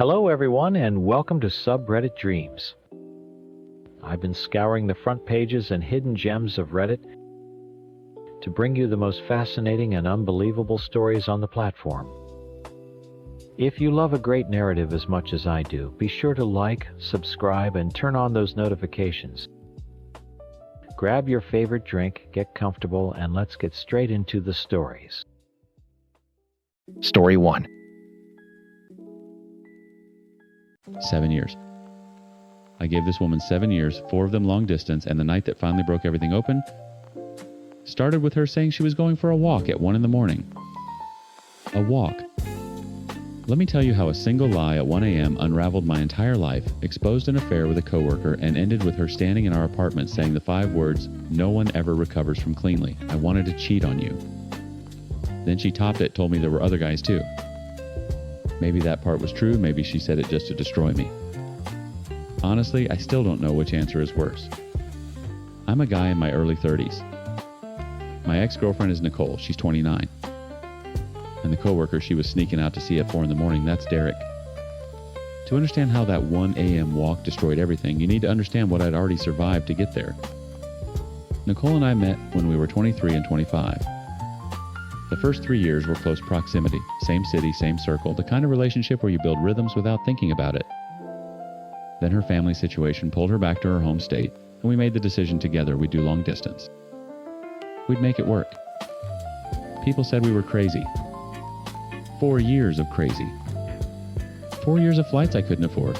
Hello everyone and welcome to Subreddit Dreams. I've been scouring the front pages and hidden gems of Reddit to bring you the most fascinating and unbelievable stories on the platform. If you love a great narrative as much as I do, be sure to like, subscribe, and turn on those notifications. Grab your favorite drink, get comfortable, and let's get straight into the stories. Story 1. 7 years. I gave this woman 7 years, 4 of them long distance, and the night that finally broke everything open started with her saying she was going for a walk at 1 a.m. A walk. Let me tell you how a single lie at 1 a.m. unraveled my entire life, exposed an affair with a coworker, and ended with her standing in our apartment saying the 5 words, "No one ever recovers from cleanly. I wanted to cheat on you." Then she topped it, told me there were other guys too. Maybe that part was true, maybe she said it just to destroy me. Honestly, I still don't know which answer is worse. I'm a guy in my early 30s. My ex-girlfriend is Nicole, she's 29. And the coworker she was sneaking out to see at 4 a.m, that's Derek. To understand how that 1 a.m. walk destroyed everything, you need to understand what I'd already survived to get there. Nicole and I met when we were 23 and 25. The first 3 years were close proximity, same city, same circle, the kind of relationship where you build rhythms without thinking about it. Then her family situation pulled her back to her home state, and we made the decision together we'd do long distance. We'd make it work. People said we were crazy. 4 years of crazy. 4 years of flights I couldn't afford.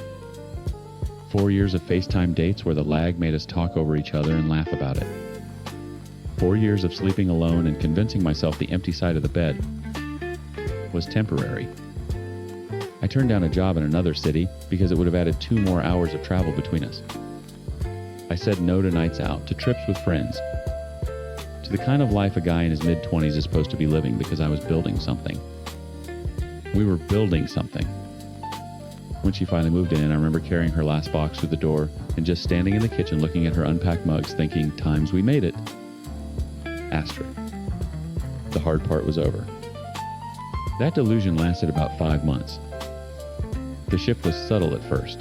4 years of FaceTime dates where the lag made us talk over each other and laugh about it. 4 years of sleeping alone and convincing myself the empty side of the bed was temporary. I turned down a job in another city because it would have added 2 more hours of travel between us. I said no to nights out, to trips with friends, to the kind of life a guy in his mid-20s is supposed to be living because I was building something. We were building something. When she finally moved in, I remember carrying her last box through the door and just standing in the kitchen looking at her unpacked mugs thinking, times we made it. Asterisk. The hard part was over. That delusion lasted about 5 months. The shift was subtle at first.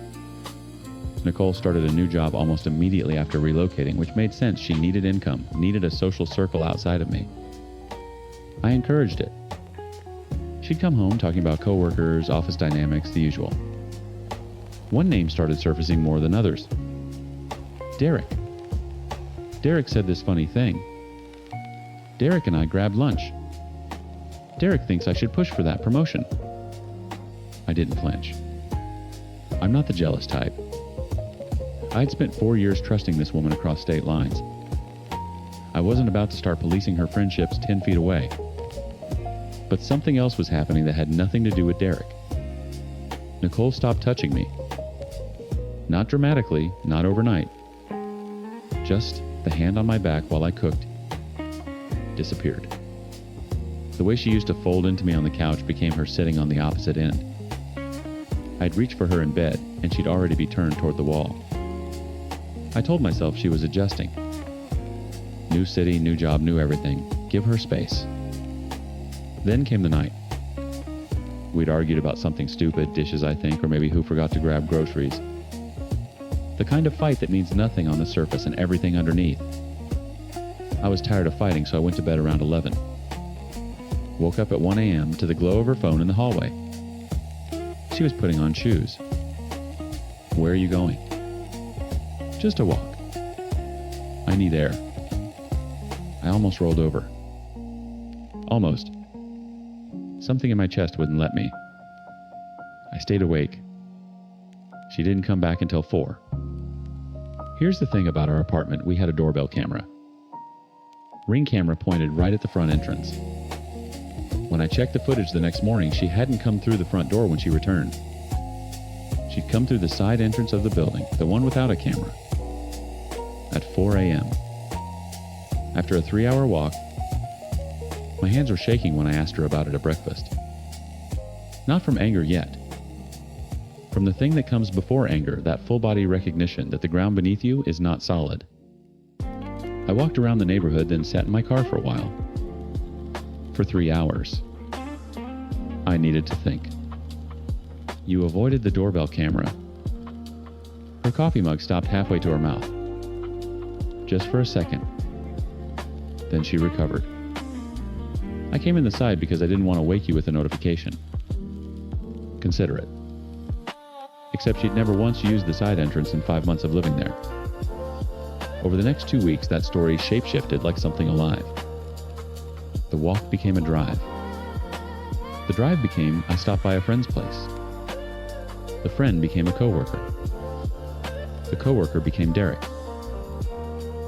Nicole started a new job almost immediately after relocating, which made sense. She needed income, needed a social circle outside of me. I encouraged it. She'd come home talking about coworkers, office dynamics, the usual. One name started surfacing more than others. Derek. Derek said this funny thing. Derek and I grabbed lunch. Derek thinks I should push for that promotion. I didn't flinch. I'm not the jealous type. I'd spent 4 years trusting this woman across state lines. I wasn't about to start policing her friendships 10 feet away. But something else was happening that had nothing to do with Derek. Nicole stopped touching me. Not dramatically, not overnight. Just the hand on my back while I cooked disappeared. The way she used to fold into me on the couch became her sitting on the opposite end. I'd reach for her in bed, and she'd already be turned toward the wall. I told myself she was adjusting. New city, new job, new everything. Give her space. Then came the night. We'd argued about something stupid, dishes I think, or maybe who forgot to grab groceries. The kind of fight that means nothing on the surface and everything underneath. I was tired of fighting, so I went to bed around 11. Woke up at 1 a.m. to the glow of her phone in the hallway. She was putting on shoes. Where are you going? Just a walk. I need air. I almost rolled over. Almost. Something in my chest wouldn't let me. I stayed awake. She didn't come back until 4. Here's the thing about our apartment, we had a doorbell camera. Ring camera pointed right at the front entrance. When I checked the footage the next morning, she hadn't come through the front door when she returned. She'd come through the side entrance of the building, the one without a camera, at 4 a.m. After a 3-hour walk, my hands were shaking when I asked her about it at breakfast. Not from anger yet. From the thing that comes before anger, that full-body recognition that the ground beneath you is not solid. I walked around the neighborhood, then sat in my car for a while. For 3 hours. I needed to think. You avoided the doorbell camera. Her coffee mug stopped halfway to her mouth. Just for a second. Then she recovered. I came in the side because I didn't want to wake you with a notification. Consider it. Except she'd never once used the side entrance in 5 months of living there. Over the next 2 weeks, that story shapeshifted like something alive. The walk became a drive. The drive became I stopped by a friend's place. The friend became a coworker. The coworker became Derek.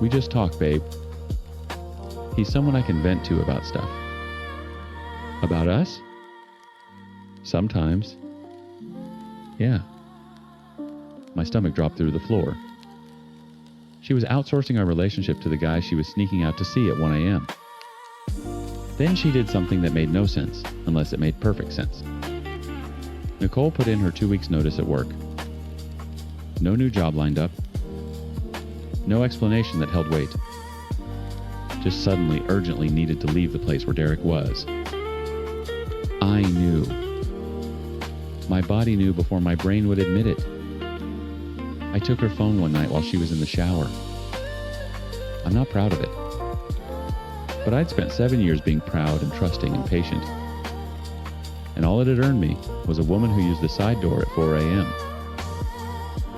We just talk, babe. He's someone I can vent to about stuff. About us? Sometimes. Yeah. My stomach dropped through the floor. She was outsourcing our relationship to the guy she was sneaking out to see at 1 a.m. Then she did something that made no sense, unless it made perfect sense. Nicole put in her 2 weeks' notice at work. No new job lined up. No explanation that held weight. Just suddenly, urgently needed to leave the place where Derek was. I knew. My body knew before my brain would admit it. I took her phone one night while she was in the shower. I'm not proud of it. But I'd spent 7 years being proud and trusting and patient. And all it had earned me was a woman who used the side door at 4 a.m.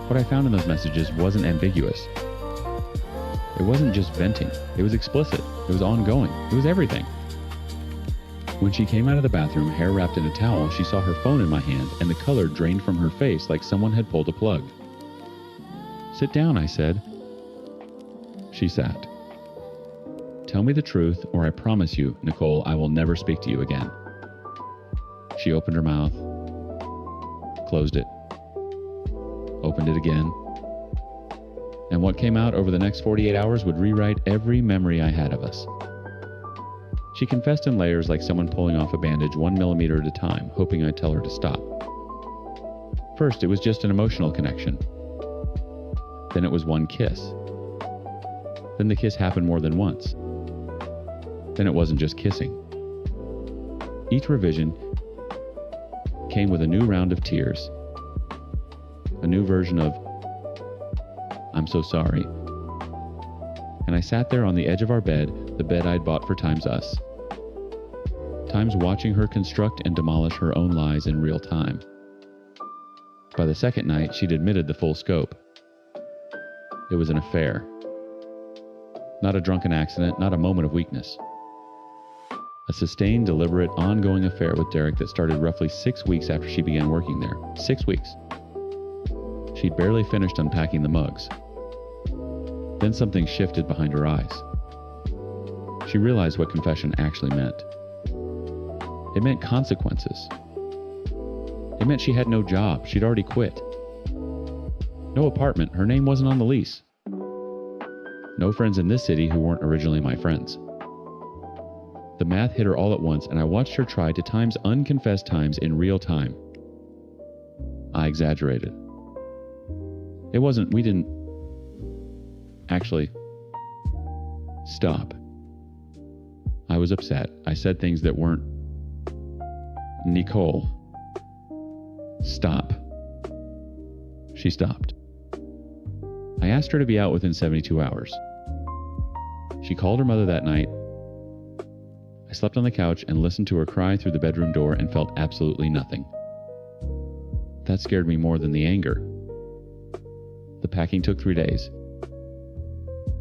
What I found in those messages wasn't ambiguous. It wasn't just venting. It was explicit. It was ongoing. It was everything. When she came out of the bathroom, hair wrapped in a towel, she saw her phone in my hand and the color drained from her face like someone had pulled a plug. Sit down, I said. She sat. Tell me the truth, or I promise you, Nicole, I will never speak to you again. She opened her mouth, closed it, opened it again, and what came out over the next 48 hours would rewrite every memory I had of us. She confessed in layers like someone pulling off a bandage 1 millimeter at a time, hoping I'd tell her to stop. First, it was just an emotional connection. Then it was one kiss. Then the kiss happened more than once. Then it wasn't just kissing. Each revision came with a new round of tears. A new version of, I'm so sorry. And I sat there on the edge of our bed, the bed I'd bought for Times Us. Times watching her construct and demolish her own lies in real time. By the second night, she'd admitted the full scope. It was an affair. Not a drunken accident, not a moment of weakness. A sustained, deliberate, ongoing affair with Derek that started roughly 6 weeks after she began working there. 6 weeks. She'd barely finished unpacking the mugs. Then something shifted behind her eyes. She realized what confession actually meant. It meant consequences. It meant she had no job. She'd already quit. No apartment. Her name wasn't on the lease. No friends in this city who weren't originally my friends. The math hit her all at once, and I watched her try to times unconfessed times in real time. I exaggerated. We didn't. Actually, stop. I was upset. I said things that weren't. Nicole, stop. She stopped. I asked her to be out within 72 hours. She called her mother that night. I slept on the couch and listened to her cry through the bedroom door and felt absolutely nothing. That scared me more than the anger. The packing took 3 days.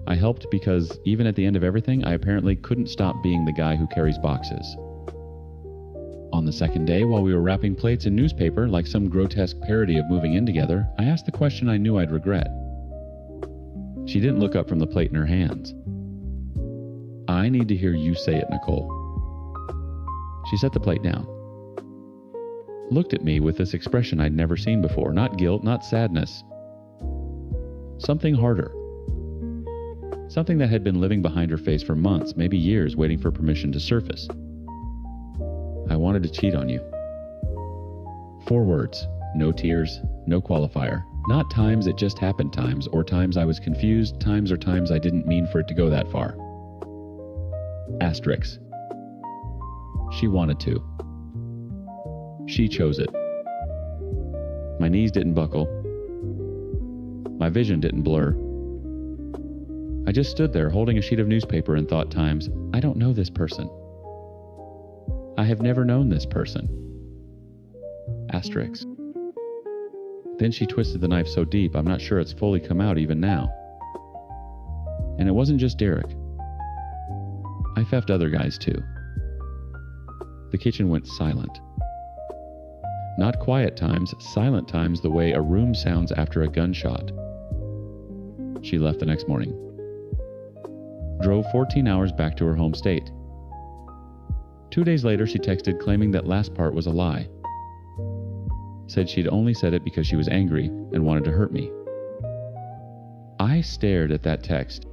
I helped because even at the end of everything, I apparently couldn't stop being the guy who carries boxes. On the second day, while we were wrapping plates in newspaper like some grotesque parody of moving in together, I asked the question I knew I'd regret. She didn't look up from the plate in her hands. I need to hear you say it, Nicole. She set the plate down. Looked at me with this expression I'd never seen before. Not guilt, not sadness. Something harder. Something that had been living behind her face for months, maybe years, waiting for permission to surface. I wanted to cheat on you. 4 words. No tears, no qualifier. Not times it just happened times, or times I was confused, times or times I didn't mean for it to go that far. Asterisks. She wanted to. She chose it. My knees didn't buckle. My vision didn't blur. I just stood there holding a sheet of newspaper and thought times, I don't know this person. I have never known this person. Asterisk. Then she twisted the knife so deep I'm not sure it's fully come out even now. And it wasn't just Derek. I feffed other guys too. The kitchen went silent. Not quiet times, silent times the way a room sounds after a gunshot. She left the next morning. Drove 14 hours back to her home state. 2 days later, she texted claiming that last part was a lie. Said she'd only said it because she was angry and wanted to hurt me. I stared at that text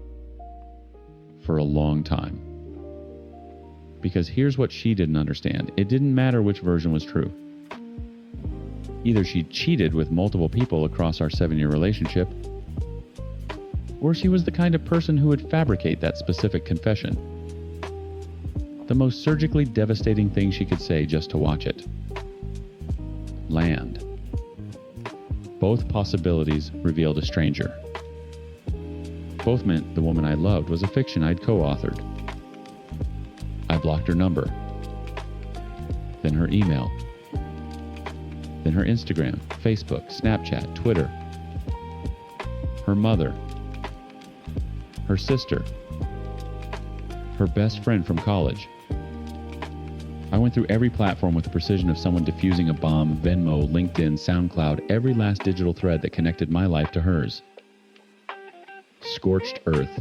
for a long time. Because here's what she didn't understand. It didn't matter which version was true. Either she cheated with multiple people across our 7-year relationship, or she was the kind of person who would fabricate that specific confession. The most surgically devastating thing she could say just to watch it. Land. Both possibilities revealed a stranger. Both meant the woman I loved was a fiction I'd co-authored. I blocked her number, then her email, then her Instagram, Facebook, Snapchat, Twitter, her mother, her sister, her best friend from college. I went through every platform with the precision of someone defusing a bomb, Venmo, LinkedIn, SoundCloud, every last digital thread that connected my life to hers. Scorched earth.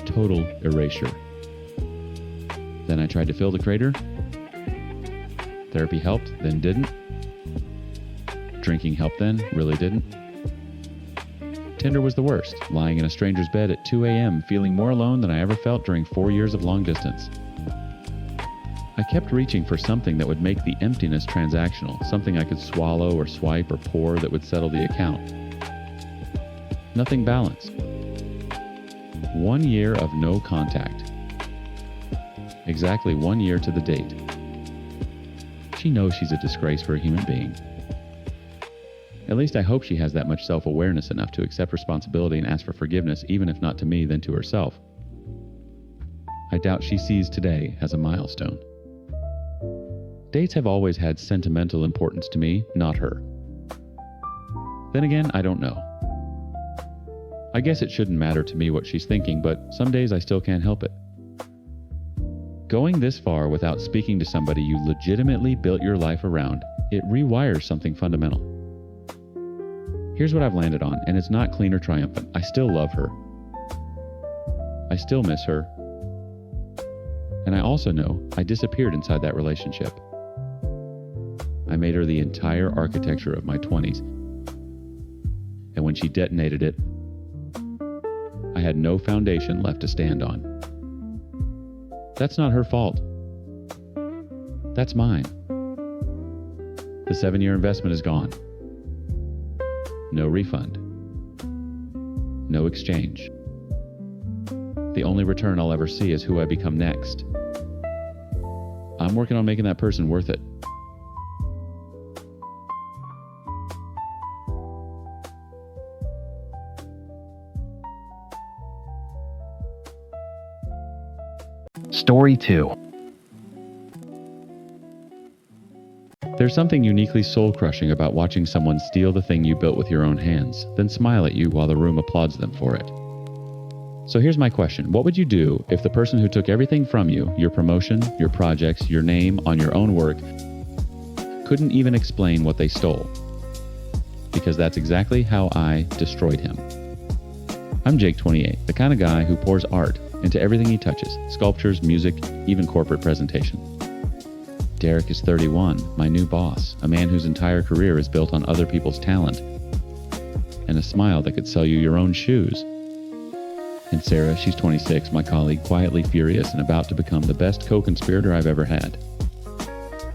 Total erasure. Then I tried to fill the crater. Therapy helped, then didn't. Drinking helped then, really didn't. Tinder was the worst, lying in a stranger's bed at 2 a.m., feeling more alone than I ever felt during 4 years of long distance. I kept reaching for something that would make the emptiness transactional, something I could swallow or swipe or pour that would settle the account. Nothing balanced. 1 year of no contact. Exactly 1 year to the date. She knows she's a disgrace for a human being. At least I hope she has that much self-awareness enough to accept responsibility and ask for forgiveness, even if not to me, then to herself. I doubt she sees today as a milestone. Dates have always had sentimental importance to me, not her. Then again, I don't know. I guess it shouldn't matter to me what she's thinking, but some days I still can't help it. Going this far without speaking to somebody you legitimately built your life around, it rewires something fundamental. Here's what I've landed on, and it's not clean or triumphant. I still love her. I still miss her. And I also know I disappeared inside that relationship. I made her the entire architecture of my 20s. And when she detonated it, I had no foundation left to stand on. That's not her fault. That's mine. The 7-year investment is gone. No refund. No exchange. The only return I'll ever see is who I become next. I'm working on making that person worth it. Story 2. There's something uniquely soul-crushing about watching someone steal the thing you built with your own hands, then smile at you while the room applauds them for it. So here's my question. What would you do if the person who took everything from you, your promotion, your projects, your name on your own work, couldn't even explain what they stole? Because that's exactly how I destroyed him. I'm Jake, 28, the kind of guy who pours art into everything he touches, sculptures, music, even corporate presentation. Derek is 31, my new boss, a man whose entire career is built on other people's talent, and a smile that could sell you your own shoes. And Sarah, she's 26, my colleague, quietly furious and about to become the best co-conspirator I've ever had.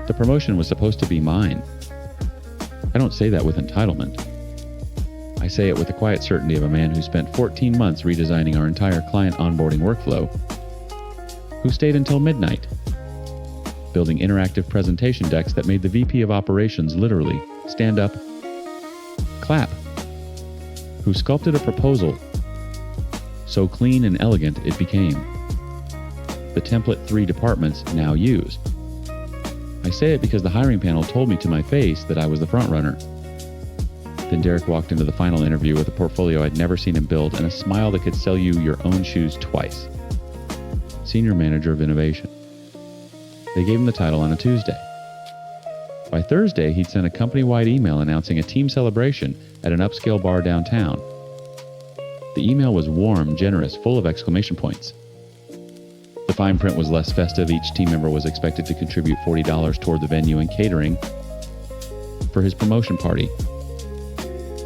The promotion was supposed to be mine. I don't say that with entitlement. I say it with the quiet certainty of a man who spent 14 months redesigning our entire client onboarding workflow, who stayed until midnight, building interactive presentation decks that made the VP of operations literally stand up, clap, who sculpted a proposal so clean and elegant it became the template 3 departments now use. I say it because the hiring panel told me to my face that I was the front runner. Then Derek walked into the final interview with a portfolio I'd never seen him build and a smile that could sell you your own shoes twice. Senior Manager of Innovation. They gave him the title on a Tuesday. By Thursday, he'd sent a company-wide email announcing a team celebration at an upscale bar downtown. The email was warm, generous, full of exclamation points. The fine print was less festive. Each team member was expected to contribute $40 toward the venue and catering for his promotion party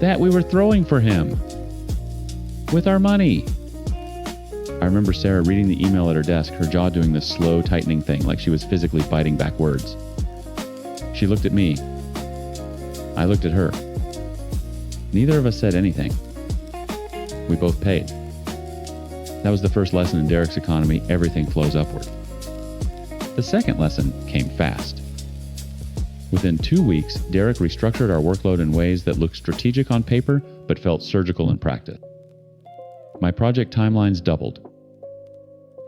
that we were throwing for him with our money. I remember Sarah reading the email at her desk, her jaw doing this slow tightening thing like she was physically biting back words. She looked at me. I looked at her. Neither of us said anything. We both paid. That was the first lesson in Derek's economy. Everything flows upward. The second lesson came fast. Within 2 weeks, Derek restructured our workload in ways that looked strategic on paper but felt surgical in practice. My project timelines doubled.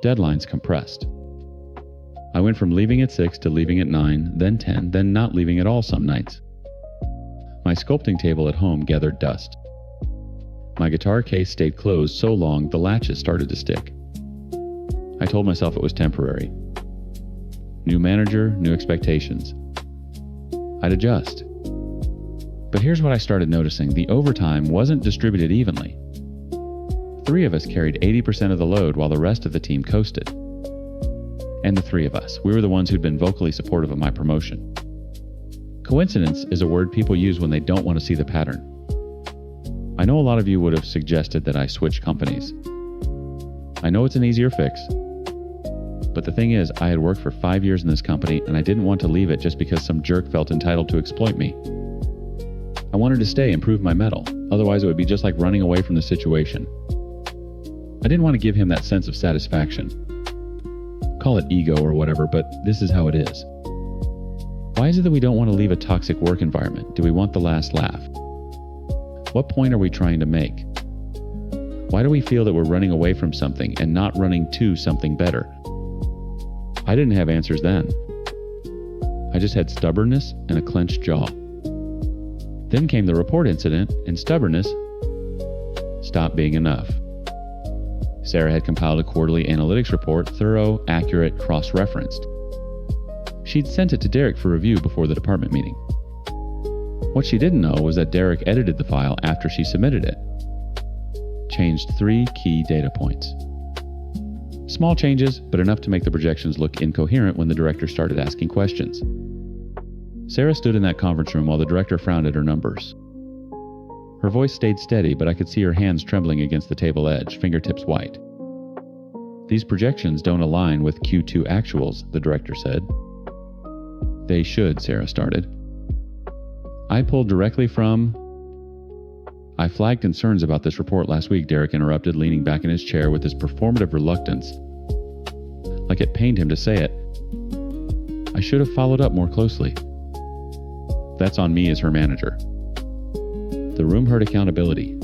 Deadlines compressed. I went from leaving at 6 to leaving at 9, then 10, then not leaving at all some nights. My sculpting table at home gathered dust. My guitar case stayed closed so long the latches started to stick. I told myself it was temporary. New manager, new expectations. I'd adjust. But here's what I started noticing. The overtime wasn't distributed evenly. 3 of us carried 80% of the load while the rest of the team coasted. And the 3 of us, we were the ones who'd been vocally supportive of my promotion. Coincidence is a word people use when they don't want to see the pattern. I know a lot of you would have suggested that I switch companies. I know it's an easier fix. But the thing is, I had worked for 5 years in this company and I didn't want to leave it just because some jerk felt entitled to exploit me. I wanted to stay and prove my mettle. Otherwise it would be just like running away from the situation. I didn't want to give him that sense of satisfaction. Call it ego or whatever, but this is how it is. Why is it that we don't want to leave a toxic work environment? Do we want the last laugh? What point are we trying to make? Why do we feel that we're running away from something and not running to something better? I didn't have answers then. I just had stubbornness and a clenched jaw. Then came the report incident, and stubbornness stopped being enough. Sarah had compiled a quarterly analytics report, thorough, accurate, cross-referenced. She'd sent it to Derek for review before the department meeting. What she didn't know was that Derek edited the file after she submitted it. Changed 3 key data points. Small changes, but enough to make the projections look incoherent when the director started asking questions. Sarah stood in that conference room while the director frowned at her numbers. Her voice stayed steady, but I could see her hands trembling against the table edge, fingertips white. These projections don't align with Q2 actuals, the director said. They should, Sarah started. I pulled directly from... I flagged concerns about this report last week, Derek interrupted, leaning back in his chair with his performative reluctance. Like it pained him to say it. I should have followed up more closely. That's on me as her manager. The room heard accountability.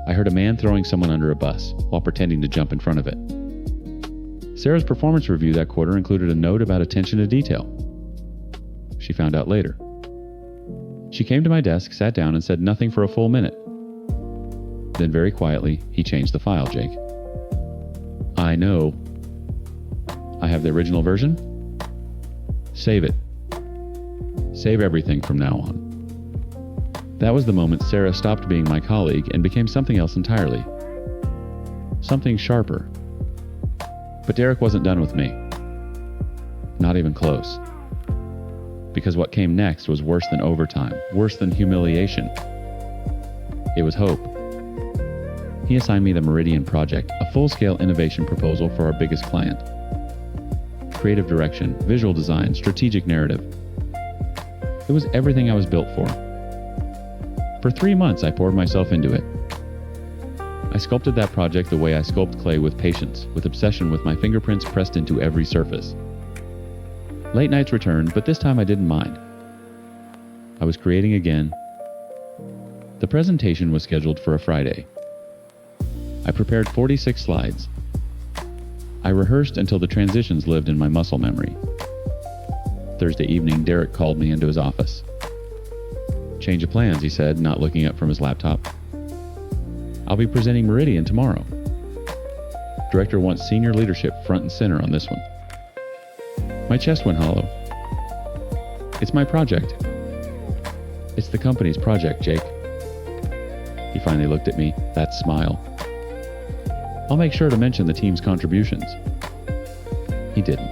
I heard a man throwing someone under a bus while pretending to jump in front of it. Sarah's performance review that quarter included a note about attention to detail. She found out later. She came to my desk, sat down, and said nothing for a full minute. Then very quietly, he changed the file, Jake. I know. I have the original version. Save it. Save everything from now on. That was the moment Sarah stopped being my colleague and became something else entirely. Something sharper. But Derek wasn't done with me. Not even close. Because what came next was worse than overtime, worse than humiliation. It was hope. He assigned me the Meridian Project, a full-scale innovation proposal for our biggest client. Creative direction, visual design, strategic narrative. It was everything I was built for. For 3 months, I poured myself into it. I sculpted that project the way I sculpt clay, with patience, with obsession, with my fingerprints pressed into every surface. Late nights returned, but this time I didn't mind. I was creating again. The presentation was scheduled for a Friday. I prepared 46 slides. I rehearsed until the transitions lived in my muscle memory. Thursday evening, Derek called me into his office. "Change of plans," he said, not looking up from his laptop. "I'll be presenting Meridian tomorrow. Director wants senior leadership front and center on this one." My chest went hollow. "It's my project." "It's the company's project, Jake." He finally looked at me, that smile. "I'll make sure to mention the team's contributions." He didn't.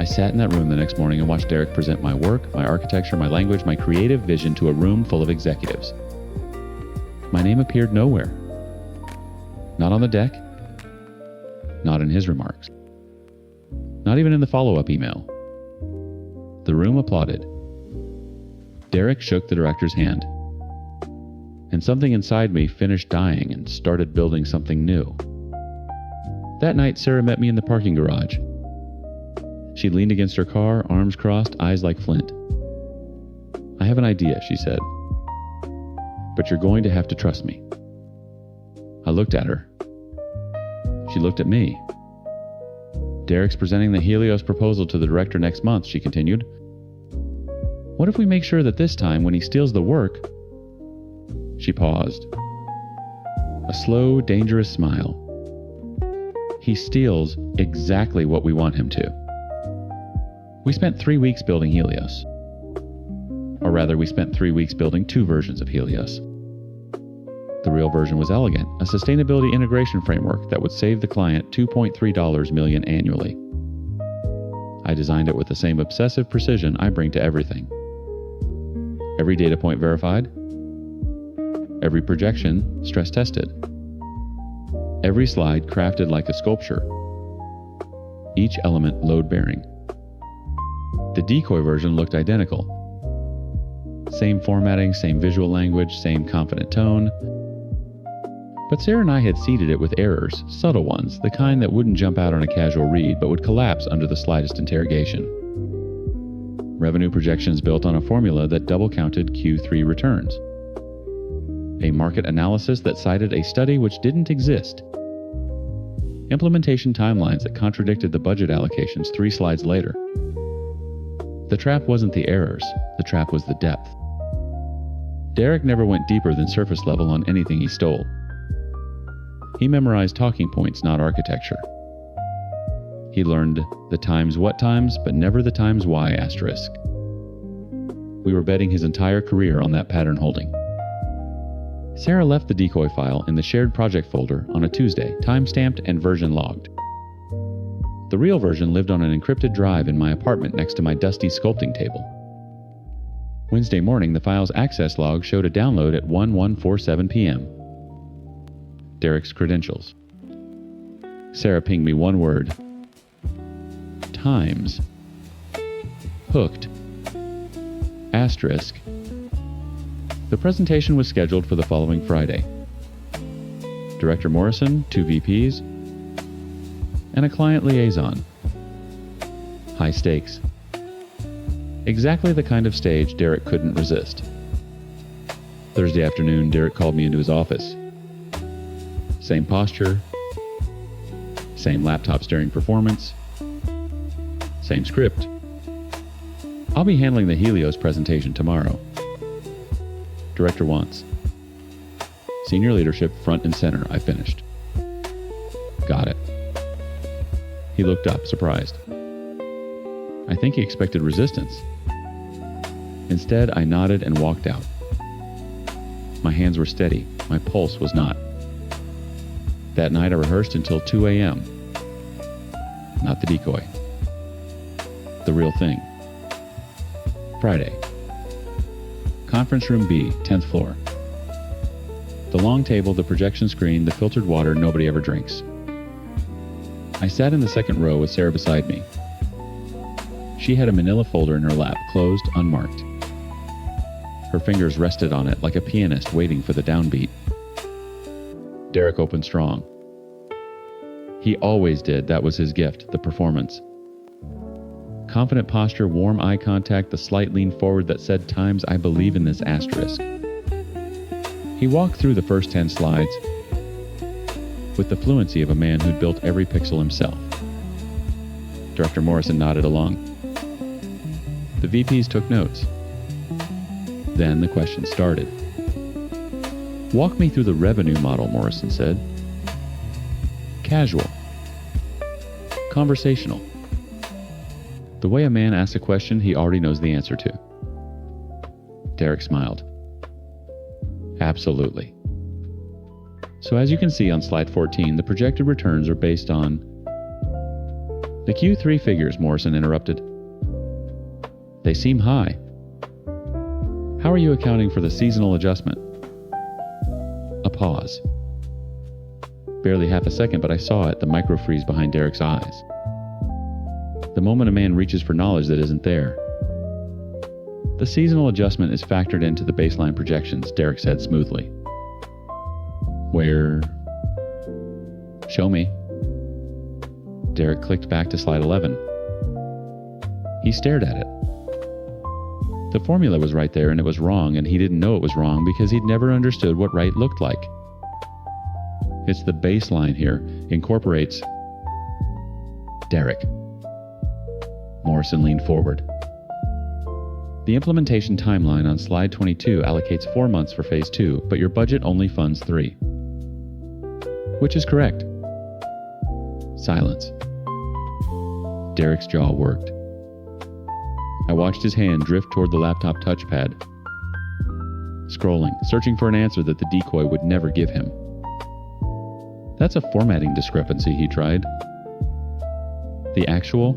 I sat in that room the next morning and watched Derek present my work, my architecture, my language, my creative vision to a room full of executives. My name appeared nowhere. Not on the deck. Not in his remarks. Not even in the follow-up email. The room applauded. Derek shook the director's hand. And something inside me finished dying and started building something new. That night, Sarah met me in the parking garage. She leaned against her car, arms crossed, eyes like flint. "I have an idea," she said. "But you're going to have to trust me." I looked at her. She looked at me. "Derek's presenting the Helios proposal to the director next month," she continued. "What if we make sure that this time, when he steals the work..." She paused. A slow, dangerous smile. "He steals exactly what we want him to." We spent 3 weeks building Helios. Or rather, we spent 3 weeks building 2 versions of Helios. The real version was elegant, a sustainability integration framework that would save the client $2.3 million annually. I designed it with the same obsessive precision I bring to everything. Every data point verified. Every projection stress tested. Every slide crafted like a sculpture. Each element load-bearing. The decoy version looked identical. Same formatting, same visual language, same confident tone. But Sarah and I had seeded it with errors, subtle ones, the kind that wouldn't jump out on a casual read but would collapse under the slightest interrogation. Revenue projections built on a formula that double-counted Q3 returns. A market analysis that cited a study which didn't exist. Implementation timelines that contradicted the budget allocations 3 slides later. The trap wasn't the errors, the trap was the depth. Derek never went deeper than surface level on anything he stole. He memorized talking points, not architecture. He learned the times what times, but never the times why asterisk. We were betting his entire career on that pattern holding. Sarah left the decoy file in the shared project folder on a Tuesday, time-stamped and version logged. The real version lived on an encrypted drive in my apartment next to my dusty sculpting table. Wednesday morning, the file's access log showed a download at 11:47 p.m. Derek's credentials. Sarah pinged me one word. Times. Hooked. Asterisk. The presentation was scheduled for the following Friday. Director Morrison, 2 VPs, and a client liaison. High stakes. Exactly the kind of stage Derek couldn't resist. Thursday afternoon, Derek called me into his office. Same posture, same laptop staring performance, same script. "I'll be handling the Helios presentation tomorrow. Director wants senior leadership front and center," I finished. "Got it." He looked up, surprised. I think he expected resistance. Instead, I nodded and walked out. My hands were steady. My pulse was not. That night I rehearsed until 2 a.m. Not the decoy. The real thing. Friday. Conference room B, 10th floor. The long table, the projection screen, the filtered water nobody ever drinks. I sat in the second row with Sarah beside me. She had a manila folder in her lap, closed, unmarked. Her fingers rested on it like a pianist waiting for the downbeat. Derek opened strong. He always did. That was his gift, the performance. Confident posture, warm eye contact, the slight lean forward that said, "Times I believe in this asterisk." He walked through the first 10 slides with the fluency of a man who'd built every pixel himself. Director Morrison nodded along. The VPs took notes. Then the questions started. "Walk me through the revenue model," Morrison said. "Casual. Conversational. The way a man asks a question he already knows the answer to." Derek smiled. "Absolutely." So as you can see on slide 14, the projected returns are based on the Q3 figures, Morrison interrupted. "They seem high. How are you accounting for the seasonal adjustment?" A pause. Barely half a second, but I saw it, the micro-freeze behind Derek's eyes. The moment a man reaches for knowledge that isn't there. "The seasonal adjustment is factored into the baseline projections," Derek said smoothly. "Where?" "Show me." Derek clicked back to slide 11. He stared at it. The formula was right there and it was wrong, and he didn't know it was wrong because he'd never understood what right looked like. It's the baseline here, incorporates Derek. Morrison leaned forward. The implementation timeline on slide 22 allocates 4 months for phase 2, but your budget only funds 3. Which is correct? Silence. Derek's jaw worked. I watched his hand drift toward the laptop touchpad, scrolling, searching for an answer that the decoy would never give him. "That's a formatting discrepancy," he tried. "The actual?"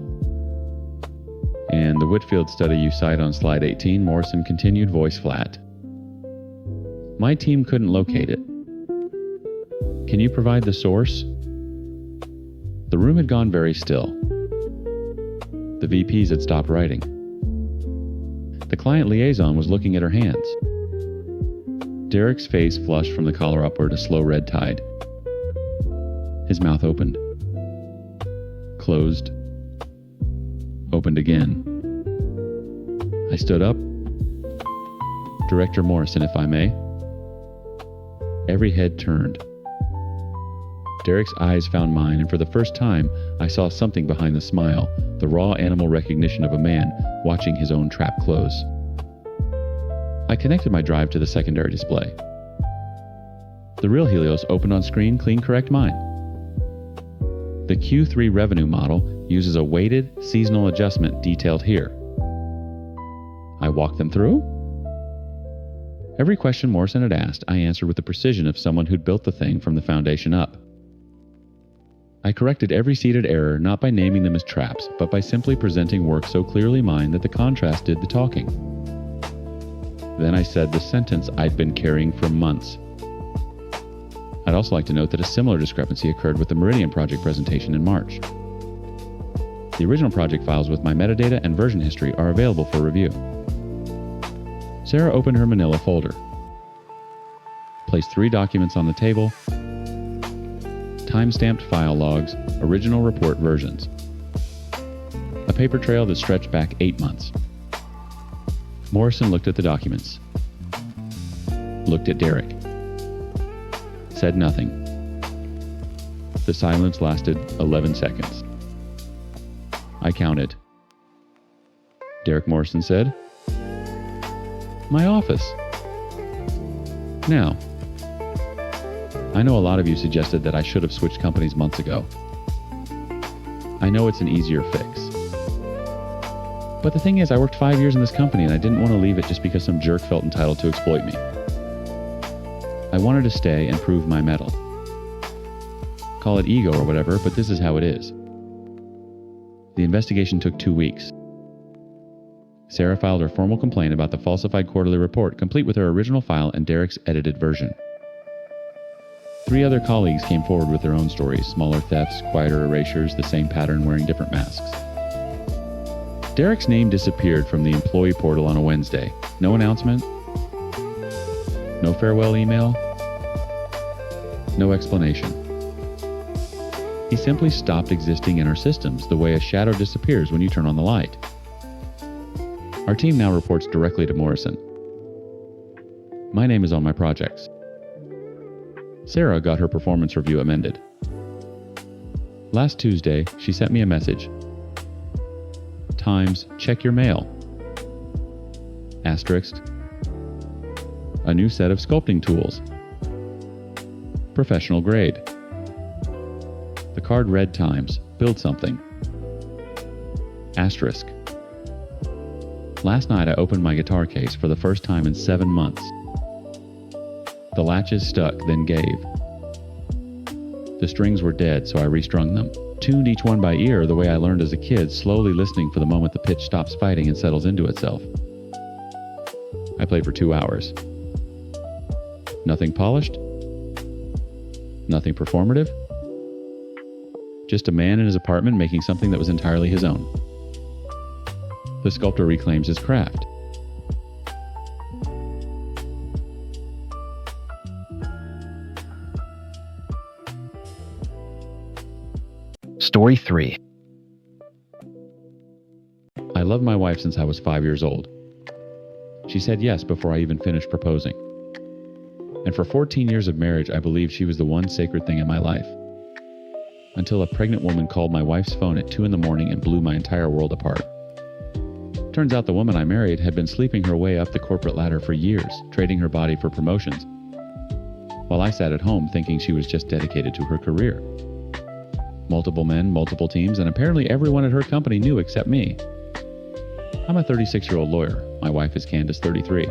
"And the Whitfield study you cite on slide 18, Morrison continued, voice flat. "My team couldn't locate it. Can you provide the source?" The room had gone very still. The VPs had stopped writing. The client liaison was looking at her hands. Derek's face flushed from the collar upward, a slow red tide. His mouth opened. Closed. Opened again. I stood up. "Director Morrison, if I may." Every head turned. Derek's eyes found mine, and for the first time, I saw something behind the smile, the raw animal recognition of a man watching his own trap close. I connected my drive to the secondary display. The real Helios opened on screen, clean correct mine. The Q3 revenue model uses a weighted seasonal adjustment detailed here. I walked them through. Every question Morrison had asked, I answered with the precision of someone who'd built the thing from the foundation up. I corrected every seeded error not by naming them as traps, but by simply presenting work so clearly mine that the contrast did the talking. Then I said the sentence I'd been carrying for months. I'd also like to note that a similar discrepancy occurred with the Meridian project presentation in March. The original project files with my metadata and version history are available for review. Sarah opened her manila folder, placed 3 documents on the table, time-stamped file logs, original report versions, a paper trail that stretched back 8 months. Morrison looked at the documents, looked at Derek, said nothing. The silence lasted 11 seconds. I counted. Derek Morrison said, "My office." Now, I know a lot of you suggested that I should have switched companies months ago. I know it's an easier fix. But the thing is, I worked 5 years in this company and I didn't want to leave it just because some jerk felt entitled to exploit me. I wanted to stay and prove my mettle. Call it ego or whatever, but this is how it is. The investigation took 2 weeks. Sarah filed her formal complaint about the falsified quarterly report, complete with her original file and Derek's edited version. 3 other colleagues came forward with their own stories, smaller thefts, quieter erasures, the same pattern wearing different masks. Derek's name disappeared from the employee portal on a Wednesday. No announcement, no farewell email, no explanation. He simply stopped existing in our systems the way a shadow disappears when you turn on the light. Our team now reports directly to Morrison. My name is on my projects. Sarah got her performance review amended. Last Tuesday, she sent me a message. Times, check your mail. Asterisk. A new set of sculpting tools. Professional grade. The card read Times, build something. Asterisk. Last night I opened my guitar case for the first time in 7 months. The latches stuck, then gave. The strings were dead, so I restrung them, tuned each one by ear the way I learned as a kid, slowly listening for the moment the pitch stops fighting and settles into itself. I played for 2 hours. Nothing polished. Nothing performative. Just a man in his apartment making something that was entirely his own. The sculptor reclaims his craft. Story 3. I loved my wife since I was 5 years old. She said yes before I even finished proposing. And for 14 years of marriage, I believed she was the one sacred thing in my life. Until a pregnant woman called my wife's phone at 2 a.m. and blew my entire world apart. Turns out the woman I married had been sleeping her way up the corporate ladder for years, trading her body for promotions, while I sat at home thinking she was just dedicated to her career. Multiple men, multiple teams, and apparently everyone at her company knew except me. I'm a 36-year-old lawyer. My wife is Candace, 33.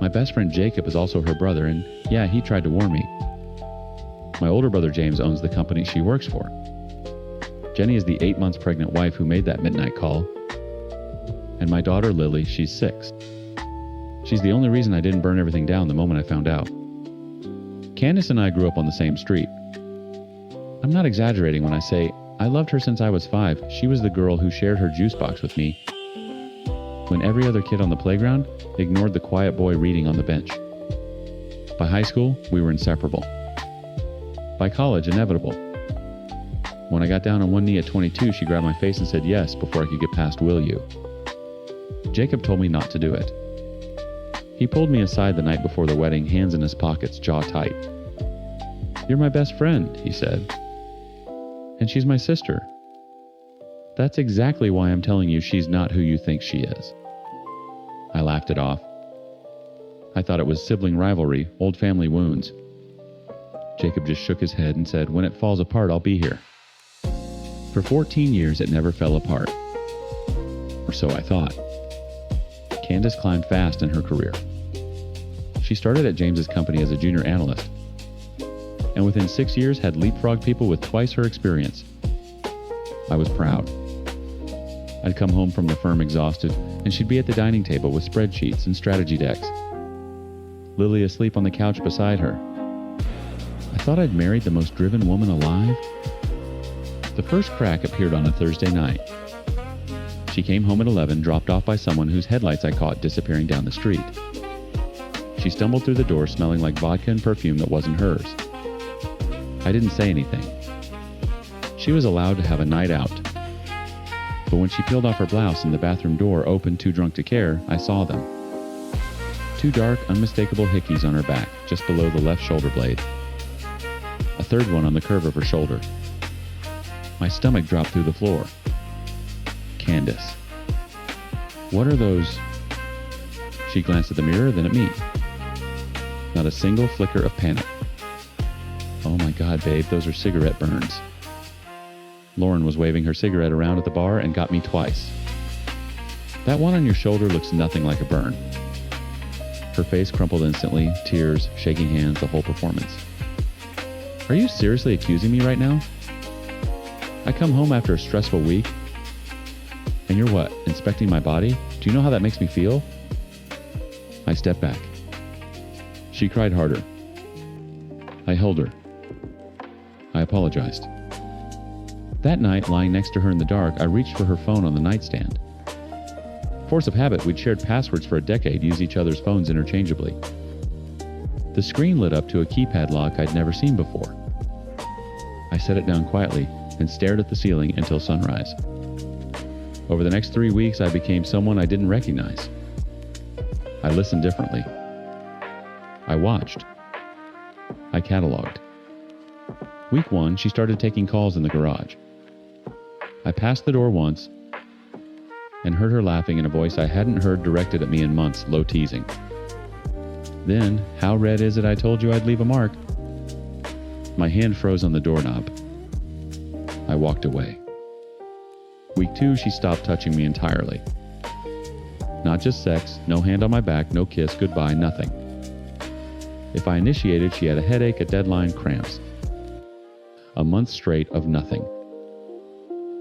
My best friend Jacob is also her brother, and yeah, he tried to warn me. My older brother James owns the company she works for. Jenny is the 8 months pregnant wife who made that midnight call. And my daughter Lily, she's 6. She's the only reason I didn't burn everything down the moment I found out. Candace and I grew up on the same street. I'm not exaggerating when I say I loved her since I was 5. She was the girl who shared her juice box with me, when every other kid on the playground ignored the quiet boy reading on the bench. By high school, we were inseparable. By college, inevitable. When I got down on one knee at 22, she grabbed my face and said yes before I could get past will you. Jacob told me not to do it. He pulled me aside the night before the wedding, hands in his pockets, jaw tight. You're my best friend, he said. And she's my sister. That's exactly why I'm telling you she's not who you think she is. I laughed it off. I thought it was sibling rivalry, old family wounds. Jacob just shook his head and said, when it falls apart, I'll be here. For 14 years, it never fell apart. Or so I thought. Candace climbed fast in her career. She started at James's company as a junior analyst, and within 6 years had leapfrogged people with twice her experience. I was proud. I'd come home from the firm exhausted, and she'd be at the dining table with spreadsheets and strategy decks. Lily asleep on the couch beside her. I thought I'd married the most driven woman alive. The first crack appeared on a Thursday night. She came home at 11, dropped off by someone whose headlights I caught disappearing down the street. She stumbled through the door smelling like vodka and perfume that wasn't hers. I didn't say anything. She was allowed to have a night out. But when she peeled off her blouse and the bathroom door opened too drunk to care, I saw them. 2 dark, unmistakable hickeys on her back, just below the left shoulder blade. A third one on the curve of her shoulder. My stomach dropped through the floor. Candace. What are those? She glanced at the mirror, then at me. Not a single flicker of panic. Oh my God, babe, those are cigarette burns. Lauren was waving her cigarette around at the bar and got me twice. That one on your shoulder looks nothing like a burn. Her face crumpled instantly, tears, shaking hands, the whole performance. Are you seriously accusing me right now? I come home after a stressful week, and you're what, inspecting my body? Do you know how that makes me feel? I stepped back. She cried harder. I held her. I apologized. That night, lying next to her in the dark, I reached for her phone on the nightstand. Force of habit, we'd shared passwords for a decade, used each other's phones interchangeably. The screen lit up to a keypad lock I'd never seen before. I set it down quietly and stared at the ceiling until sunrise. Over the next 3 weeks, I became someone I didn't recognize. I listened differently. I watched. I cataloged. Week 1, she started taking calls in the garage. I passed the door once and heard her laughing in a voice I hadn't heard directed at me in months, low teasing. Then, how red is it I told you I'd leave a mark? My hand froze on the doorknob. I walked away. Week 2, she stopped touching me entirely. Not just sex, no hand on my back, no kiss, goodbye, nothing. If I initiated, she had a headache, a deadline, cramps. A month straight of nothing.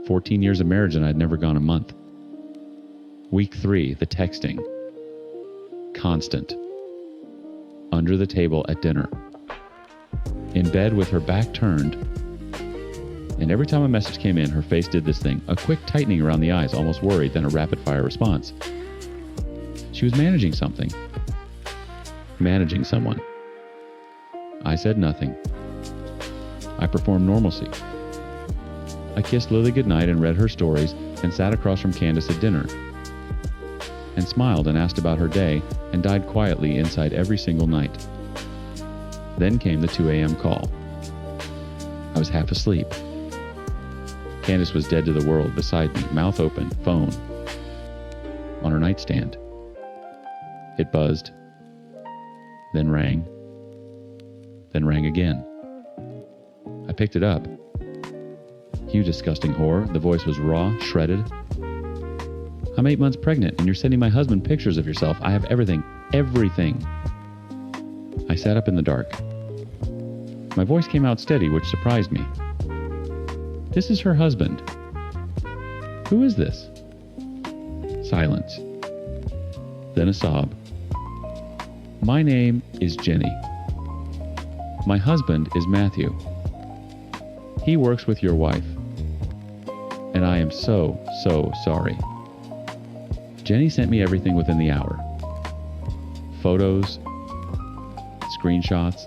14 years of marriage and I'd never gone a month. Week 3, the texting. Constant. Under the table at dinner. In bed with her back turned. And every time a message came in, her face did this thing, a quick tightening around the eyes, almost worried, then a rapid-fire response. She was managing something. Managing someone. I said nothing. I performed normalcy. I kissed Lily goodnight and read her stories and sat across from Candace at dinner. And smiled and asked about her day and died quietly inside every single night. Then came the 2 a.m. call. I was half asleep. Candace was dead to the world beside me, mouth open, phone. On her nightstand. It buzzed. Then rang. Then rang again. I picked it up. You disgusting whore. The voice was raw, shredded. I'm 8 months pregnant and you're sending my husband pictures of yourself. I have everything. Everything. I sat up in the dark. My voice came out steady, which surprised me. This is her husband. Who is this? Silence. Then a sob. My name is Jenny. My husband is Matthew. He works with your wife. And I am so sorry. Jenny sent me everything within the hour. Photos, screenshots,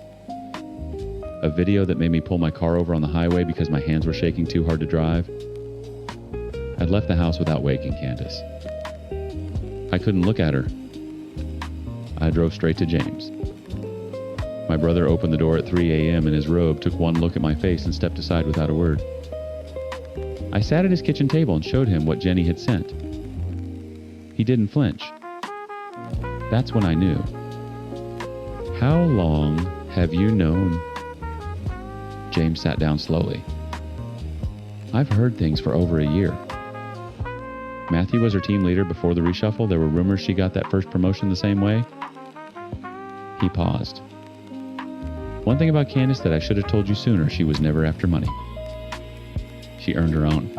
a video that made me pull my car over on the highway because my hands were shaking too hard to drive. I'd left the house without waking Candace. I couldn't look at her. I drove straight to James. My brother opened the door at 3 a.m. in his robe, took one look at my face, and stepped aside without a word. I sat at his kitchen table and showed him what Jenny had sent. He didn't flinch. That's when I knew. How long have you known? James sat down slowly. I've heard things for over a year. Matthew was her team leader before the reshuffle. There were rumors she got that first promotion the same way. He paused. One thing about Candace that I should have told you sooner, she was never after money. She earned her own.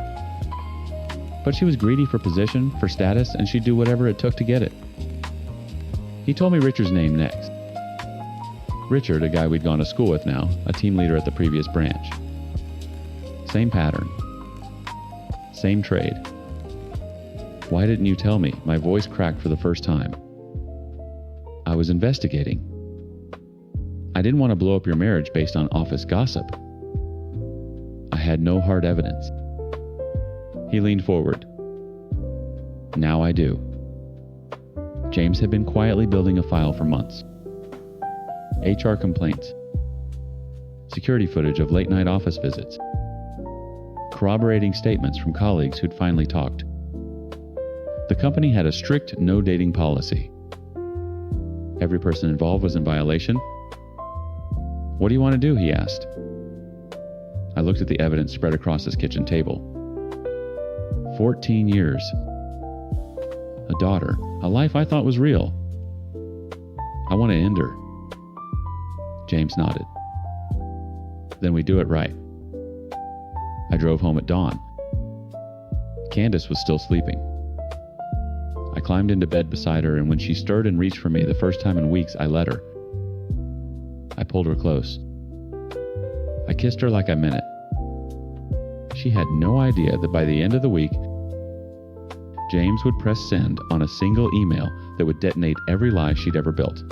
But she was greedy for position, for status, and she'd do whatever it took to get it. He told me Richard's name next. Richard, a guy we'd gone to school with now, a team leader at the previous branch. Same pattern. Same trade. Why didn't you tell me? My voice cracked for the first time. I was investigating. I didn't want to blow up your marriage based on office gossip. I had no hard evidence. He leaned forward. Now I do. James had been quietly building a file for months. HR complaints. Security footage of late-night office visits. Corroborating statements from colleagues who'd finally talked. The company had a strict no-dating policy. Every person involved was in violation. What do you want to do? He asked. I looked at the evidence spread across his kitchen table. 14 years. A daughter. A life I thought was real. I want to end her. James nodded. Then we do it right. I drove home at dawn. Candace was still sleeping. I climbed into bed beside her, and when she stirred and reached for me the first time in weeks, I let her. I pulled her close. I kissed her like I meant it. She had no idea that by the end of the week, James would press send on a single email that would detonate every lie she'd ever built.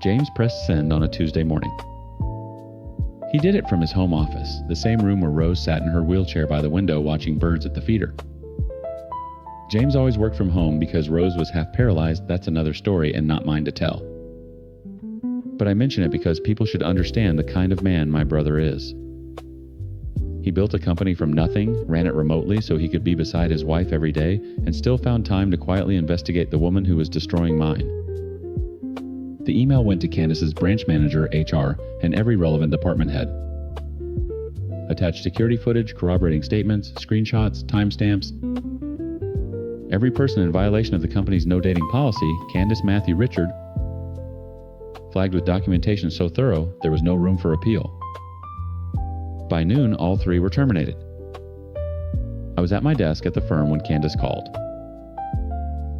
James pressed send on a Tuesday morning. He did it from his home office, the same room where Rose sat in her wheelchair by the window watching birds at the feeder. James always worked from home because Rose was half paralyzed. That's another story and not mine to tell. But I mention it because people should understand the kind of man my brother is. He built a company from nothing, ran it remotely so he could be beside his wife every day, and still found time to quietly investigate the woman who was destroying mine. The email went to Candace's branch manager, HR, and every relevant department head. Attached security footage, corroborating statements, screenshots, timestamps. Every person in violation of the company's no dating policy, Candace, Matthew, Richard, flagged with documentation so thorough there was no room for appeal. By noon, all three were terminated. I was at my desk at the firm when Candace called.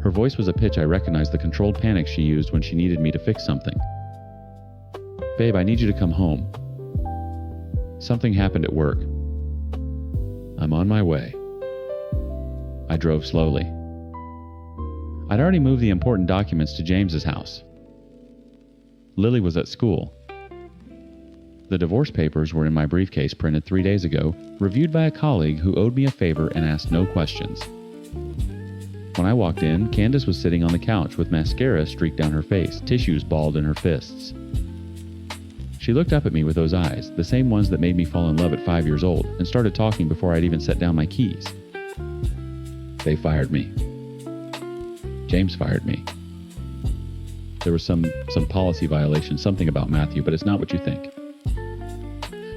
Her voice was a pitch I recognized the controlled panic she used when she needed me to fix something. "Babe, I need you to come home. Something happened at work. I'm on my way." I drove slowly. I'd already moved the important documents to James's house. Lily was at school. The divorce papers were in my briefcase printed 3 days ago, reviewed by a colleague who owed me a favor and asked no questions. When I walked in, Candace was sitting on the couch with mascara streaked down her face, tissues balled in her fists. She looked up at me with those eyes, the same ones that made me fall in love at 5 years old, and started talking before I'd even set down my keys. They fired me. James fired me. There was some policy violation, something about Matthew, but it's not what you think.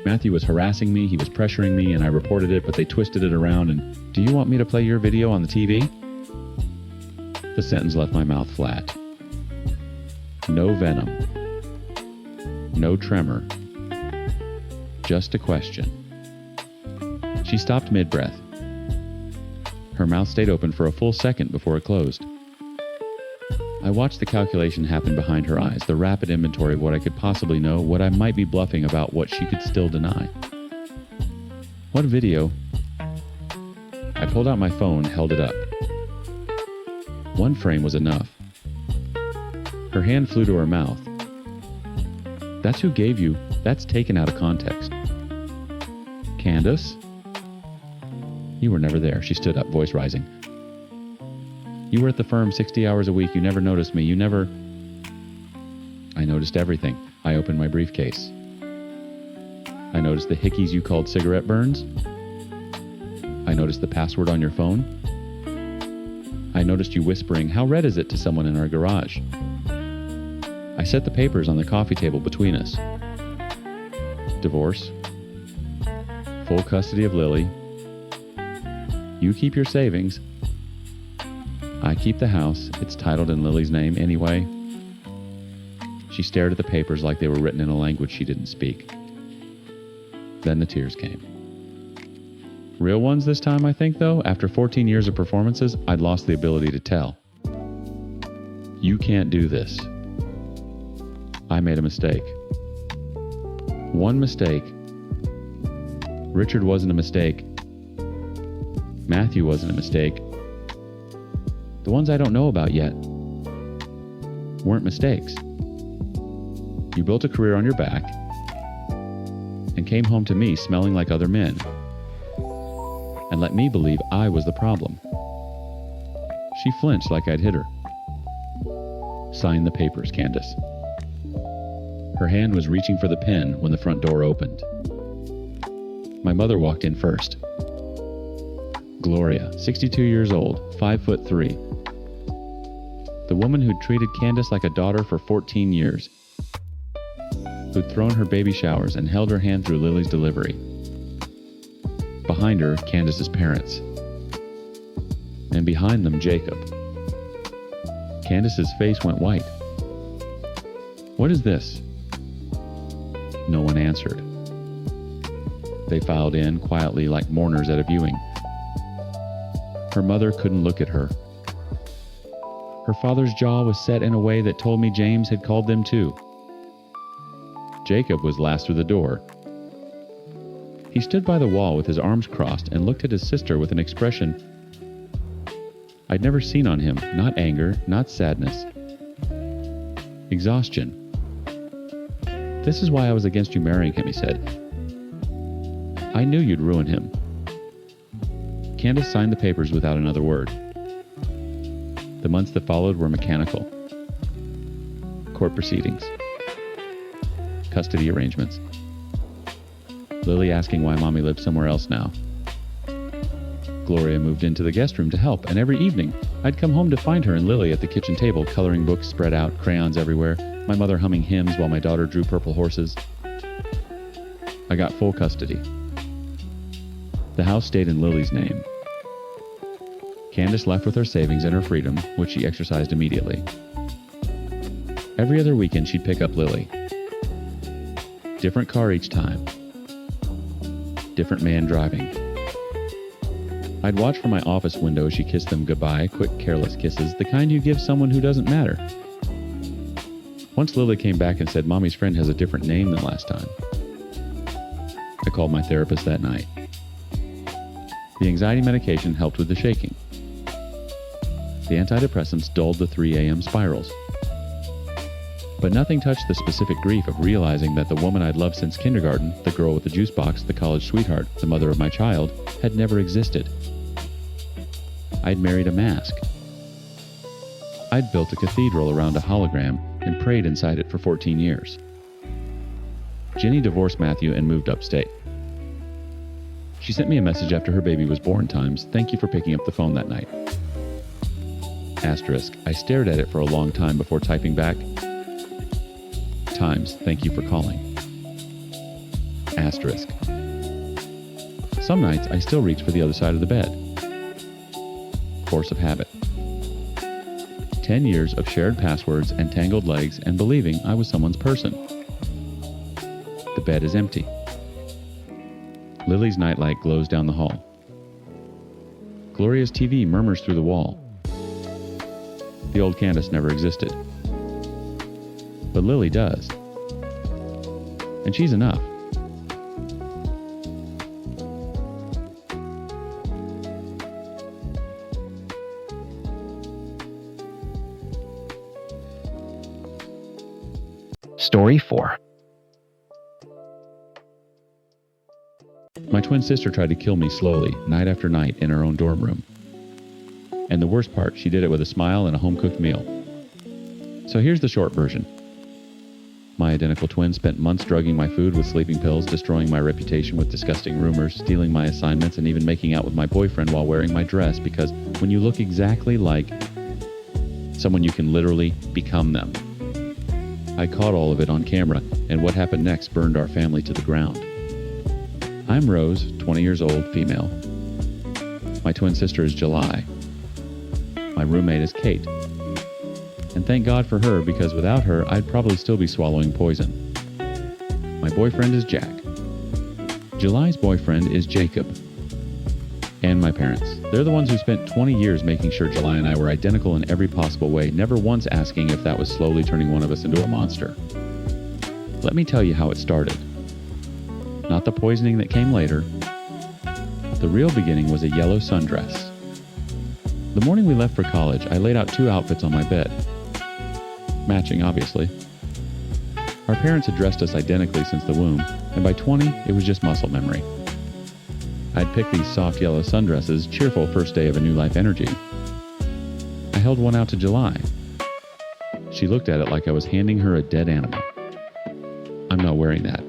Matthew was harassing me, he was pressuring me, and I reported it, but they twisted it around and, "Do you want me to play your video on the TV?" The sentence left my mouth flat. No venom. No tremor. Just a question. She stopped mid-breath. Her mouth stayed open for a full second before it closed. I watched the calculation happen behind her eyes, the rapid inventory of what I could possibly know, what I might be bluffing about, what she could still deny. What video? I pulled out my phone, held it up. One frame was enough. Her hand flew to her mouth. "That's who gave you. That's taken out of context." "Candace?" "You were never there." She stood up, voice rising. "You were at the firm 60 hours a week. You never noticed me. You never..." I noticed everything. I opened my briefcase. I noticed the hickeys you called cigarette burns. I noticed the password on your phone. I noticed you whispering, "How red is it?" to someone in our garage. I set the papers on the coffee table between us. Divorce. Full custody of Lily. You keep your savings. I keep the house. It's titled in Lily's name anyway. She stared at the papers like they were written in a language she didn't speak. Then the tears came. Real ones this time, I think, though. After 14 years of performances, I'd lost the ability to tell. You can't do this. I made a mistake. One mistake. Richard wasn't a mistake. Matthew wasn't a mistake. The ones I don't know about yet weren't mistakes. You built a career on your back and came home to me smelling like other men and let me believe I was the problem. She flinched like I'd hit her. Sign the papers, Candace. Her hand was reaching for the pen when the front door opened. My mother walked in first. Gloria, 62 years old, 5'3". The woman who'd treated Candace like a daughter for 14 years. Who'd thrown her baby showers and held her hand through Lily's delivery. Behind her, Candace's parents. And behind them, Jacob. Candace's face went white. What is this? No one answered. They filed in quietly like mourners at a viewing. Her mother couldn't look at her. Her father's jaw was set in a way that told me James had called them too. Jacob was last through the door. He stood by the wall with his arms crossed and looked at his sister with an expression I'd never seen on him, not anger, not sadness. Exhaustion. This is why I was against you marrying him, he said. I knew you'd ruin him. Candace signed the papers without another word. The months that followed were mechanical. Court proceedings. Custody arrangements. Lily asking why Mommy lived somewhere else now. Gloria moved into the guest room to help, and every evening, I'd come home to find her and Lily at the kitchen table, coloring books spread out, crayons everywhere, my mother humming hymns while my daughter drew purple horses. I got full custody. The house stayed in Lily's name. Candace left with her savings and her freedom, which she exercised immediately. Every other weekend, she'd pick up Lily. Different car each time. Different man driving. I'd watch from my office window as she kissed them goodbye, quick, careless kisses, the kind you give someone who doesn't matter. Once Lily came back and said, Mommy's friend has a different name than last time. I called my therapist that night. The anxiety medication helped with the shaking. The antidepressants dulled the 3 a.m. spirals. But nothing touched the specific grief of realizing that the woman I'd loved since kindergarten, the girl with the juice box, the college sweetheart, the mother of my child, had never existed. I'd married a mask. I'd built a cathedral around a hologram and prayed inside it for 14 years. Jenny divorced Matthew and moved upstate. She sent me a message after her baby was born times, thank you for picking up the phone that night. Asterisk, I stared at it for a long time before typing back, times, thank you for calling. Asterisk. Some nights I still reach for the other side of the bed. Force of habit. 10 years of shared passwords and tangled legs and believing I was someone's person. The bed is empty. Lily's nightlight glows down the hall. Gloria's TV murmurs through the wall. The old Candace never existed. But Lily does. And she's enough. Story 4. My twin sister tried to kill me slowly, night after night, in her own dorm room. And the worst part, she did it with a smile and a home-cooked meal. So here's the short version. My identical twin spent months drugging my food with sleeping pills, destroying my reputation with disgusting rumors, stealing my assignments, and even making out with my boyfriend while wearing my dress, because when you look exactly like someone, you can literally become them. I caught all of it on camera, and what happened next burned our family to the ground. I'm Rose, 20 years old, female. My twin sister is July. My roommate is Kate. And thank God for her, because without her, I'd probably still be swallowing poison. My boyfriend is Jack. July's boyfriend is Jacob. And my parents. They're the ones who spent 20 years making sure July and I were identical in every possible way, never once asking if that was slowly turning one of us into a monster. Let me tell you how it started. Not the poisoning that came later. The real beginning was a yellow sundress. The morning we left for college, I laid out 2 outfits on my bed. Matching, obviously. Our parents had dressed us identically since the womb, and by 20, it was just muscle memory. I'd picked these soft yellow sundresses, cheerful first day of a new life energy. I held one out to July. She looked at it like I was handing her a dead animal. I'm not wearing that.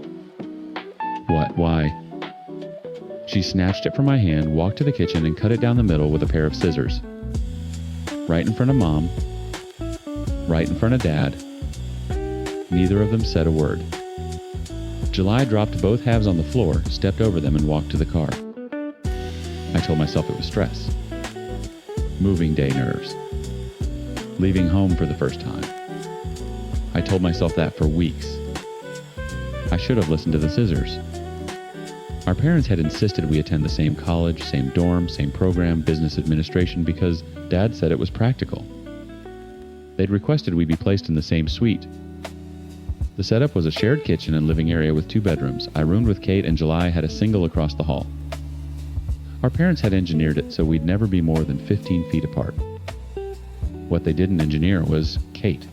What? Why? She snatched it from my hand, walked to the kitchen, and cut it down the middle with a pair of scissors. Right in front of Mom. Right in front of Dad. Neither of them said a word. July dropped both halves on the floor, stepped over them, and walked to the car. I told myself it was stress. Moving day nerves. Leaving home for the first time. I told myself that for weeks. I should have listened to the scissors. Our parents had insisted we attend the same college, same dorm, same program, business administration, because Dad said it was practical. They'd requested we be placed in the same suite. The setup was a shared kitchen and living area with 2 bedrooms. I roomed with Kate, and July had a single across the hall. Our parents had engineered it so we'd never be more than 15 feet apart. What they didn't engineer was Kate.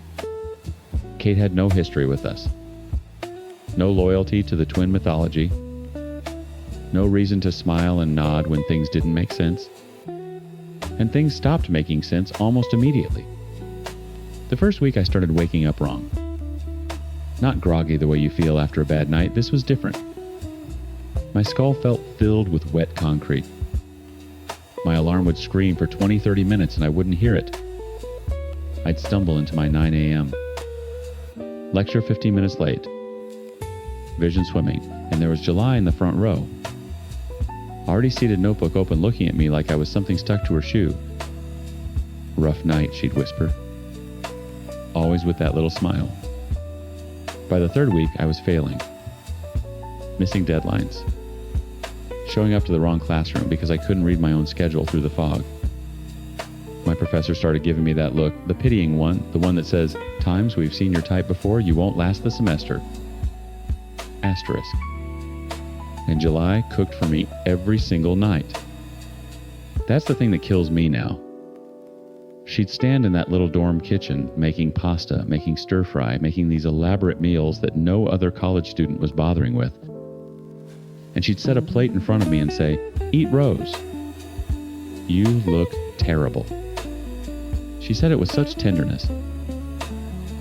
Kate had no history with us. No loyalty to the twin mythology. No reason to smile and nod when things didn't make sense. And things stopped making sense almost immediately. The first week I started waking up wrong. Not groggy the way you feel after a bad night, this was different. My skull felt filled with wet concrete. My alarm would scream for 20-30 minutes and I wouldn't hear it. I'd stumble into my 9 a.m. Lecture 15 minutes late. Vision swimming, and there was July in the front row. Already seated, notebook open, looking at me like I was something stuck to her shoe. "Rough night," she'd whisper. Always with that little smile. By the third week, I was failing. Missing deadlines. Showing up to the wrong classroom because I couldn't read my own schedule through the fog. My professor started giving me that look, the pitying one, the one that says, "Times we've seen your type before, you won't last the semester." Asterisk. And July cooked for me every single night. That's the thing that kills me now. She'd stand in that little dorm kitchen, making pasta, making stir-fry, making these elaborate meals that no other college student was bothering with. And she'd set a plate in front of me and say, "Eat Rose. You look terrible." She said it with such tenderness.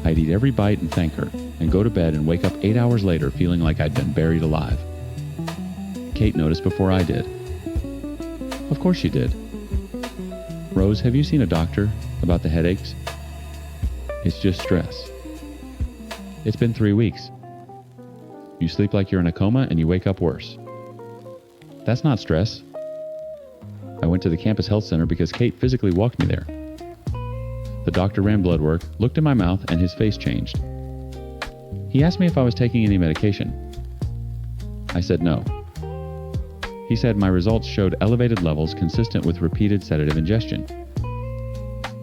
I'd eat every bite and thank her, and go to bed and wake up 8 hours later feeling like I'd been buried alive. Kate noticed before I did. Of course she did. "Rose, have you seen a doctor about the headaches?" "It's just stress." "It's been 3 weeks. You sleep like you're in a coma and you wake up worse." "That's not stress." I went to the campus health center because Kate physically walked me there. The doctor ran blood work, looked in my mouth, and his face changed. He asked me if I was taking any medication. I said no. He said my results showed elevated levels consistent with repeated sedative ingestion.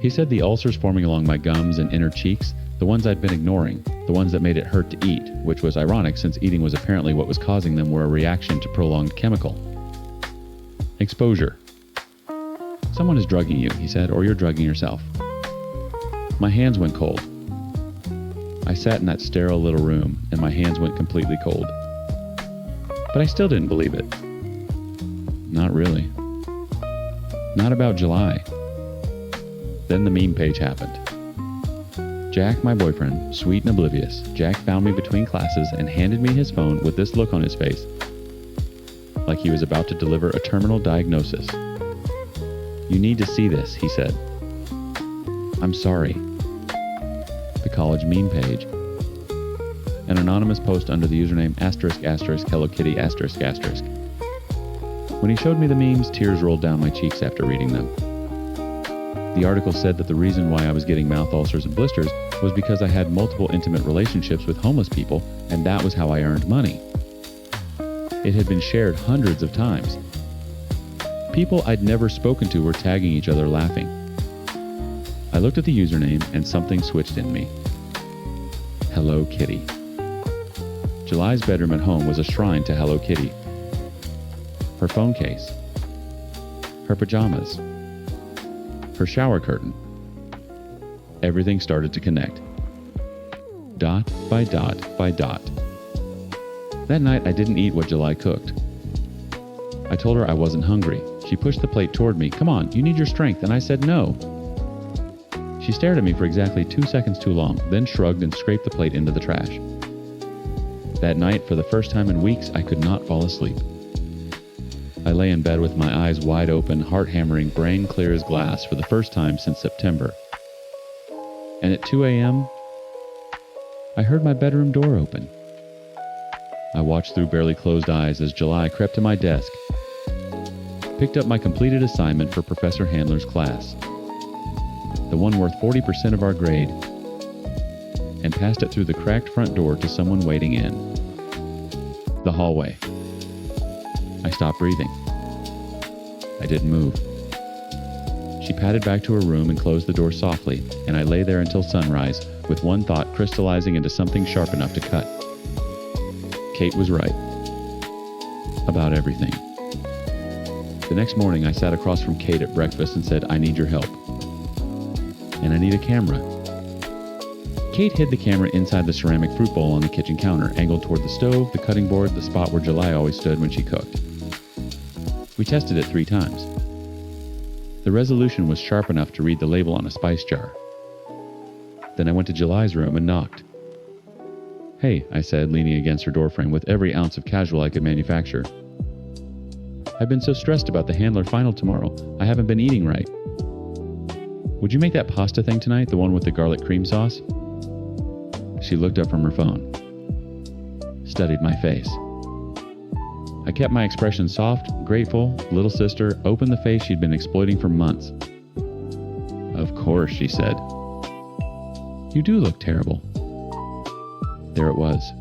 He said the ulcers forming along my gums and inner cheeks, the ones I'd been ignoring, the ones that made it hurt to eat, which was ironic since eating was apparently what was causing them, were a reaction to prolonged chemical exposure. "Someone is drugging you," he said, "or you're drugging yourself." My hands went cold. I sat in that sterile little room, and my hands went completely cold. But I still didn't believe it. Not really. Not about July. Then the meme page happened. Jack, my boyfriend, sweet and oblivious, Jack found me between classes and handed me his phone with this look on his face, like he was about to deliver a terminal diagnosis. "You need to see this," he said. "I'm sorry." The college meme page. An anonymous post under the username *** Hello Kitty ***. When he showed me the memes, tears rolled down my cheeks after reading them. The article said that the reason why I was getting mouth ulcers and blisters was because I had multiple intimate relationships with homeless people, and that was how I earned money. It had been shared hundreds of times. People I'd never spoken to were tagging each other laughing. I looked at the username and something switched in me. Hello Kitty. July's bedroom at home was a shrine to Hello Kitty. Her phone case. Her pajamas. Her shower curtain. Everything started to connect. Dot by dot by dot. That night I didn't eat what July cooked. I told her I wasn't hungry. She pushed the plate toward me. "Come on, you need your strength," and I said no. She stared at me for exactly 2 seconds too long, then shrugged and scraped the plate into the trash. That night, for the first time in weeks, I could not fall asleep. I lay in bed with my eyes wide open, heart hammering, brain clear as glass for the first time since September. And at 2 a.m., I heard my bedroom door open. I watched through barely closed eyes as July crept to my desk, picked up my completed assignment for Professor Handler's class, the one worth 40% of our grade, and passed it through the cracked front door to someone waiting in. The hallway. I stopped breathing. I didn't move. She padded back to her room and closed the door softly, and I lay there until sunrise, with one thought crystallizing into something sharp enough to cut. Kate was right. About everything. The next morning, I sat across from Kate at breakfast and said, "I need your help. And I need a camera." Kate hid the camera inside the ceramic fruit bowl on the kitchen counter, angled toward the stove, the cutting board, the spot where July always stood when she cooked. We tested it 3 times. The resolution was sharp enough to read the label on a spice jar. Then I went to July's room and knocked. "Hey," I said, leaning against her doorframe with every ounce of casual I could manufacture. "I've been so stressed about the Handler final tomorrow. I haven't been eating right. Would you make that pasta thing tonight, the one with the garlic cream sauce?" She looked up from her phone, studied my face. I kept my expression soft, grateful, little sister, opened the face she'd been exploiting for months. "Of course," she said. "You do look terrible." There it was.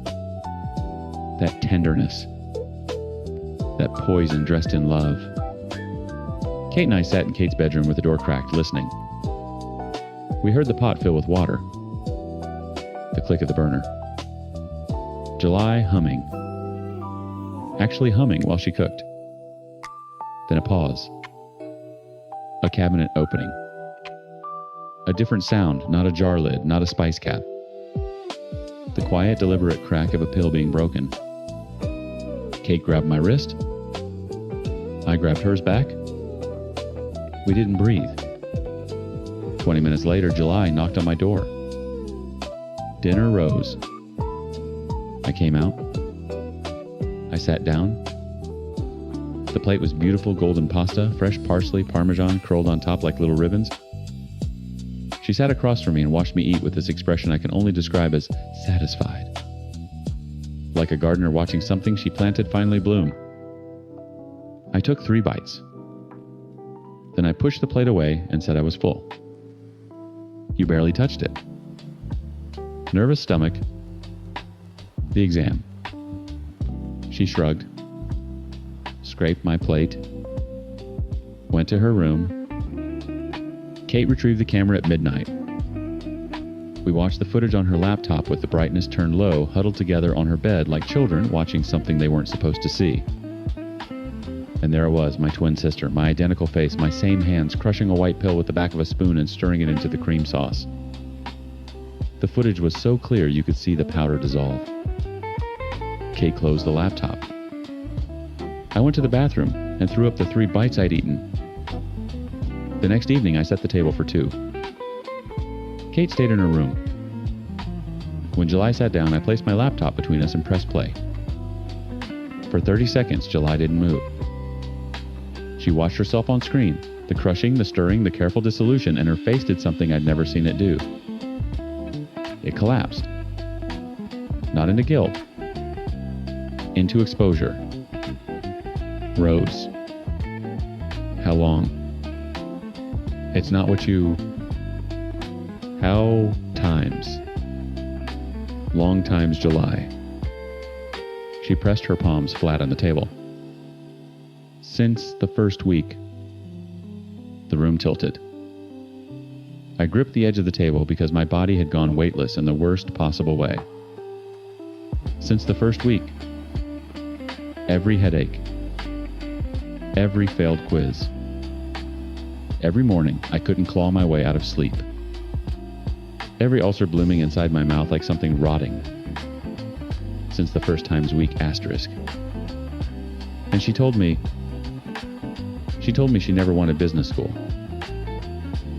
That tenderness. That poison dressed in love. Kate and I sat in Kate's bedroom with the door cracked, listening. We heard the pot fill with water. The click of the burner. July humming. Actually humming while she cooked. Then a pause. A cabinet opening. A different sound, not a jar lid, not a spice cap. The quiet, deliberate crack of a pill being broken. Kate grabbed my wrist. I grabbed hers back. We didn't breathe. 20 minutes later, July knocked on my door. Dinner rose. I came out. I sat down. The plate was beautiful golden pasta, fresh parsley, parmesan curled on top like little ribbons. She sat across from me and watched me eat with this expression I can only describe as satisfied. Like a gardener watching something she planted finally bloom. I took 3 bites. Then I pushed the plate away and said I was full. "You barely touched it." Nervous stomach. The exam. She shrugged. Scraped my plate. Went to her room. Kate retrieved the camera at midnight. We watched the footage on her laptop with the brightness turned low, huddled together on her bed like children watching something they weren't supposed to see. And there it was, my twin sister, my identical face, my same hands, crushing a white pill with the back of a spoon and stirring it into the cream sauce. The footage was so clear you could see the powder dissolve. Kate closed the laptop. I went to the bathroom and threw up the 3 bites I'd eaten. The next evening, I set the table for 2. Kate stayed in her room. When July sat down, I placed my laptop between us and pressed play. For 30 seconds, July didn't move. She watched herself on screen, the crushing, the stirring, the careful dissolution, and her face did something I'd never seen it do. It collapsed. Not into guilt. Into exposure. Rose. How long? It's not what you... How times? Long times July. She pressed her palms flat on the table. Since the first week. The room tilted. I gripped the edge of the table because my body had gone weightless in the worst possible way. Since the first week. Every headache. Every failed quiz. Every morning, I couldn't claw my way out of sleep. Every ulcer blooming inside my mouth like something rotting. Since the first times week asterisk. And she told me she never wanted business school.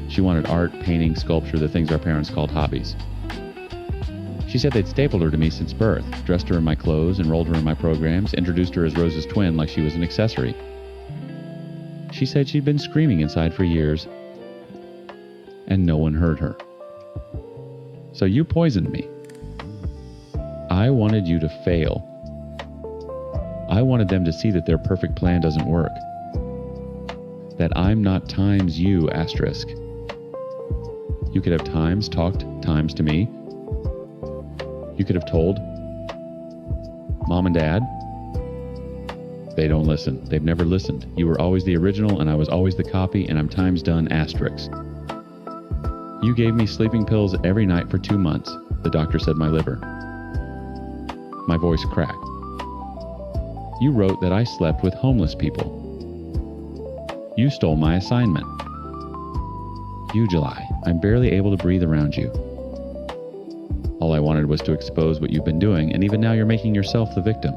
She wanted art, painting, sculpture, the things our parents called hobbies. She said they'd stapled her to me since birth, dressed her in my clothes, enrolled her in my programs, introduced her as Rose's twin like she was an accessory. She said she'd been screaming inside for years, and no one heard her. So you poisoned me. I wanted you to fail. I wanted them to see that their perfect plan doesn't work. That I'm not times you, asterisk. You could have talked times to me. You could have told Mom and Dad. They don't listen. They've never listened. You were always the original and I was always the copy, and I'm times done, asterisks. You gave me sleeping pills every night for 2 months. The doctor said my liver. My voice cracked. You wrote that I slept with homeless people. You stole my assignment. You, July, I'm barely able to breathe around you. All I wanted was to expose what you've been doing, and even now you're making yourself the victim.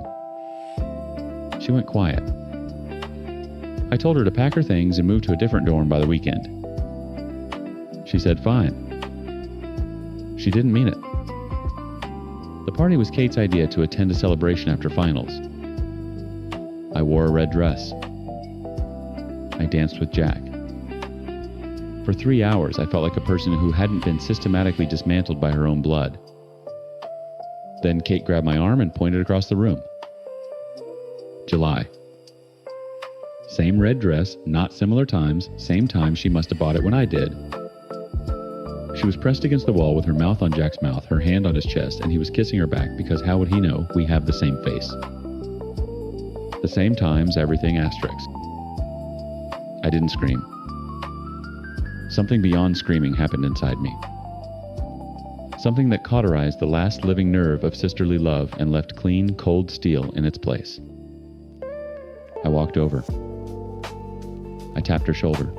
She went quiet. I told her to pack her things and move to a different dorm by the weekend. She said fine. She didn't mean it. The party was Kate's idea to attend a celebration after finals. I wore a red dress. I danced with Jack. For 3 hours, I felt like a person who hadn't been systematically dismantled by her own blood. Then Kate grabbed my arm and pointed across the room. July. Same red dress, not similar times, same time she must have bought it when I did. She was pressed against the wall with her mouth on Jack's mouth, her hand on his chest, and he was kissing her back because how would he know we have the same face? The same times, everything asterisk. I didn't scream. Something beyond screaming happened inside me. Something that cauterized the last living nerve of sisterly love and left clean, cold steel in its place. I walked over. I tapped her shoulder.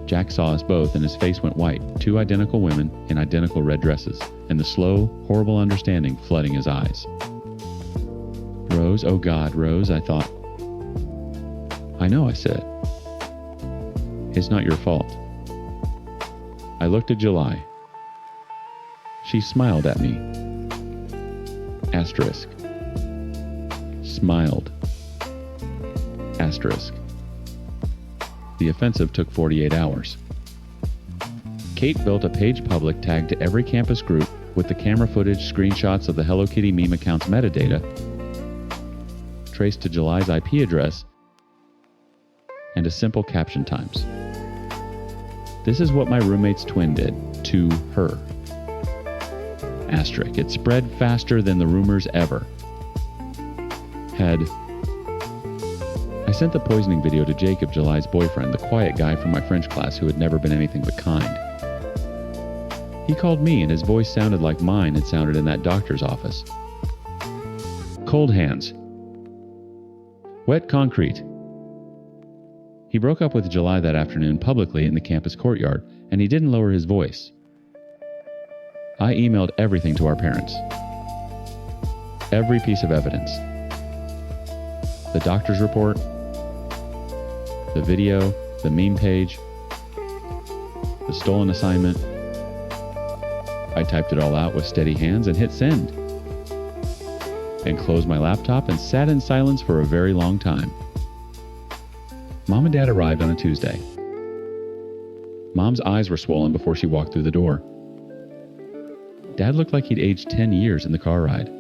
Jack saw us both and his face went white, two identical women in identical red dresses, and the slow, horrible understanding flooding his eyes. Rose, oh God, Rose, I thought. I know, I said. It's not your fault. I looked at July. She smiled at me. Asterisk. Smiled. Asterisk. The offensive took 48 hours. Kate built a page public tagged to every campus group with the camera footage, screenshots of the Hello Kitty meme account's metadata, traced to July's IP address, and a simple caption times. This is what my roommate's twin did to her. Asterisk. It spread faster than the rumors ever had. I sent the poisoning video to Jacob, July's boyfriend, the quiet guy from my French class who had never been anything but kind. He called me and his voice sounded like mine had sounded in that doctor's office. Cold hands. Wet concrete. He broke up with July that afternoon publicly in the campus courtyard, and he didn't lower his voice. I emailed everything to our parents. Every piece of evidence. The doctor's report, the video, the meme page, the stolen assignment. I typed it all out with steady hands and hit send. And closed my laptop and sat in silence for a very long time. Mom and Dad arrived on a Tuesday. Mom's eyes were swollen before she walked through the door. Dad looked like he'd aged 10 years in the car ride.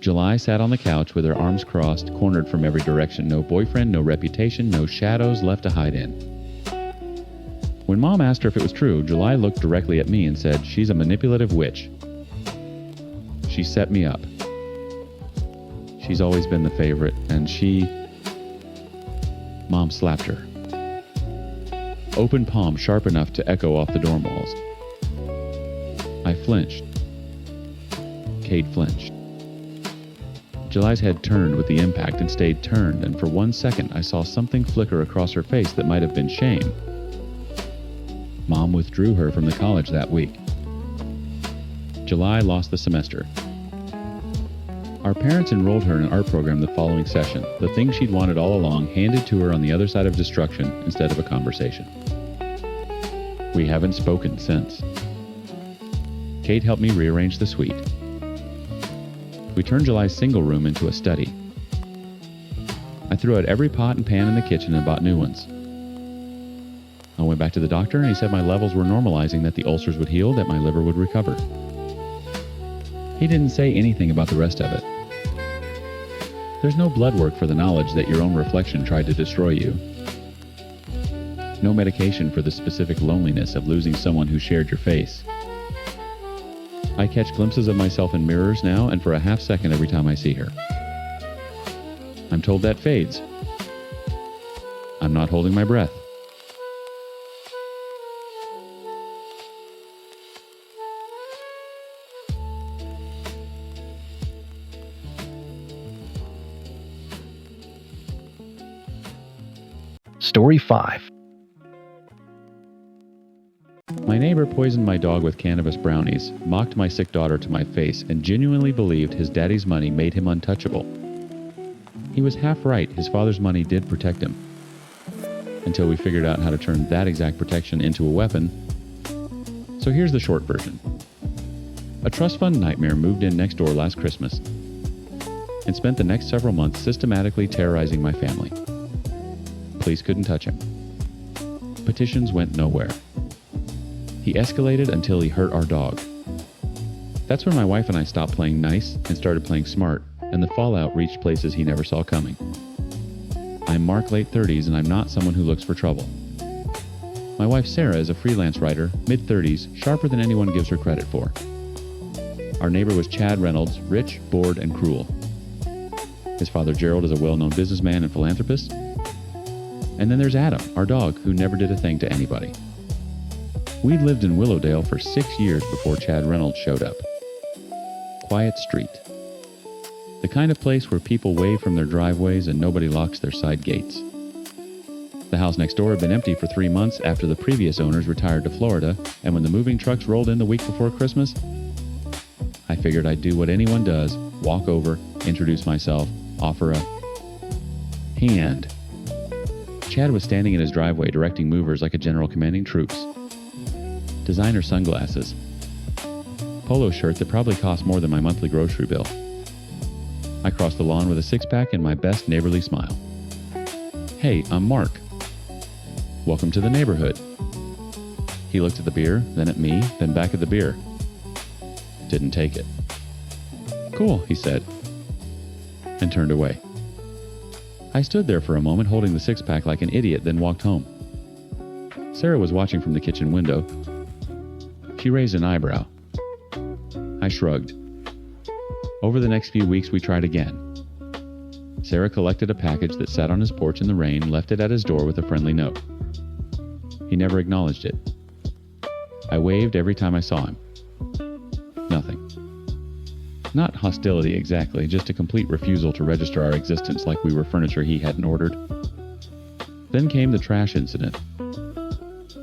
July sat on the couch with her arms crossed, cornered from every direction. No boyfriend, no reputation, no shadows left to hide in. When Mom asked her if it was true, July looked directly at me and said, "She's a manipulative witch. She set me up. She's always been the favorite, and she..." Mom slapped her. Open palm sharp enough to echo off the dorm walls. I flinched. Kate flinched. July's head turned with the impact and stayed turned, and for 1 second I saw something flicker across her face that might have been shame. Mom withdrew her from the college that week. July lost the semester. Our parents enrolled her in an art program the following session, the thing she'd wanted all along handed to her on the other side of destruction instead of a conversation. We haven't spoken since. Kate helped me rearrange the suite. We turned July's single room into a study. I threw out every pot and pan in the kitchen and bought new ones. I went back to the doctor and he said my levels were normalizing, that the ulcers would heal, that my liver would recover. He didn't say anything about the rest of it. There's no blood work for the knowledge that your own reflection tried to destroy you. No medication for the specific loneliness of losing someone who shared your face. I catch glimpses of myself in mirrors now, and for a half second every time I see her. I'm told that fades. I'm not holding my breath. Story 5. My neighbor poisoned my dog with cannabis brownies, mocked my sick daughter to my face, and genuinely believed his daddy's money made him untouchable. He was half right. His father's money did protect him. Until we figured out how to turn that exact protection into a weapon. So here's the short version. A trust fund nightmare moved in next door last Christmas and spent the next several months systematically terrorizing my family. Police couldn't touch him. Petitions went nowhere. He escalated until he hurt our dog. That's when my wife and I stopped playing nice and started playing smart, and the fallout reached places he never saw coming. I'm Mark, late 30s, and I'm not someone who looks for trouble. My wife Sarah is a freelance writer, mid-30s, sharper than anyone gives her credit for. Our neighbor was Chad Reynolds, rich, bored, and cruel. His father Gerald is a well-known businessman and philanthropist. And then there's Adam, our dog, who never did a thing to anybody. We'd lived in Willowdale for 6 years before Chad Reynolds showed up. Quiet street. The kind of place where people wave from their driveways and nobody locks their side gates. The house next door had been empty for 3 months after the previous owners retired to Florida, and when the moving trucks rolled in the week before Christmas, I figured I'd do what anyone does, walk over, introduce myself, offer a hand. Chad was standing in his driveway directing movers like a general commanding troops. Designer sunglasses. Polo shirt that probably cost more than my monthly grocery bill. I crossed the lawn with a six-pack and my best neighborly smile. Hey, I'm Mark. Welcome to the neighborhood. He looked at the beer, then at me, then back at the beer. Didn't take it. Cool, he said, and turned away. I stood there for a moment holding the six-pack like an idiot, then walked home. Sarah was watching from the kitchen window. She raised an eyebrow. I shrugged. Over the next few weeks, we tried again. Sarah collected a package that sat on his porch in the rain, left it at his door with a friendly note. He never acknowledged it. I waved every time I saw him. Nothing. Not hostility exactly, just a complete refusal to register our existence like we were furniture he hadn't ordered. Then came the trash incident.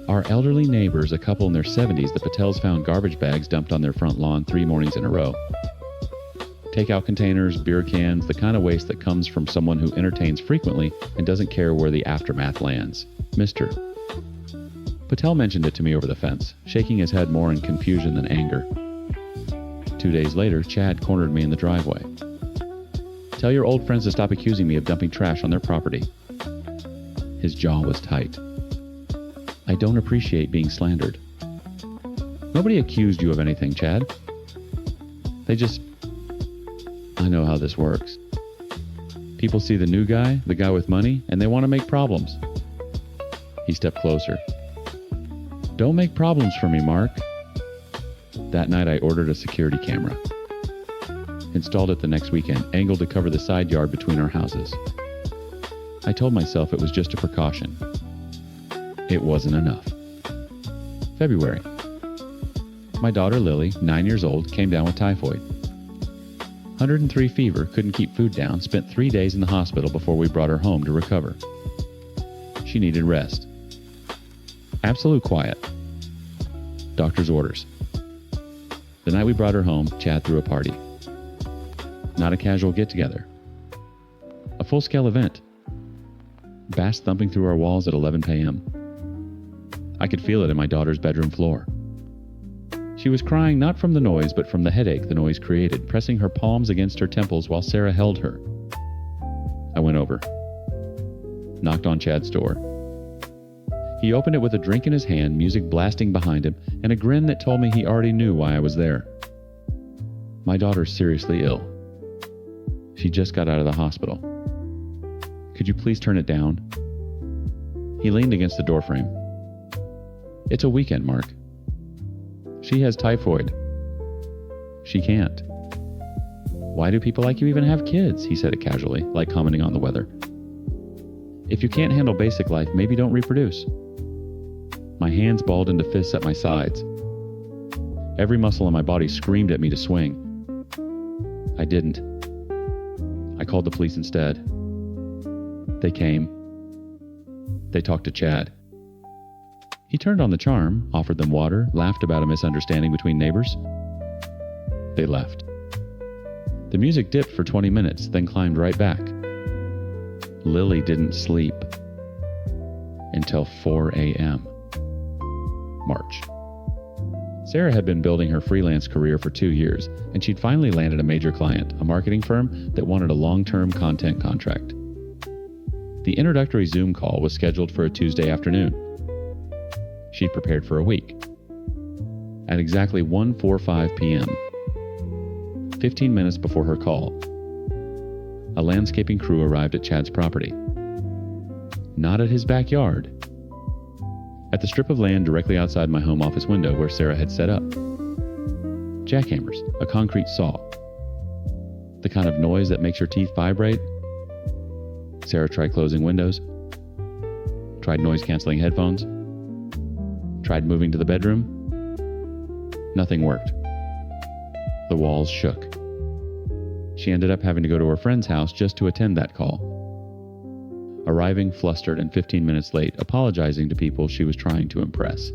Our elderly neighbors, a couple in their 70s, the Patels found garbage bags dumped on their front lawn 3 mornings in a row. Takeout containers, beer cans, the kind of waste that comes from someone who entertains frequently and doesn't care where the aftermath lands. Mr. Patel mentioned it to me over the fence, shaking his head more in confusion than anger. 2 days later, Chad cornered me in the driveway. Tell your old friends to stop accusing me of dumping trash on their property. His jaw was tight. I don't appreciate being slandered. Nobody accused you of anything, Chad. I know how this works. People see the new guy, the guy with money, and they want to make problems. He stepped closer. Don't make problems for me, Mark. That night I ordered a security camera. Installed it the next weekend, angled to cover the side yard between our houses. I told myself it was just a precaution. It wasn't enough. February. My daughter Lily, 9 years old, came down with typhoid. 103 fever, couldn't keep food down, spent 3 days in the hospital before we brought her home to recover. She needed rest. Absolute quiet. Doctor's orders. The night we brought her home, Chad threw a party. Not a casual get-together. A full-scale event. Bass thumping through our walls at 11 p.m. I could feel it in my daughter's bedroom floor. She was crying not from the noise, but from the headache the noise created, pressing her palms against her temples while Sarah held her. I went over. Knocked on Chad's door. He opened it with a drink in his hand, music blasting behind him, and a grin that told me he already knew why I was there. My daughter's seriously ill. She just got out of the hospital. Could you please turn it down? He leaned against the doorframe. It's a weekend, Mark. She has typhoid. She can't. Why do people like you even have kids? He said it casually, like commenting on the weather. If you can't handle basic life, maybe don't reproduce. My hands balled into fists at my sides. Every muscle in my body screamed at me to swing. I didn't. I called the police instead. They came. They talked to Chad. He turned on the charm, offered them water, laughed about a misunderstanding between neighbors. They left. The music dipped for 20 minutes, then climbed right back. Lily didn't sleep until 4 a.m. March. Sarah had been building her freelance career for 2 years, and she'd finally landed a major client, a marketing firm that wanted a long-term content contract. The introductory Zoom call was scheduled for a Tuesday afternoon. She'd prepared for a week. At exactly 1:45 p.m., 15 minutes before her call, a landscaping crew arrived at Chad's property. Not at his backyard. At the strip of land directly outside my home office window where Sarah had set up. Jackhammers, a concrete saw. The kind of noise that makes your teeth vibrate. Sarah tried closing windows. Tried noise-canceling headphones. Tried moving to the bedroom. Nothing worked. The walls shook. She ended up having to go to her friend's house just to attend that call. Arriving flustered and 15 minutes late, apologizing to people she was trying to impress.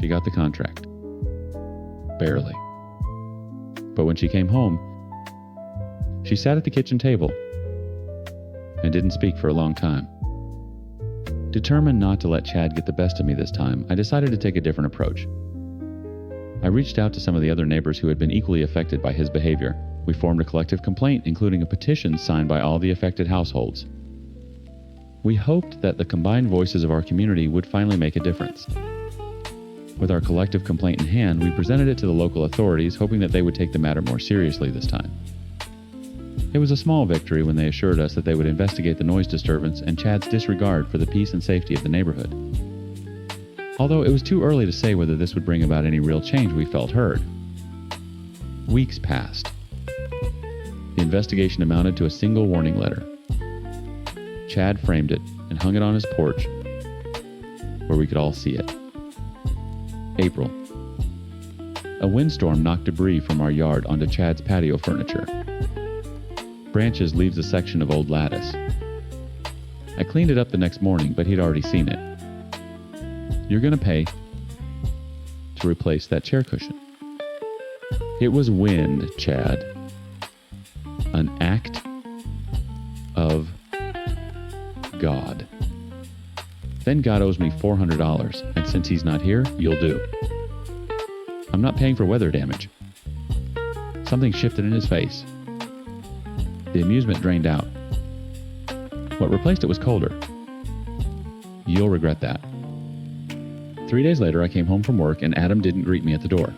She got the contract. Barely. But when she came home, she sat at the kitchen table and didn't speak for a long time. Determined not to let Chad get the best of me this time, I decided to take a different approach. I reached out to some of the other neighbors who had been equally affected by his behavior. We formed a collective complaint, including a petition signed by all the affected households. We hoped that the combined voices of our community would finally make a difference. With our collective complaint in hand, we presented it to the local authorities, hoping that they would take the matter more seriously this time. It was a small victory when they assured us that they would investigate the noise disturbance and Chad's disregard for the peace and safety of the neighborhood. Although it was too early to say whether this would bring about any real change, we felt heard. Weeks passed. The investigation amounted to a single warning letter. Chad framed it and hung it on his porch where we could all see it. April. A windstorm knocked debris from our yard onto Chad's patio furniture. Branches leaves a section of old lattice. I cleaned it up the next morning, but he'd already seen it. You're gonna pay to replace that chair cushion. It was wind, Chad. An act of God. Then God owes me $400, and since he's not here, you'll do. I'm not paying for weather damage. Something shifted in his face. The amusement drained out. What replaced it was colder. You'll regret that. 3 days later, I came home from work, and Adam didn't greet me at the door.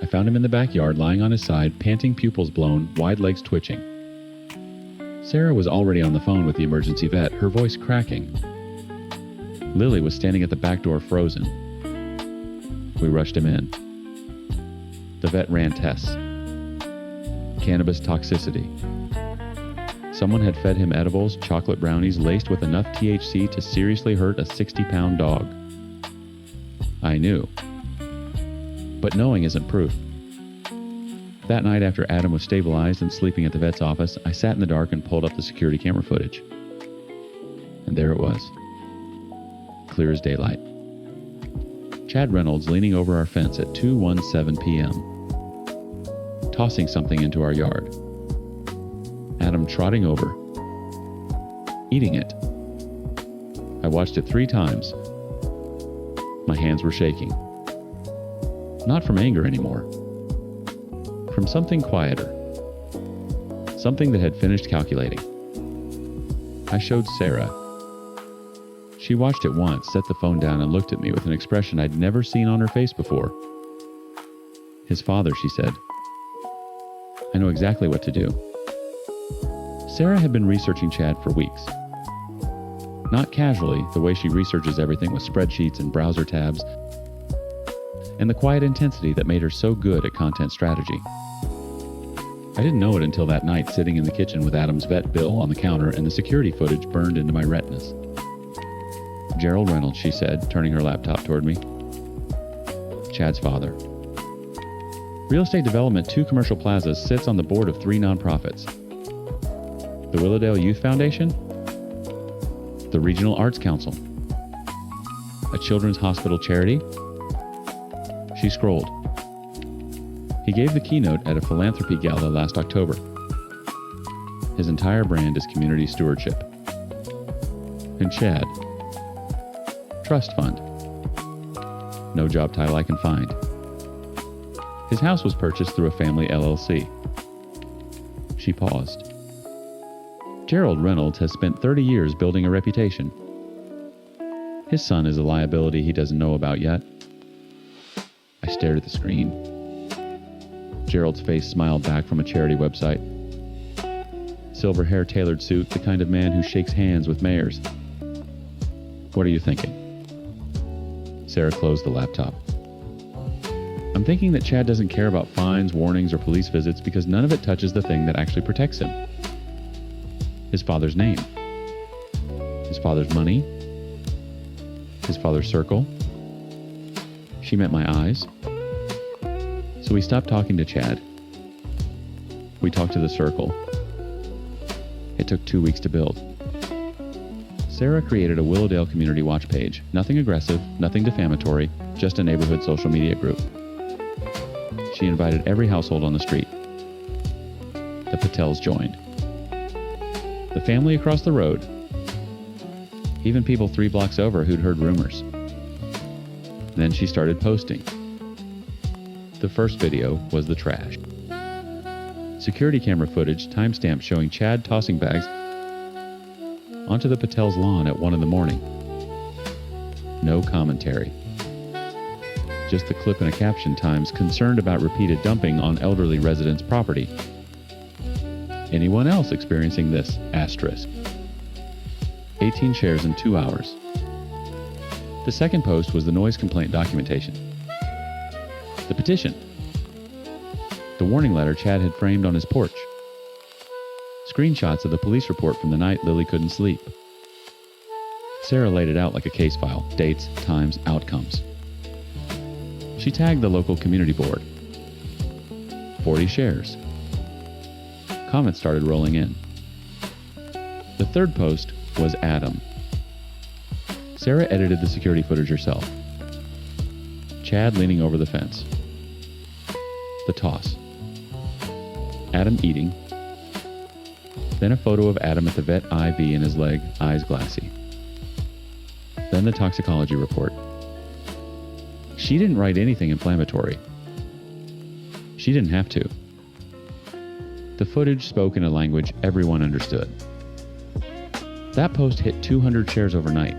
I found him in the backyard, lying on his side, panting, pupils blown, wide legs twitching. Sarah was already on the phone with the emergency vet, her voice cracking. Lily was standing at the back door, frozen. We rushed him in. The vet ran tests. Cannabis toxicity. Someone had fed him edibles, chocolate brownies laced with enough THC to seriously hurt a 60-pound dog. I knew. But knowing isn't proof. That night, after Adam was stabilized and sleeping at the vet's office, I sat in the dark and pulled up the security camera footage. And there it was. Clear as daylight. Chad Reynolds leaning over our fence at 2:17 p.m., tossing something into our yard. Adam trotting over, eating it. I watched it 3 times. My hands were shaking. Not from anger anymore. From something quieter. Something that had finished calculating. I showed Sarah. She watched it once, set the phone down, and looked at me with an expression I'd never seen on her face before. His father, she said. I know exactly what to do. Sarah had been researching Chad for weeks. Not casually, the way she researches everything with spreadsheets and browser tabs, and the quiet intensity that made her so good at content strategy. I didn't know it until that night, sitting in the kitchen with Adam's vet bill on the counter and the security footage burned into my retinas. Gerald Reynolds, she said, turning her laptop toward me. Chad's father. Real estate development 2 commercial plazas, sits on the board of 3 nonprofits. The Willowdale Youth Foundation, the Regional Arts Council, a children's hospital charity. She scrolled. He gave the keynote at a philanthropy gala last October. His entire brand is community stewardship. And Chad, trust fund. No job title I can find. His house was purchased through a family LLC. She paused. Gerald Reynolds has spent 30 years building a reputation. His son is a liability he doesn't know about yet. I stared at the screen. Gerald's face smiled back from a charity website. Silver hair, tailored suit, the kind of man who shakes hands with mayors. What are you thinking? Sarah closed the laptop. I'm thinking that Chad doesn't care about fines, warnings, or police visits because none of it touches the thing that actually protects him. His father's name. His father's money. His father's circle. She met my eyes. So we stopped talking to Chad. We talked to the circle. It took 2 weeks to build. Sarah created a Willowdale Community Watch page. Nothing aggressive, nothing defamatory, just a neighborhood social media group. She invited every household on the street. The Patels joined. The family across the road. Even people 3 blocks over who'd heard rumors. Then she started posting. The first video was the trash. Security camera footage timestamped showing Chad tossing bags onto the Patel's lawn at 1 a.m. No commentary. Just the clip and a caption times concerned about repeated dumping on elderly residents' property. Anyone else experiencing this? Asterisk. 18 shares in 2 hours. The second post was the noise complaint documentation. The petition. The warning letter Chad had framed on his porch. Screenshots of the police report from the night Lily couldn't sleep. Sarah laid it out like a case file. Dates, times, outcomes. She tagged the local community board. 40 shares. Comments started rolling in. The third post was Adam. Sarah edited the security footage herself. Chad leaning over the fence. The toss. Adam eating. Then a photo of Adam at the vet IV in his leg, eyes glassy. Then the toxicology report. She didn't write anything inflammatory. She didn't have to. The footage spoke in a language everyone understood. That post hit 200 shares overnight.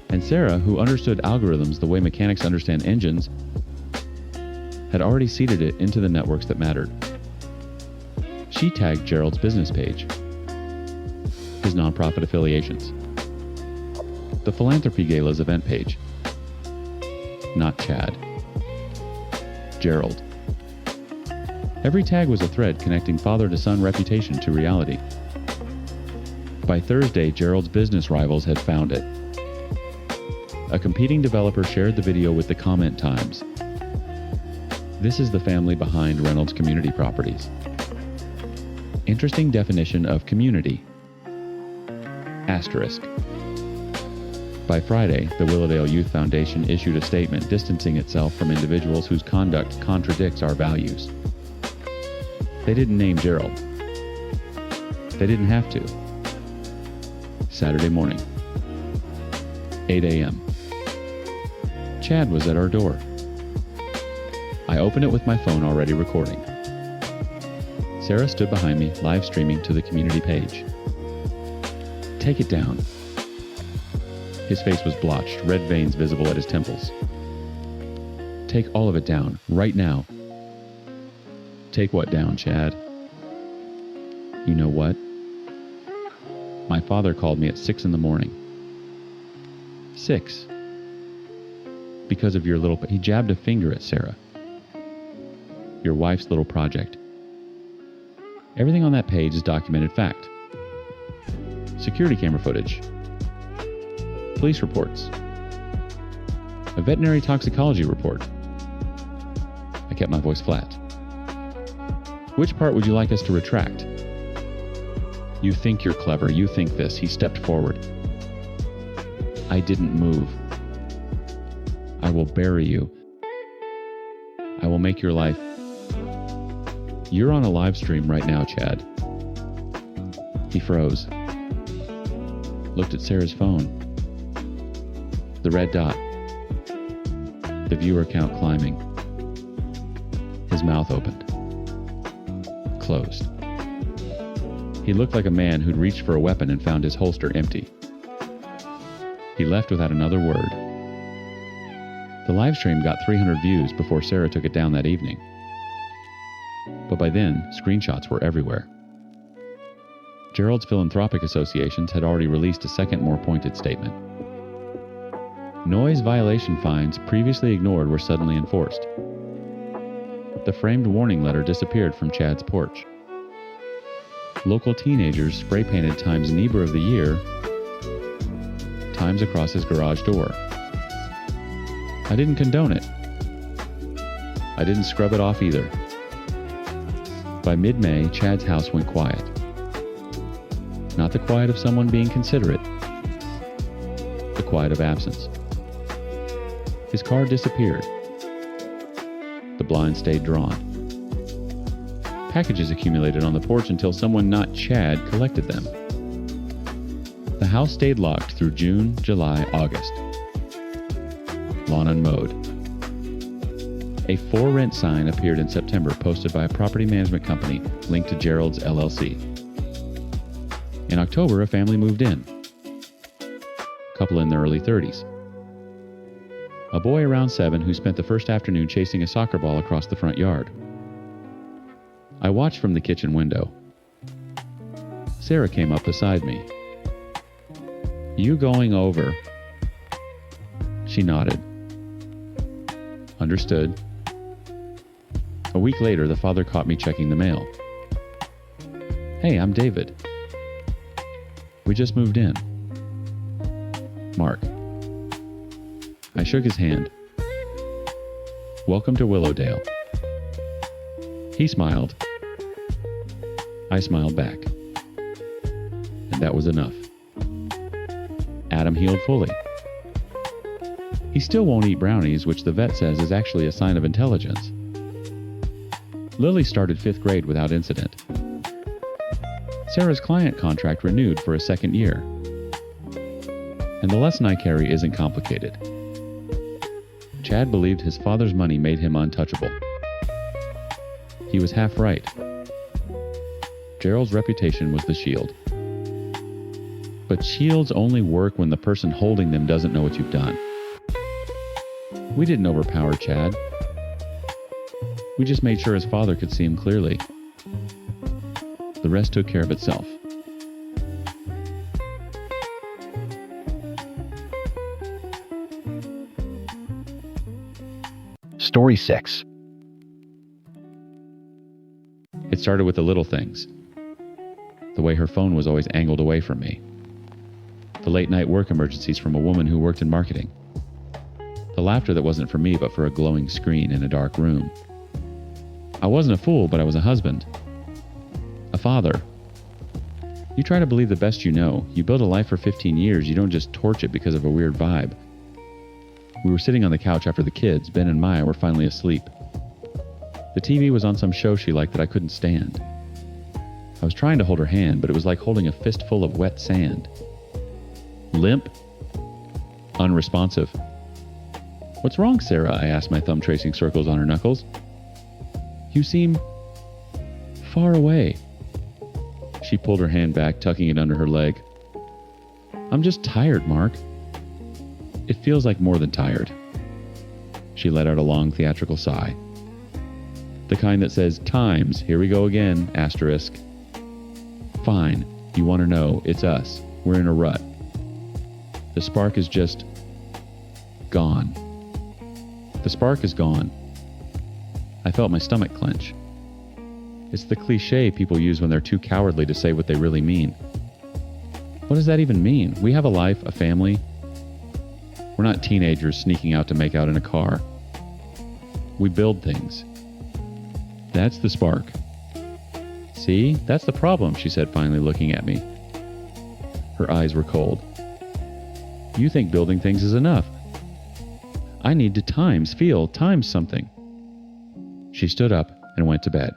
And Sarah, who understood algorithms the way mechanics understand engines, had already seeded it into the networks that mattered. She tagged Gerald's business page, his nonprofit affiliations, the Philanthropy Gala's event page. Not Chad. Gerald. Every tag was a thread connecting father-to-son reputation to reality. By Thursday, Gerald's business rivals had found it. A competing developer shared the video with the comment times. This is the family behind Reynolds Community Properties. Interesting definition of community. Asterisk. By Friday, the Willowdale Youth Foundation issued a statement distancing itself from individuals whose conduct contradicts our values. They didn't name Gerald. They didn't have to. Saturday morning, 8 a.m. Chad was at our door. I opened it with my phone already recording. Sarah stood behind me, live streaming to the community page. Take it down. His face was blotched, red veins visible at his temples. Take all of it down, right now. Take what down, Chad? You know what? My father called me at 6 a.m. 6. Because of your little... He jabbed a finger at Sarah. Your wife's little project. Everything on that page is documented fact. Security camera footage. Police reports. A veterinary toxicology report. I kept my voice flat. Which part would you like us to retract? You think you're clever. You think this. He stepped forward. I didn't move. I will bury you. I will make your life... You're on a live stream right now, Chad. He froze. Looked at Sarah's phone. The red dot. The viewer count climbing. His mouth opened. Closed. He looked like a man who'd reached for a weapon and found his holster empty. He left without another word. The live stream got 300 views before Sarah took it down that evening. But by then, screenshots were everywhere. Gerald's philanthropic associations had already released a second, more pointed statement. Noise violation fines previously ignored were suddenly enforced. The framed warning letter disappeared from Chad's porch. Local teenagers spray-painted Time's Neighbor of the Year times across his garage door. I didn't condone it. I didn't scrub it off either. By mid-May, Chad's house went quiet. Not the quiet of someone being considerate, the quiet of absence. His car disappeared. The blinds stayed drawn. Packages accumulated on the porch until someone not Chad collected them. The house stayed locked through June, July, August. Lawn unmowed. A for rent sign appeared in September, posted by a property management company linked to Gerald's LLC. In October, a family moved in. Couple in their early 30s. A boy around 7 who spent the first afternoon chasing a soccer ball across the front yard. I watched from the kitchen window. Sarah came up beside me. "You going over?" She nodded. Understood. A week later, the father caught me checking the mail. "Hey, I'm David. We just moved in. Mark." I shook his hand. "Welcome to Willowdale." He smiled. I smiled back. And that was enough. Adam healed fully. He still won't eat brownies, which the vet says is actually a sign of intelligence. Lily started 5th grade without incident. Sarah's client contract renewed for a second year. And the lesson I carry isn't complicated. Chad believed his father's money made him untouchable. He was half right. Gerald's reputation was the shield. But shields only work when the person holding them doesn't know what you've done. We didn't overpower Chad. We just made sure his father could see him clearly. The rest took care of itself. Story 6. It started with the little things. The way her phone was always angled away from me. The late night work emergencies from a woman who worked in marketing. The laughter that wasn't for me but for a glowing screen in a dark room. I wasn't a fool, but I was a husband. A father. You try to believe the best you know. You build a life for 15 years. You don't just torch it because of a weird vibe. We were sitting on the couch after the kids, Ben and Maya, were finally asleep. The TV was on some show she liked that I couldn't stand. I was trying to hold her hand, but it was like holding a fistful of wet sand. Limp. Unresponsive. "What's wrong, Sarah?" I asked, my thumb tracing circles on her knuckles. "You seem far away." She pulled her hand back, tucking it under her leg. "I'm just tired, Mark." "It feels like more than tired." She let out a long theatrical sigh. The kind that says, "Times, here we go again, asterisk." "Fine, you want to know, it's us. We're in a rut. The spark is just gone." The spark is gone. I felt my stomach clench. It's the cliche people use when they're too cowardly to say what they really mean. What does that even mean? We have a life, a family. We're not teenagers sneaking out to make out in a car. We build things. That's the spark. "See, that's the problem," she said, finally looking at me. Her eyes were cold. "You think building things is enough. I need to times something." She stood up and went to bed.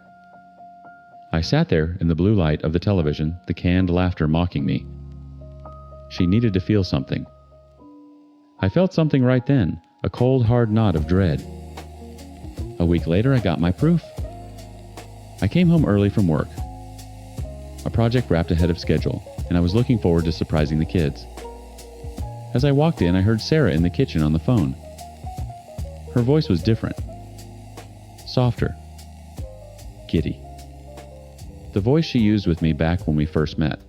I sat there in the blue light of the television, the canned laughter mocking me. She needed to feel something. I felt something right then, a cold, hard knot of dread. A week later, I got my proof. I came home early from work. A project wrapped ahead of schedule, and I was looking forward to surprising the kids. As I walked in, I heard Sarah in the kitchen on the phone. Her voice was different. Softer. Giddy. The voice she used with me back when we first met.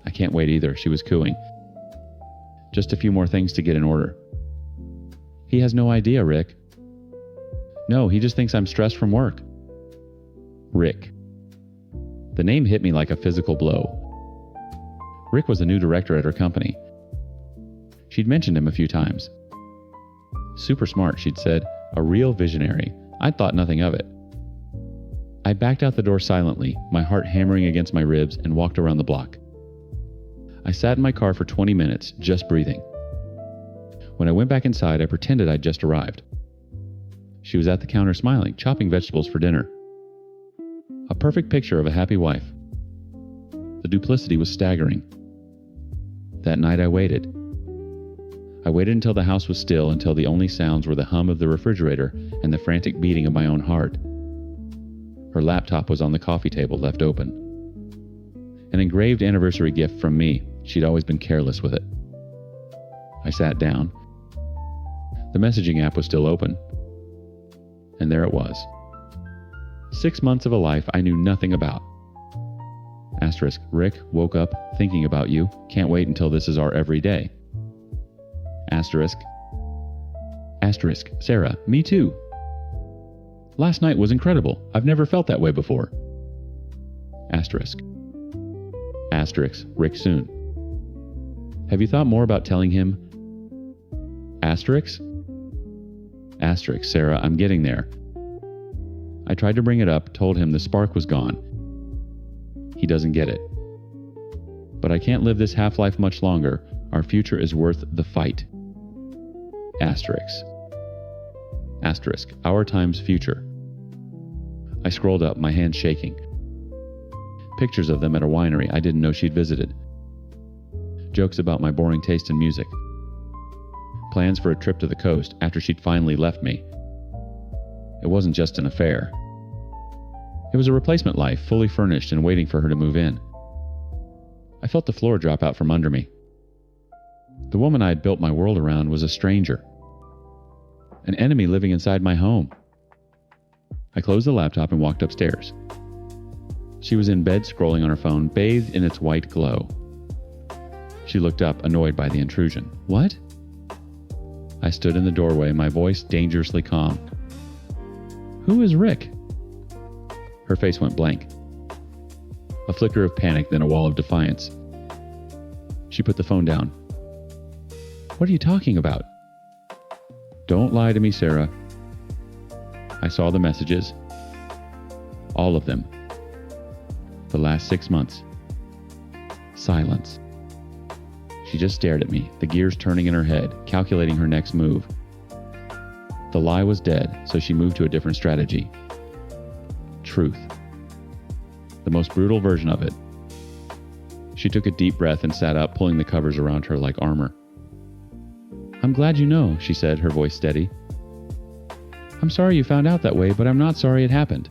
I can't wait either, she was cooing. Just a few more things to get in order. He has no idea, Rick. No, he just thinks I'm stressed from work. Rick. The name hit me like a physical blow. Rick was a new director at her company. She'd mentioned him a few times. Super smart, she'd said. A real visionary. I'd thought nothing of it. I backed out the door silently, my heart hammering against my ribs, and walked around the block. I sat in my car for 20 minutes, just breathing. When I went back inside, I pretended I'd just arrived. She was at the counter smiling, chopping vegetables for dinner. A perfect picture of a happy wife. The duplicity was staggering. That night I waited. I waited until the house was still, until the only sounds were the hum of the refrigerator and the frantic beating of my own heart. Her laptop was on the coffee table, left open. An engraved anniversary gift from me. She'd always been careless with it. I sat down. The messaging app was still open. And there it was. 6 months of a life I knew nothing about. Asterisk, Rick woke up thinking about you. Can't wait until this is our everyday. Asterisk. Asterisk, Sarah, me too. Last night was incredible. I've never felt that way before. Asterisk. Asterisk, Rick soon. Have you thought more about telling him? Asterisk. Asterisk, Sarah, I'm getting there. I tried to bring it up, told him the spark was gone. He doesn't get it. But I can't live this half-life much longer. Our future is worth the fight. Asterisk. Asterisk, our time's future. I scrolled up, my hands shaking. Pictures of them at a winery I didn't know she'd visited. Jokes about my boring taste in music. Plans for a trip to the coast after she'd finally left me. It wasn't just an affair. It was a replacement life, fully furnished and waiting for her to move in. I felt the floor drop out from under me. The woman I had built my world around was a stranger. An enemy living inside my home. I closed the laptop and walked upstairs. She was in bed scrolling on her phone, bathed in its white glow. She looked up, annoyed by the intrusion. What? I stood in the doorway, my voice dangerously calm. Who is Rick? Her face went blank. A flicker of panic, then a wall of defiance. She put the phone down. What are you talking about? Don't lie to me, Sarah. I saw the messages. All of them. The last 6 months. Silence. She just stared at me, the gears turning in her head, calculating her next move. The lie was dead, so she moved to a different strategy. Truth. The most brutal version of it. She took a deep breath and sat up, pulling the covers around her like armor. I'm glad you know, she said, her voice steady. I'm sorry you found out that way, but I'm not sorry it happened.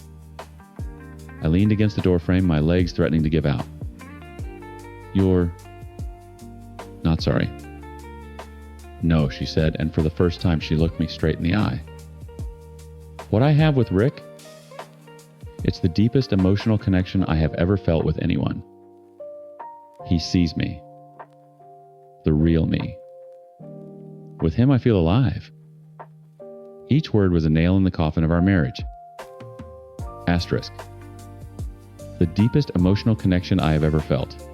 I leaned against the doorframe, my legs threatening to give out. You're not sorry. No, she said, and for the first time she looked me straight in the eye. What I have with Rick? It's the deepest emotional connection I have ever felt with anyone. He sees me. The real me. With him I feel alive. Each word was a nail in the coffin of our marriage. Asterisk. The deepest emotional connection I have ever felt.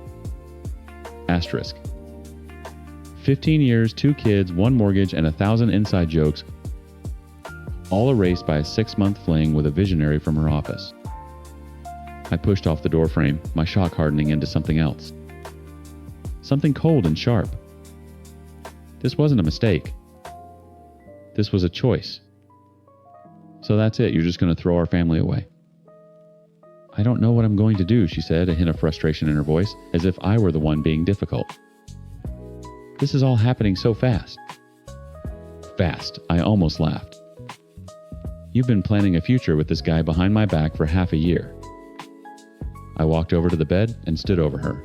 Asterisk. 15 years, 2 kids, 1 mortgage, and 1,000 inside jokes, all erased by a 6-month fling with a visionary from her office. I pushed off the doorframe, my shock hardening into something else. Something cold and sharp. This wasn't a mistake. This was a choice. So that's it, you're just going to throw our family away. I don't know what I'm going to do, she said, a hint of frustration in her voice, as if I were the one being difficult. This is all happening so fast. Fast, I almost laughed. You've been planning a future with this guy behind my back for half a year. I walked over to the bed and stood over her.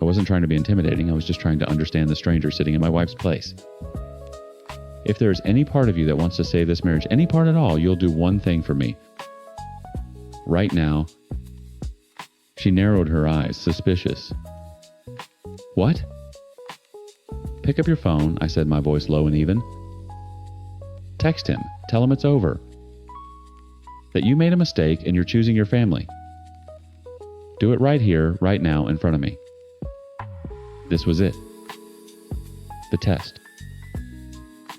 I wasn't trying to be intimidating, I was just trying to understand the stranger sitting in my wife's place. If there is any part of you that wants to save this marriage, any part at all, you'll do one thing for me. Right now. She narrowed her eyes, suspicious. What? Pick up your phone, I said, my voice low and even. Text him. Tell him it's over. That you made a mistake and you're choosing your family. Do it right here, right now, in front of me. This was it. The test.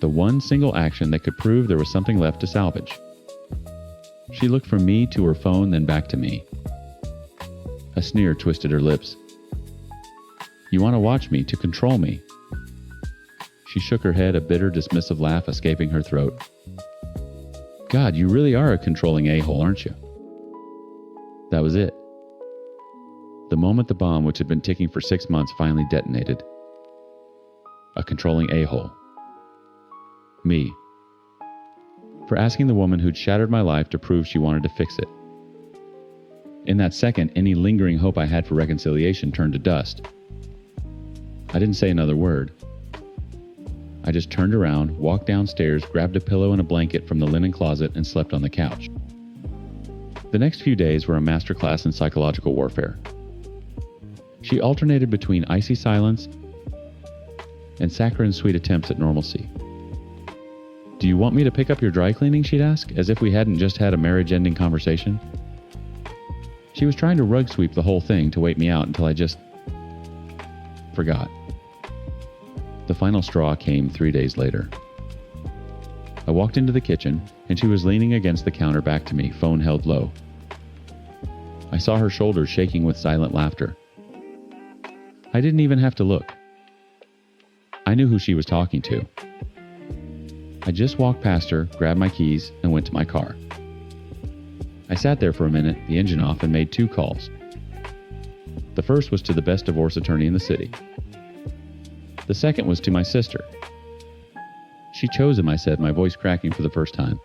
The one single action that could prove there was something left to salvage. She looked from me to her phone, then back to me. A sneer twisted her lips. You want to watch me, to control me. She shook her head, a bitter, dismissive laugh escaping her throat. God, you really are a controlling a-hole, aren't you? That was it. The moment the bomb, which had been ticking for 6 months, finally detonated. A controlling a-hole. Me. For asking the woman who'd shattered my life to prove she wanted to fix it. In that second, any lingering hope I had for reconciliation turned to dust. I didn't say another word. I just turned around, walked downstairs, grabbed a pillow and a blanket from the linen closet, and slept on the couch. The next few days were a masterclass in psychological warfare. She alternated between icy silence and saccharine sweet attempts at normalcy. Do you want me to pick up your dry cleaning, she'd ask, as if we hadn't just had a marriage-ending conversation. She was trying to rug sweep the whole thing to wait me out until I just forgot. The final straw came 3 days later. I walked into the kitchen, and she was leaning against the counter back to me, phone held low. I saw her shoulders shaking with silent laughter. I didn't even have to look. I knew who she was talking to. I just walked past her, grabbed my keys, and went to my car. I sat there for a minute, the engine off, and made 2 calls. The first was to the best divorce attorney in the city. The second was to my sister. She chose him, I said, my voice cracking for the first time.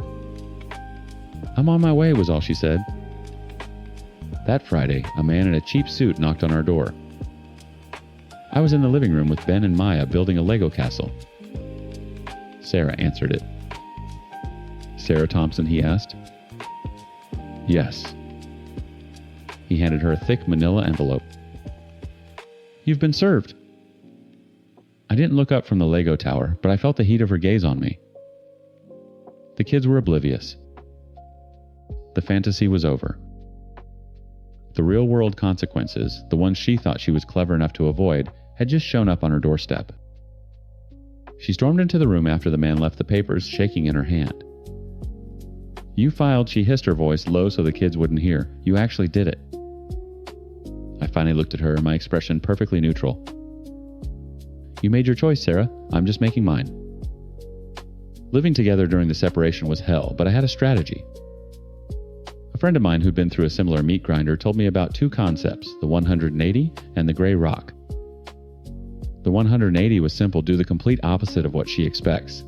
I'm on my way, was all she said. That Friday, a man in a cheap suit knocked on our door. I was in the living room with Ben and Maya building a Lego castle. Sarah answered it. Sarah Thompson, he asked. Yes. He handed her a thick manila envelope. You've been served. I didn't look up from the Lego tower, but I felt the heat of her gaze on me. The kids were oblivious. The fantasy was over. The real-world consequences, the ones she thought she was clever enough to avoid, had just shown up on her doorstep. She stormed into the room after the man left the papers, shaking in her hand. You filed, she hissed, her voice low so the kids wouldn't hear. You actually did it. I finally looked at her, my expression perfectly neutral. You made your choice, Sarah. I'm just making mine. Living together during the separation was hell, but I had a strategy. A friend of mine who'd been through a similar meat grinder told me about 2 concepts, the 180 and the gray rock. The 180 was simple, do the complete opposite of what she expects.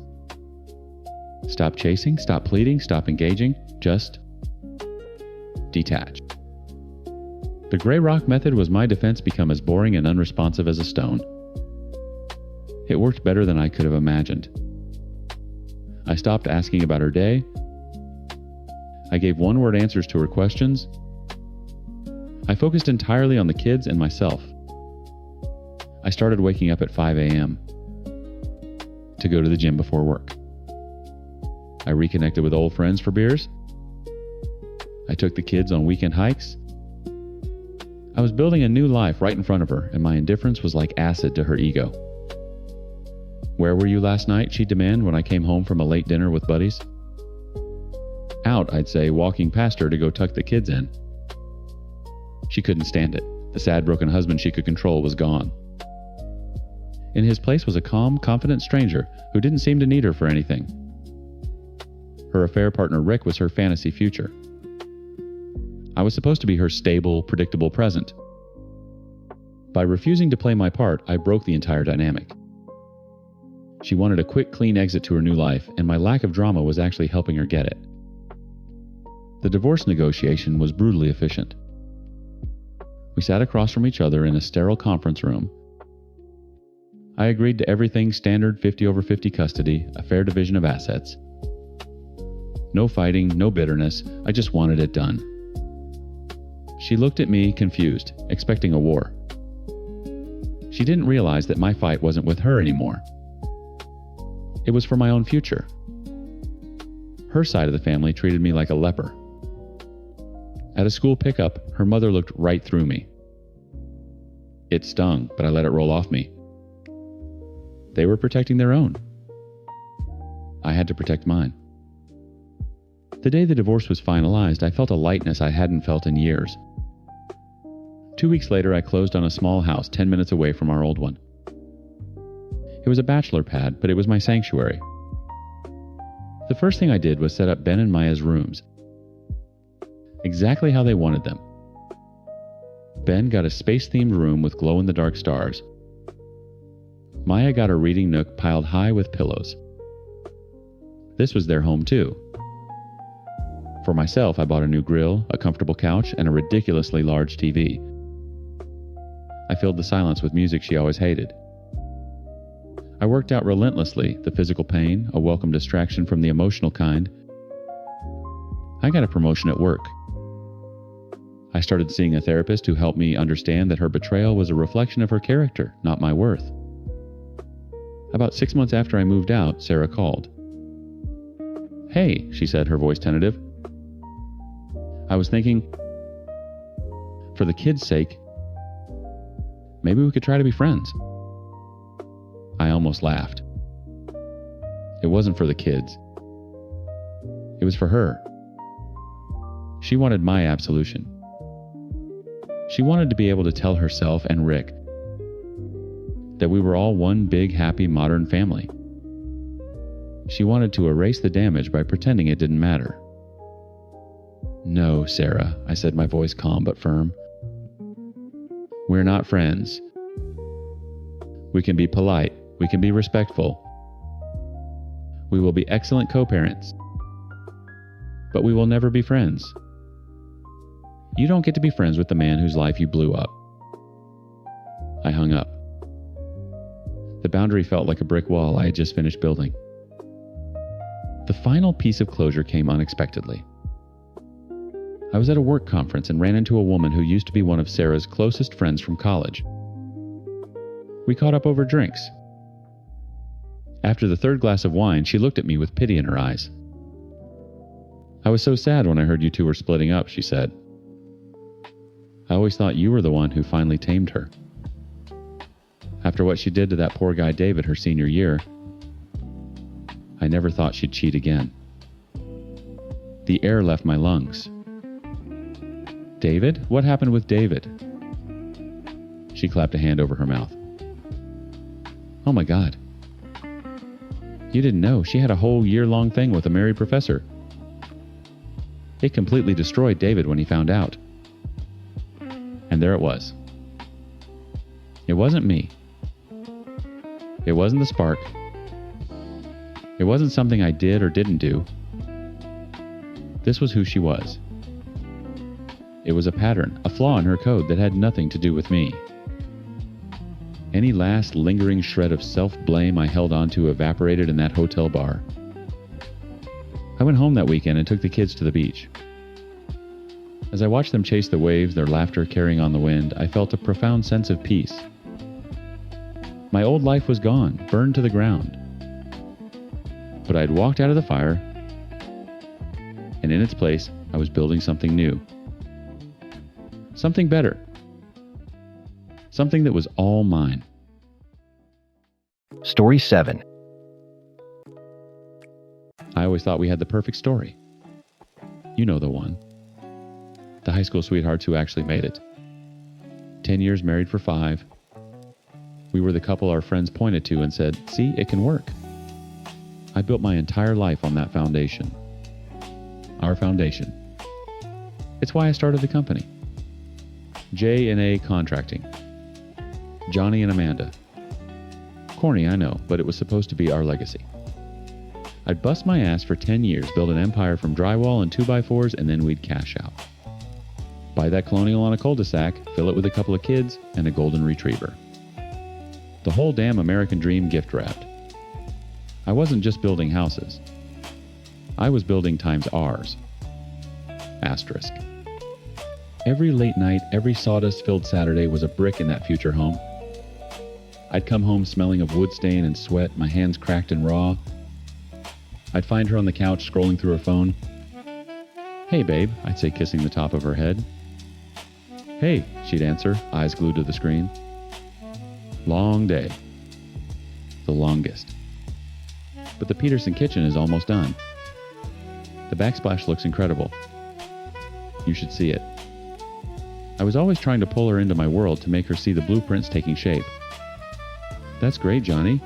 Stop chasing, stop pleading, stop engaging, just detach. The gray rock method was my defense become as boring and unresponsive as a stone. It worked better than I could have imagined. I stopped asking about her day. I gave one-word answers to her questions. I focused entirely on the kids and myself. I started waking up at 5 a.m. to go to the gym before work. I reconnected with old friends for beers. I took the kids on weekend hikes. I was building a new life right in front of her, and my indifference was like acid to her ego. Where were you last night, she'd demand when I came home from a late dinner with buddies. Out, I'd say, walking past her to go tuck the kids in. She couldn't stand it. The sad, broken husband she could control was gone. In his place was a calm, confident stranger who didn't seem to need her for anything. Her affair partner Rick was her fantasy future. I was supposed to be her stable, predictable present. By refusing to play my part, I broke the entire dynamic. She wanted a quick, clean exit to her new life, and my lack of drama was actually helping her get it. The divorce negotiation was brutally efficient. We sat across from each other in a sterile conference room. I agreed to everything standard 50/50 custody, a fair division of assets. No fighting, no bitterness, I just wanted it done. She looked at me, confused, expecting a war. She didn't realize that my fight wasn't with her anymore. It was for my own future. Her side of the family treated me like a leper. At a school pickup, her mother looked right through me. It stung, but I let it roll off me. They were protecting their own. I had to protect mine. The day the divorce was finalized, I felt a lightness I hadn't felt in years. 2 weeks later, I closed on a small house 10 minutes away from our old one. It was a bachelor pad, but it was my sanctuary. The first thing I did was set up Ben and Maya's rooms, exactly how they wanted them. Ben got a space-themed room with glow-in-the-dark stars. Maya got a reading nook piled high with pillows. This was their home too. For myself, I bought a new grill, a comfortable couch, and a ridiculously large TV. I filled the silence with music she always hated. I worked out relentlessly, the physical pain, a welcome distraction from the emotional kind. I got a promotion at work. I started seeing a therapist who helped me understand that her betrayal was a reflection of her character, not my worth. About 6 months after I moved out, Sarah called. "Hey," she said, her voice tentative. I was thinking, for the kids' sake, maybe we could try to be friends. I almost laughed. It wasn't for the kids. It was for her. She wanted my absolution. She wanted to be able to tell herself and Rick that we were all one big, happy, modern family. She wanted to erase the damage by pretending it didn't matter. "No, Sarah," I said, my voice calm but firm. "We're not friends. We can be polite. We can be respectful. We will be excellent co-parents. But we will never be friends. You don't get to be friends with the man whose life you blew up." I hung up. The boundary felt like a brick wall I had just finished building. The final piece of closure came unexpectedly. I was at a work conference and ran into a woman who used to be one of Sarah's closest friends from college. We caught up over drinks. After the third glass of wine, she looked at me with pity in her eyes. "I was so sad when I heard you two were splitting up," she said. "I always thought you were the one who finally tamed her. After what she did to that poor guy David her senior year, I never thought she'd cheat again." The air left my lungs. "David? What happened with David?" She clapped a hand over her mouth. "Oh my God. You didn't know she had a whole year-long thing with a married professor. It completely destroyed David when he found out." And there it was. It wasn't me. It wasn't the spark. It wasn't something I did or didn't do. This was who she was. It was a pattern, a flaw in her code that had nothing to do with me. Any last lingering shred of self-blame I held onto evaporated in that hotel bar. I went home that weekend and took the kids to the beach. As I watched them chase the waves, their laughter carrying on the wind, I felt a profound sense of peace. My old life was gone, burned to the ground. But I'd walked out of the fire, and in its place, I was building something new. Something better. Something that was all mine. Story 7. I always thought we had the perfect story. You know the one. The high school sweethearts who actually made it. 10 years married for 5. We were the couple our friends pointed to and said, "See, it can work." I built my entire life on that foundation. Our foundation. It's why I started the company. J&A Contracting. Johnny and Amanda. Corny, I know, but it was supposed to be our legacy. I'd bust my ass for 10 years, build an empire from drywall and 2x4s, and then we'd cash out. Buy that colonial on a cul-de-sac, fill it with a couple of kids, and a golden retriever. The whole damn American dream gift wrapped. I wasn't just building houses. I was building times ours. Asterisk. Every late night, every sawdust-filled Saturday was a brick in that future home. I'd come home smelling of wood stain and sweat, my hands cracked and raw. I'd find her on the couch scrolling through her phone. "Hey, babe," I'd say, kissing the top of her head. "Hey," she'd answer, eyes glued to the screen. Long day. The longest. But the Peterson kitchen is almost done. The backsplash looks incredible. You should see it. I was always trying to pull her into my world to make her see the blueprints taking shape. "That's great, Johnny."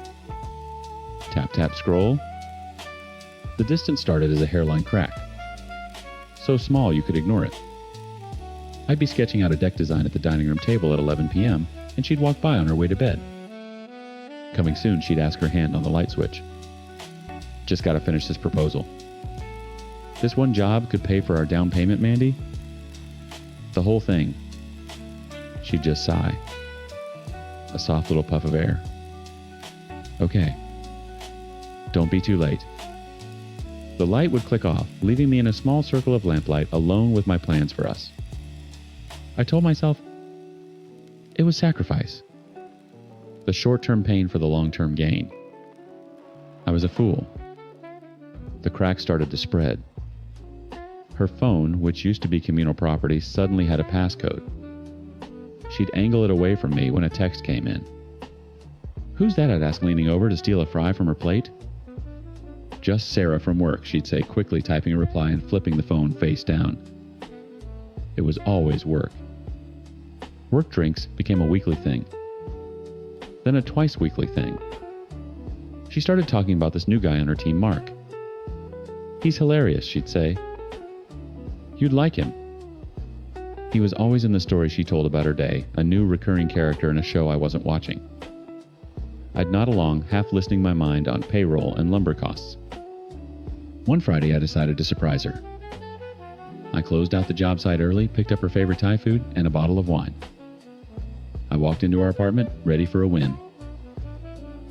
Tap, tap, scroll. The distance started as a hairline crack. So small you could ignore it. I'd be sketching out a deck design at the dining room table at 11 p.m., and she'd walk by on her way to bed. Coming soon, she'd ask her hand on the light switch. "Just gotta finish this proposal." "This one job could pay for our down payment, Mandy?" "The whole thing." She'd just sigh. A soft little puff of air. "Okay. Don't be too late." The light would click off, leaving me in a small circle of lamplight alone with my plans for us. I told myself it was sacrifice. The short-term pain for the long-term gain. I was a fool. The cracks started to spread. Her phone, which used to be communal property, suddenly had a passcode. She'd angle it away from me when a text came in. "Who's that?" I'd ask, leaning over to steal a fry from her plate. "Just Sarah from work," she'd say, quickly typing a reply and flipping the phone face down. It was always work. Work drinks became a weekly thing. Then a twice-weekly thing. She started talking about this new guy on her team, Mark. "He's hilarious," she'd say. "You'd like him." He was always in the story she told about her day, a new recurring character in a show I wasn't watching. I'd nod along, half listening my mind on payroll and lumber costs. One Friday, I decided to surprise her. I closed out the job site early, picked up her favorite Thai food, and a bottle of wine. I walked into our apartment, ready for a win.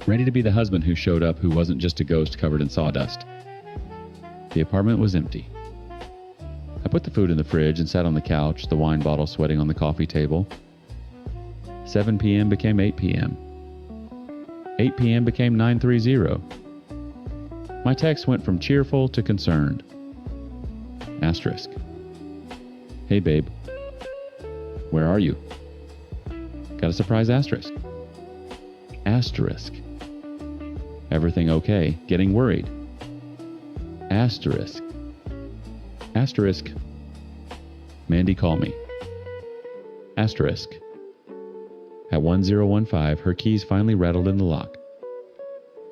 Ready to be the husband who showed up, who wasn't just a ghost covered in sawdust. The apartment was empty. I put the food in the fridge and sat on the couch, the wine bottle sweating on the coffee table. 7 p.m. became 8 p.m. 8 p.m. became 9:30. My text went from cheerful to concerned. Asterisk. "Hey, babe. Where are you?" Got a surprise asterisk. Asterisk. Everything okay? Getting worried. Asterisk. Asterisk. Mandy, call me. Asterisk. At 1015, her keys finally rattled in the lock.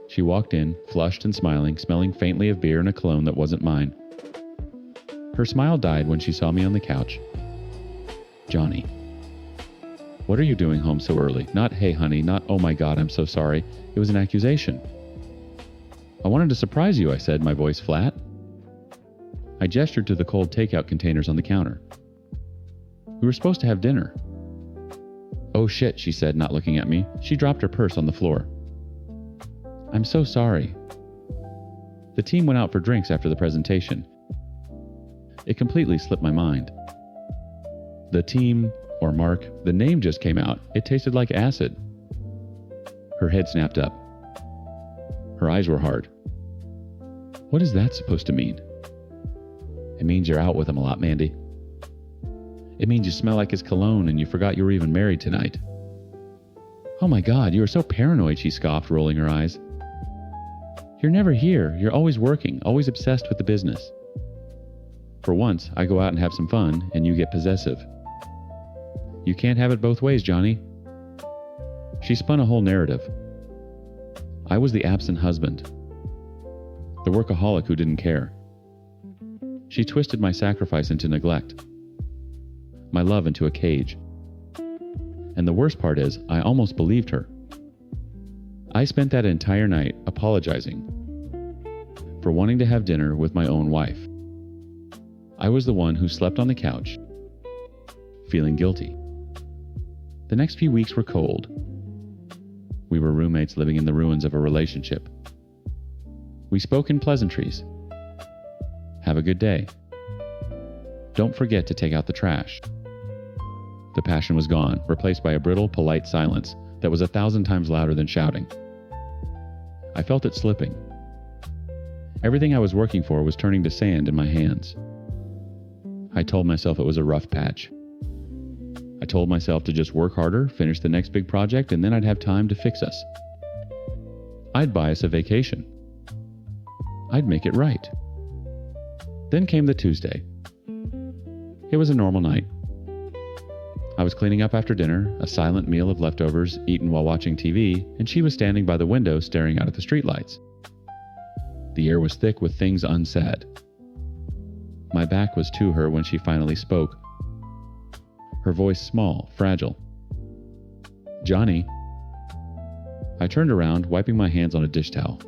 She walked in, flushed and smiling, smelling faintly of beer and a cologne that wasn't mine. Her smile died when she saw me on the couch. "Johnny. What are you doing home so early?" Not "hey honey," not "oh my god, I'm so sorry." It was an accusation. "I wanted to surprise you," I said, my voice flat. I gestured to the cold takeout containers on the counter. "We were supposed to have dinner." "Oh shit," she said, not looking at me. She dropped her purse on the floor. "I'm so sorry." The team went out for drinks after the presentation. It completely slipped my mind. The team, or Mark, the name just came out. It tasted like acid. Her head snapped up. Her eyes were hard. "What is that supposed to mean?" "It means you're out with him a lot, Mandy. It means you smell like his cologne and you forgot you were even married tonight." "Oh my God, you are so paranoid," she scoffed, rolling her eyes. "You're never here. You're always working, always obsessed with the business. For once, I go out and have some fun, and you get possessive. You can't have it both ways, Johnny." She spun a whole narrative. I was the absent husband, the workaholic who didn't care. She twisted my sacrifice into neglect. my love into a cage. And the worst part is, I almost believed her. I spent that entire night apologizing for wanting to have dinner with my own wife. I was the one who slept on the couch, feeling guilty. The next few weeks were cold. We were roommates living in the ruins of a relationship. We spoke in pleasantries. Have a good day. Don't forget to take out the trash. The passion was gone, replaced by a brittle, polite silence that was 1,000 times louder than shouting. I felt it slipping. Everything I was working for was turning to sand in my hands. I told myself it was a rough patch. I told myself to just work harder, finish the next big project, and then I'd have time to fix us. I'd buy us a vacation. I'd make it right. Then came the Tuesday. It was a normal night. I was cleaning up after dinner, a silent meal of leftovers eaten while watching TV, and she was standing by the window staring out at the streetlights. The air was thick with things unsaid. My back was to her when she finally spoke. Her voice small, fragile. "Johnny." I turned around, wiping my hands on a dish towel.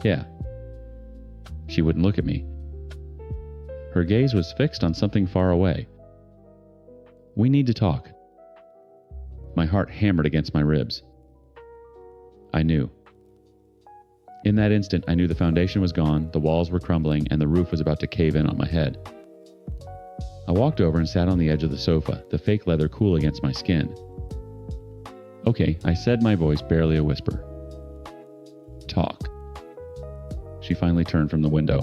"Yeah." She wouldn't look at me. Her gaze was fixed on something far away. "We need to talk." My heart hammered against my ribs. I knew. In that instant, I knew the foundation was gone, the walls were crumbling, and the roof was about to cave in on my head. I walked over and sat on the edge of the sofa, the fake leather cool against my skin. "Okay," I said, my voice barely a whisper. "Talk." She finally turned from the window.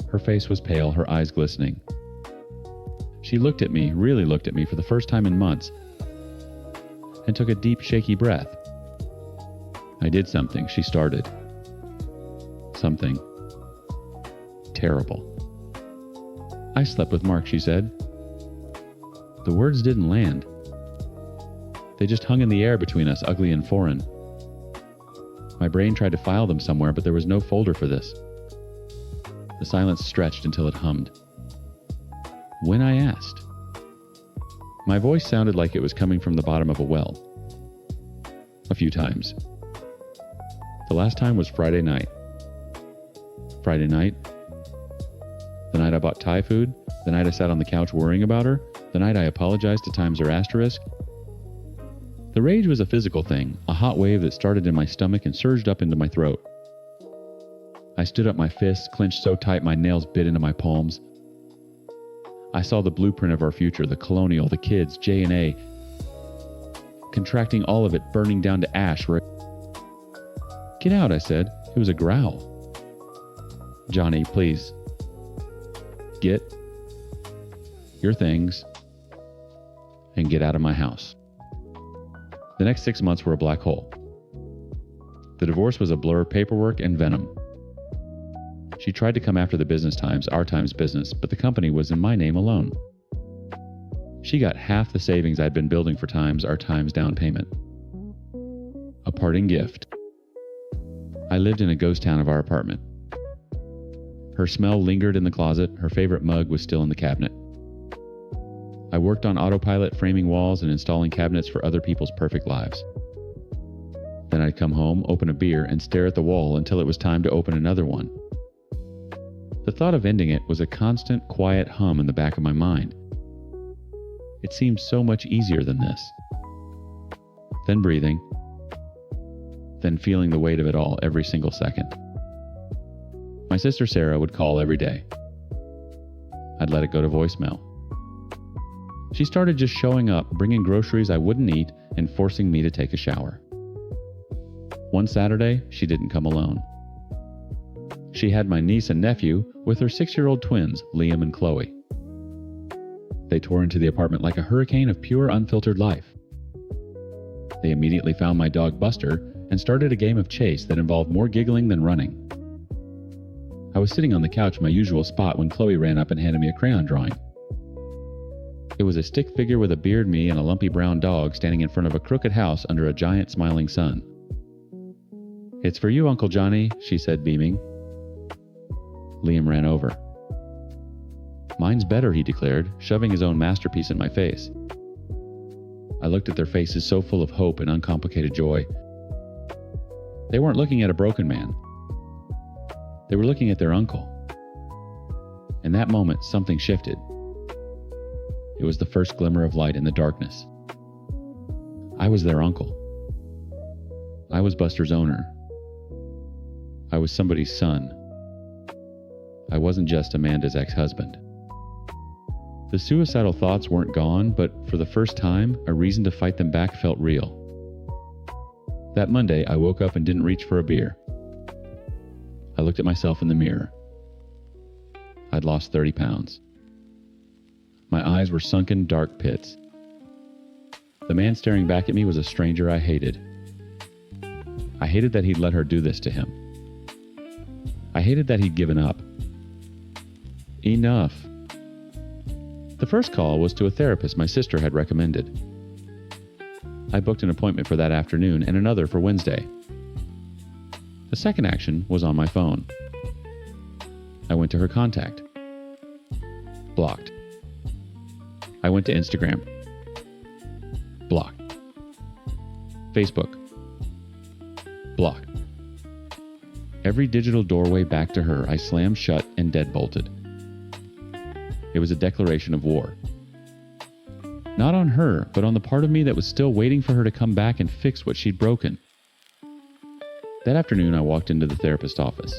Her face was pale, her eyes glistening. She looked at me, really looked at me for the first time in months, and took a deep, shaky breath. "I did something," she started. "Something terrible." "I slept with Mark," she said. The words didn't land. They just hung in the air between us, ugly and foreign. My brain tried to file them somewhere, but there was no folder for this. The silence stretched until it hummed. "When I asked." My voice sounded like it was coming from the bottom of a well. "A few times. The last time was Friday night." "Friday night?" "The night I bought Thai food? The night I sat on the couch worrying about her? The night I apologized to times her asterisk?" The rage was a physical thing, a hot wave that started in my stomach and surged up into my throat. I stood up, my fists clenched so tight my nails bit into my palms. I saw the blueprint of our future, the colonial, the kids, J&A, contracting all of it, burning down to ash. "Get out," I said. It was a growl. "Johnny, please. Get your things and get out of my house." The next 6 months were a black hole. The divorce was a blur of paperwork and venom. She tried to come after the business Times, our Times business, but the company was in my name alone. She got half the savings I'd been building for Times, our Times down payment. A parting gift. I lived in a ghost town of our apartment. Her smell lingered in the closet, her favorite mug was still in the cabinet. I worked on autopilot, framing walls and installing cabinets for other people's perfect lives. Then I'd come home, open a beer, and stare at the wall until it was time to open another one. The thought of ending it was a constant, quiet hum in the back of my mind. It seemed so much easier than this. Then breathing. Then feeling the weight of it all every single second. My sister Sarah would call every day. I'd let it go to voicemail. She started just showing up, bringing groceries I wouldn't eat, and forcing me to take a shower. One Saturday, she didn't come alone. She had my niece and nephew with her 6-year-old twins, Liam and Chloe. They tore into the apartment like a hurricane of pure, unfiltered life. They immediately found my dog Buster and started a game of chase that involved more giggling than running. I was sitting on the couch, my usual spot, when Chloe ran up and handed me a crayon drawing. It was a stick figure with a beard me and a lumpy brown dog standing in front of a crooked house under a giant smiling sun. "It's for you, Uncle Johnny," she said, beaming. Liam ran over. "Mine's better," he declared, shoving his own masterpiece in my face. I looked at their faces so full of hope and uncomplicated joy. They weren't looking at a broken man. They were looking at their uncle. In that moment, something shifted. It was the first glimmer of light in the darkness. I was their uncle. I was Buster's owner. I was somebody's son. I wasn't just Amanda's ex-husband. The suicidal thoughts weren't gone, but for the first time, a reason to fight them back felt real. That Monday, I woke up and didn't reach for a beer. I looked at myself in the mirror. I'd lost 30 pounds. My eyes were sunken, dark pits. The man staring back at me was a stranger I hated. I hated that he'd let her do this to him. I hated that he'd given up. Enough. The first call was to a therapist my sister had recommended. I booked an appointment for that afternoon and another for Wednesday. The second action was on my phone. I went to her contact. Blocked. I went to Instagram. Blocked. Facebook. Blocked. Every digital doorway back to her I slammed shut and deadbolted. It was a declaration of war. Not on her, but on the part of me that was still waiting for her to come back and fix what she'd broken. That afternoon, I walked into the therapist's office.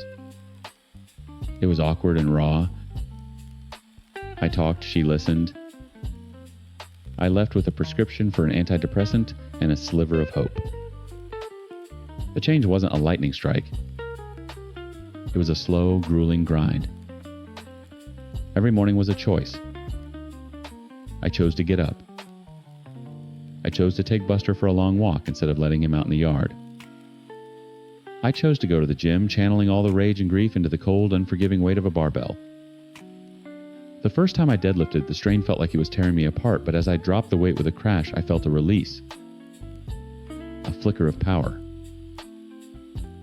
It was awkward and raw. I talked, she listened. I left with a prescription for an antidepressant and a sliver of hope. The change wasn't a lightning strike. It was a slow, grueling grind. Every morning was a choice. I chose to get up. I chose to take Buster for a long walk instead of letting him out in the yard. I chose to go to the gym, channeling all the rage and grief into the cold, unforgiving weight of a barbell. The first time I deadlifted, the strain felt like it was tearing me apart, but as I dropped the weight with a crash, I felt a release. A flicker of power.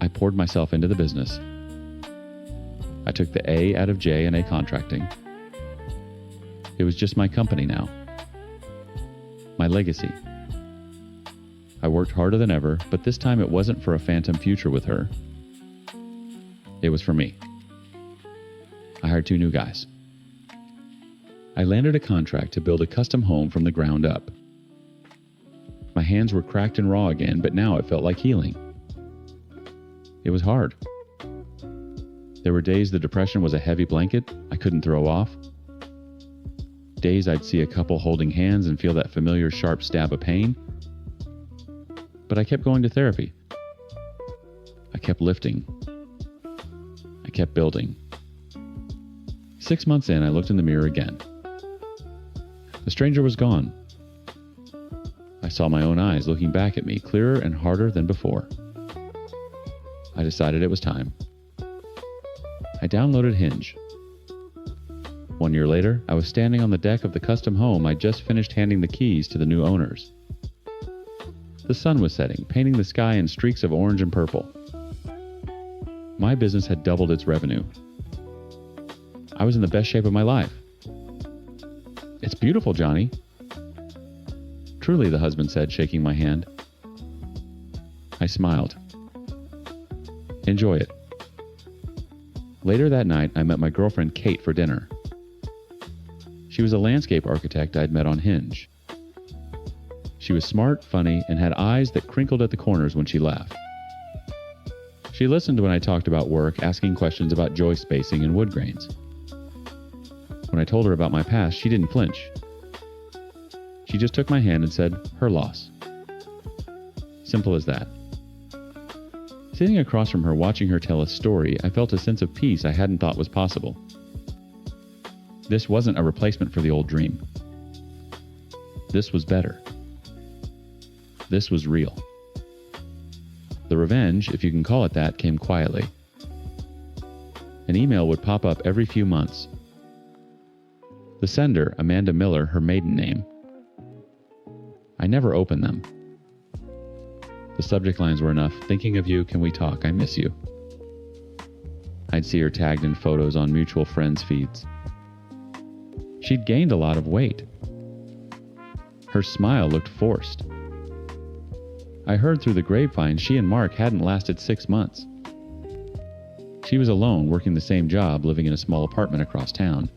I poured myself into the business. I took the A out of J and A contracting. It was just my company now. My legacy. I worked harder than ever, but this time it wasn't for a phantom future with her. It was for me. I hired 2 new guys. I landed a contract to build a custom home from the ground up. My hands were cracked and raw again, but now it felt like healing. It was hard. There were days the depression was a heavy blanket I couldn't throw off. Days I'd see a couple holding hands and feel that familiar sharp stab of pain. But I kept going to therapy. I kept lifting. I kept building. 6 months in, I looked in the mirror again. The stranger was gone. I saw my own eyes looking back at me, clearer and harder than before. I decided it was time. I downloaded Hinge. 1 year later, I was standing on the deck of the custom home I'd just finished handing the keys to the new owners. The sun was setting, painting the sky in streaks of orange and purple. My business had doubled its revenue. I was in the best shape of my life. "It's beautiful, Johnny." "Truly," the husband said, shaking my hand. I smiled. "Enjoy it." Later that night, I met my girlfriend Kate for dinner. She was a landscape architect I'd met on Hinge. She was smart, funny, and had eyes that crinkled at the corners when she laughed. She listened when I talked about work, asking questions about joist spacing and wood grains. When I told her about my past, she didn't flinch. She just took my hand and said, "Her loss." Simple as that. Sitting across from her, watching her tell a story, I felt a sense of peace I hadn't thought was possible. This wasn't a replacement for the old dream. This was better. This was real. The revenge, if you can call it that, came quietly. An email would pop up every few months. The sender, Amanda Miller, her maiden name. I never opened them. The subject lines were enough. "Thinking of you, can we talk? I miss you." I'd see her tagged in photos on mutual friends' feeds. She'd gained a lot of weight. Her smile looked forced. I heard through the grapevine she and Mark hadn't lasted 6 months. She was alone, working the same job, living in a small apartment across town.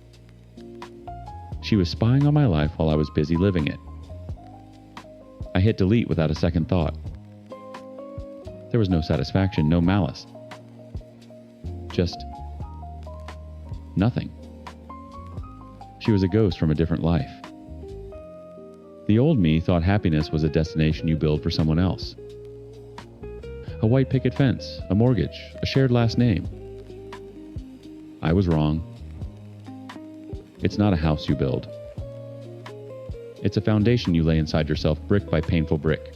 She was spying on my life while I was busy living it. I hit delete without a second thought. There was no satisfaction, no malice. Just nothing. She was a ghost from a different life. The old me thought happiness was a destination you build for someone else. A white picket fence, a mortgage, a shared last name. I was wrong. It's not a house you build. It's a foundation you lay inside yourself brick by painful brick.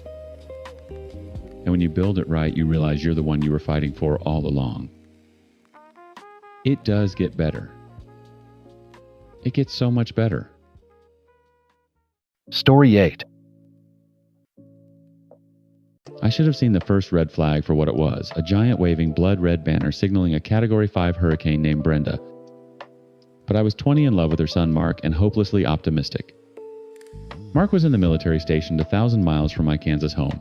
And when you build it right, you realize you're the one you were fighting for all along. It does get better. It gets so much better. Story 8. I should have seen the first red flag for what it was, a giant waving blood-red banner signaling a Category 5 hurricane named Brenda. But I was 20 in love with her son Mark and hopelessly optimistic. Mark was in the military stationed 1,000 miles from my Kansas home,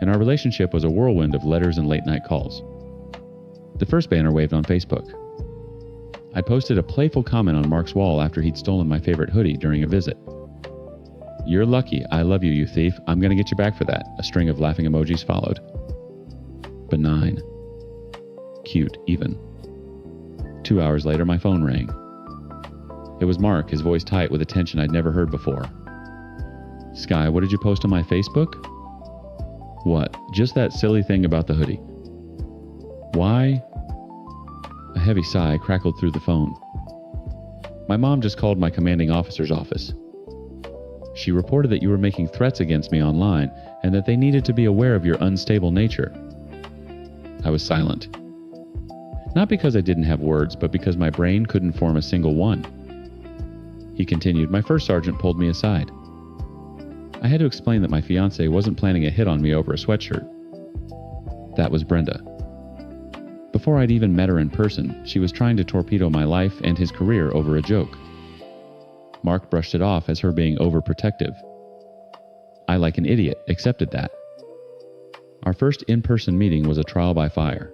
and our relationship was a whirlwind of letters and late-night calls. The first banner waved on Facebook. I posted a playful comment on Mark's wall after he'd stolen my favorite hoodie during a visit. "You're lucky. I love you, you thief. I'm going to get you back for that." A string of laughing emojis followed. Benign. Cute, even. 2 hours later, my phone rang. It was Mark, his voice tight with a tension I'd never heard before. "Sky, what did you post on my Facebook?" "What? Just that silly thing about the hoodie." "Why?" A heavy sigh crackled through the phone. "My mom just called my commanding officer's office. She reported that you were making threats against me online and that they needed to be aware of your unstable nature." I was silent. Not because I didn't have words, but because my brain couldn't form a single one. He continued, "My first sergeant pulled me aside. I had to explain that my fiancée wasn't planning a hit on me over a sweatshirt. That was Brenda. Before I'd even met her in person, she was trying to torpedo my life and his career over a joke. Mark brushed it off as her being overprotective. I, like an idiot, accepted that. Our first in-person meeting was a trial by fire.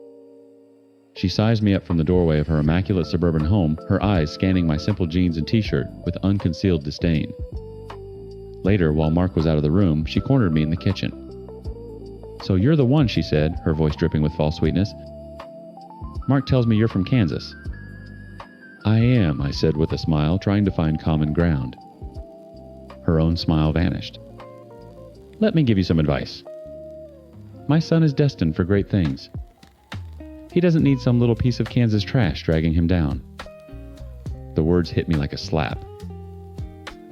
She sized me up from the doorway of her immaculate suburban home, her eyes scanning my simple jeans and t-shirt with unconcealed disdain. Later, while Mark was out of the room, she cornered me in the kitchen. "So you're the one," she said, her voice dripping with false sweetness. "Mark tells me you're from Kansas." "I am," I said with a smile, trying to find common ground. Her own smile vanished. "Let me give you some advice. My son is destined for great things. He doesn't need some little piece of Kansas trash dragging him down." The words hit me like a slap.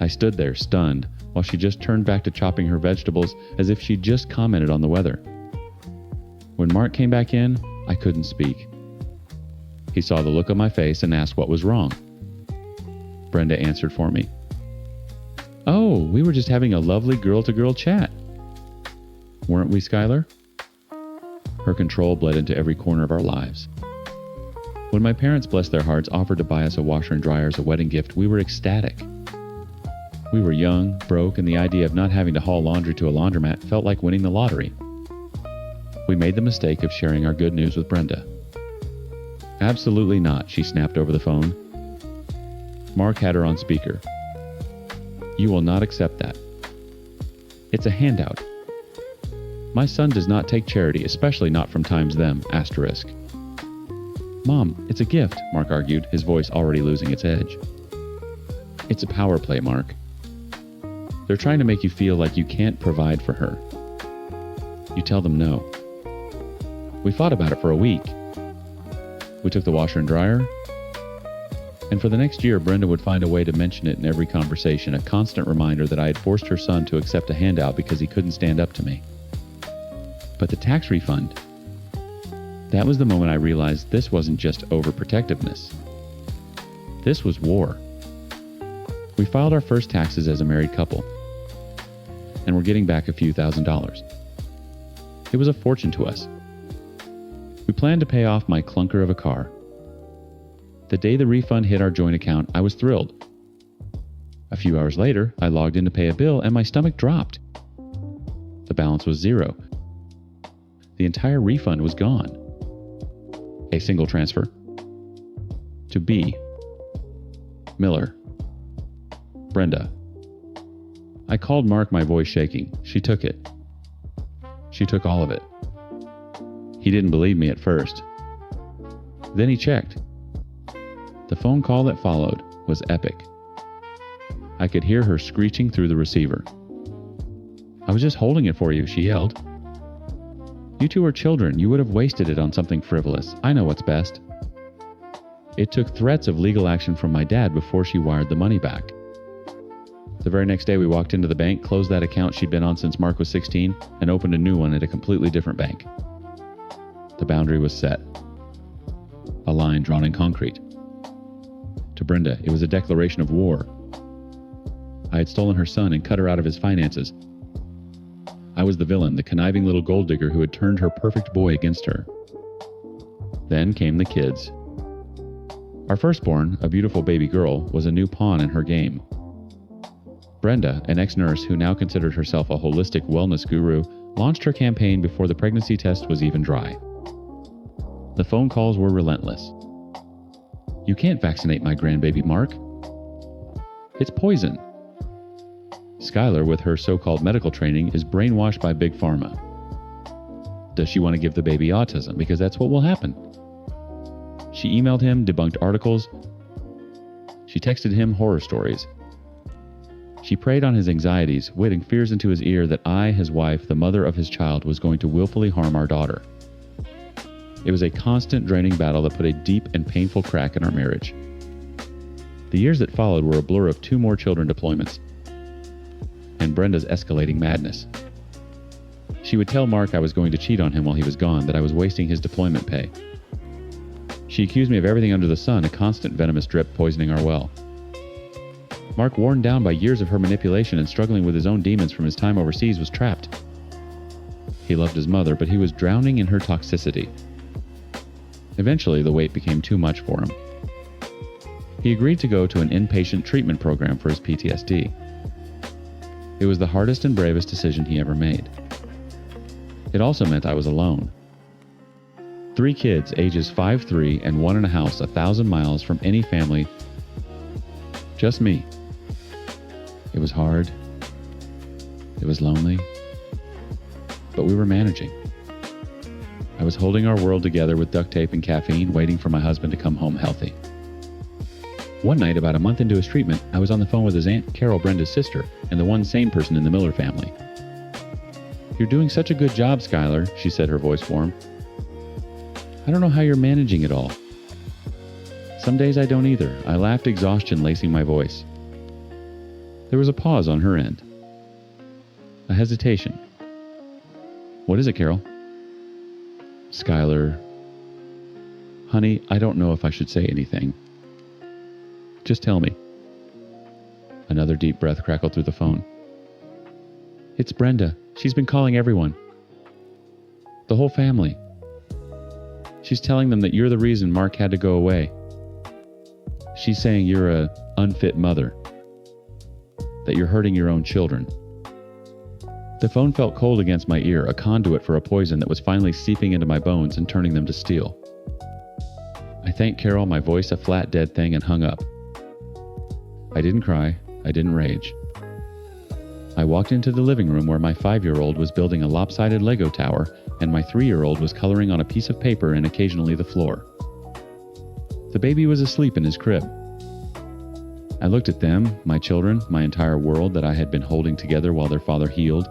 I stood there, stunned, while she just turned back to chopping her vegetables as if she'd just commented on the weather. When Mark came back in, I couldn't speak. He saw the look on my face and asked what was wrong. Brenda answered for me. "Oh, we were just having a lovely girl-to-girl chat." "Weren't we, Skylar?" Her control bled into every corner of our lives. When my parents, bless their hearts, offered to buy us a washer and dryer as a wedding gift, we were ecstatic. We were young, broke, and the idea of not having to haul laundry to a laundromat felt like winning the lottery. We made the mistake of sharing our good news with Brenda. "Absolutely not," she snapped over the phone. Mark had her on speaker. "You will not accept that. It's a handout. My son does not take charity, especially not from times them, asterisk." "Mom, it's a gift," Mark argued, his voice already losing its edge. "It's a power play, Mark. They're trying to make you feel like you can't provide for her. You tell them no." We fought about it for a week. We took the washer and dryer, and for the next year, Brenda would find a way to mention it in every conversation, a constant reminder that I had forced her son to accept a handout because he couldn't stand up to me. But the tax refund, that was the moment I realized this wasn't just overprotectiveness. This was war. We filed our first taxes as a married couple, and we're getting back a few $1,000s. It was a fortune to us. We planned to pay off my clunker of a car. The day the refund hit our joint account, I was thrilled. A few hours later, I logged in to pay a bill and my stomach dropped. The balance was zero. The entire refund was gone. A single transfer. To B. Miller. Brenda. I called Mark, my voice shaking. She took it. She took all of it. He didn't believe me at first. Then he checked. The phone call that followed was epic. I could hear her screeching through the receiver. I was just holding it for you, she yelled. You two are children. You would have wasted it on something frivolous. I know what's best. It took threats of legal action from my dad before she wired the money back. The very next day we walked into the bank, closed that account she'd been on since Mark was 16, and opened a new one at a completely different bank. The boundary was set. A line drawn in concrete. To Brenda, it was a declaration of war. I had stolen her son and cut her out of his finances. I was the villain, the conniving little gold digger who had turned her perfect boy against her. Then came the kids. Our firstborn, a beautiful baby girl, was a new pawn in her game. Brenda, an ex-nurse who now considered herself a holistic wellness guru, launched her campaign before the pregnancy test was even dry. The phone calls were relentless. You can't vaccinate my grandbaby, Mark. It's poison. Skylar, with her so-called medical training, is brainwashed by Big Pharma. Does she want to give the baby autism? Because that's what will happen. She emailed him debunked articles. She texted him horror stories. She preyed on his anxieties, whittling fears into his ear that I, his wife, the mother of his child, was going to willfully harm our daughter. It was a constant, draining battle that put a deep and painful crack in our marriage. The years that followed were a blur of 2 more children deployments, and Brenda's escalating madness. She would tell Mark I was going to cheat on him while he was gone, that I was wasting his deployment pay. She accused me of everything under the sun, a constant venomous drip poisoning our well. Mark, worn down by years of her manipulation and struggling with his own demons from his time overseas, was trapped. He loved his mother, but he was drowning in her toxicity. Eventually, the weight became too much for him. He agreed to go to an inpatient treatment program for his PTSD. It was the hardest and bravest decision he ever made. It also meant I was alone. 3 kids, ages 5, 3, and 1 in a house 1,000 miles from any family. Just me. It was hard. It was lonely. But we were managing. I was holding our world together with duct tape and caffeine, waiting for my husband to come home healthy. One night, about a month into his treatment, I was on the phone with his Aunt Carol, Brenda's sister, and the one sane person in the Miller family. You're doing such a good job, Skylar, she said, her voice warm. I don't know how you're managing it all. Some days I don't either. I laughed, exhaustion lacing my voice. There was a pause on her end. A hesitation. What is it, Carol? Skylar. Honey, I don't know if I should say anything. Just tell me. Another deep breath crackled through the phone. It's Brenda. She's been calling everyone. The whole family. She's telling them that you're the reason Mark had to go away. She's saying you're a unfit mother. That you're hurting your own children. The phone felt cold against my ear, a conduit for a poison that was finally seeping into my bones and turning them to steel. I thanked Carol, my voice a flat, dead thing, and hung up. I didn't cry. I didn't rage. I walked into the living room where my 5-year-old was building a lopsided Lego tower and my 3-year-old was coloring on a piece of paper and occasionally the floor. The baby was asleep in his crib. I looked at them, my children, my entire world that I had been holding together while their father healed,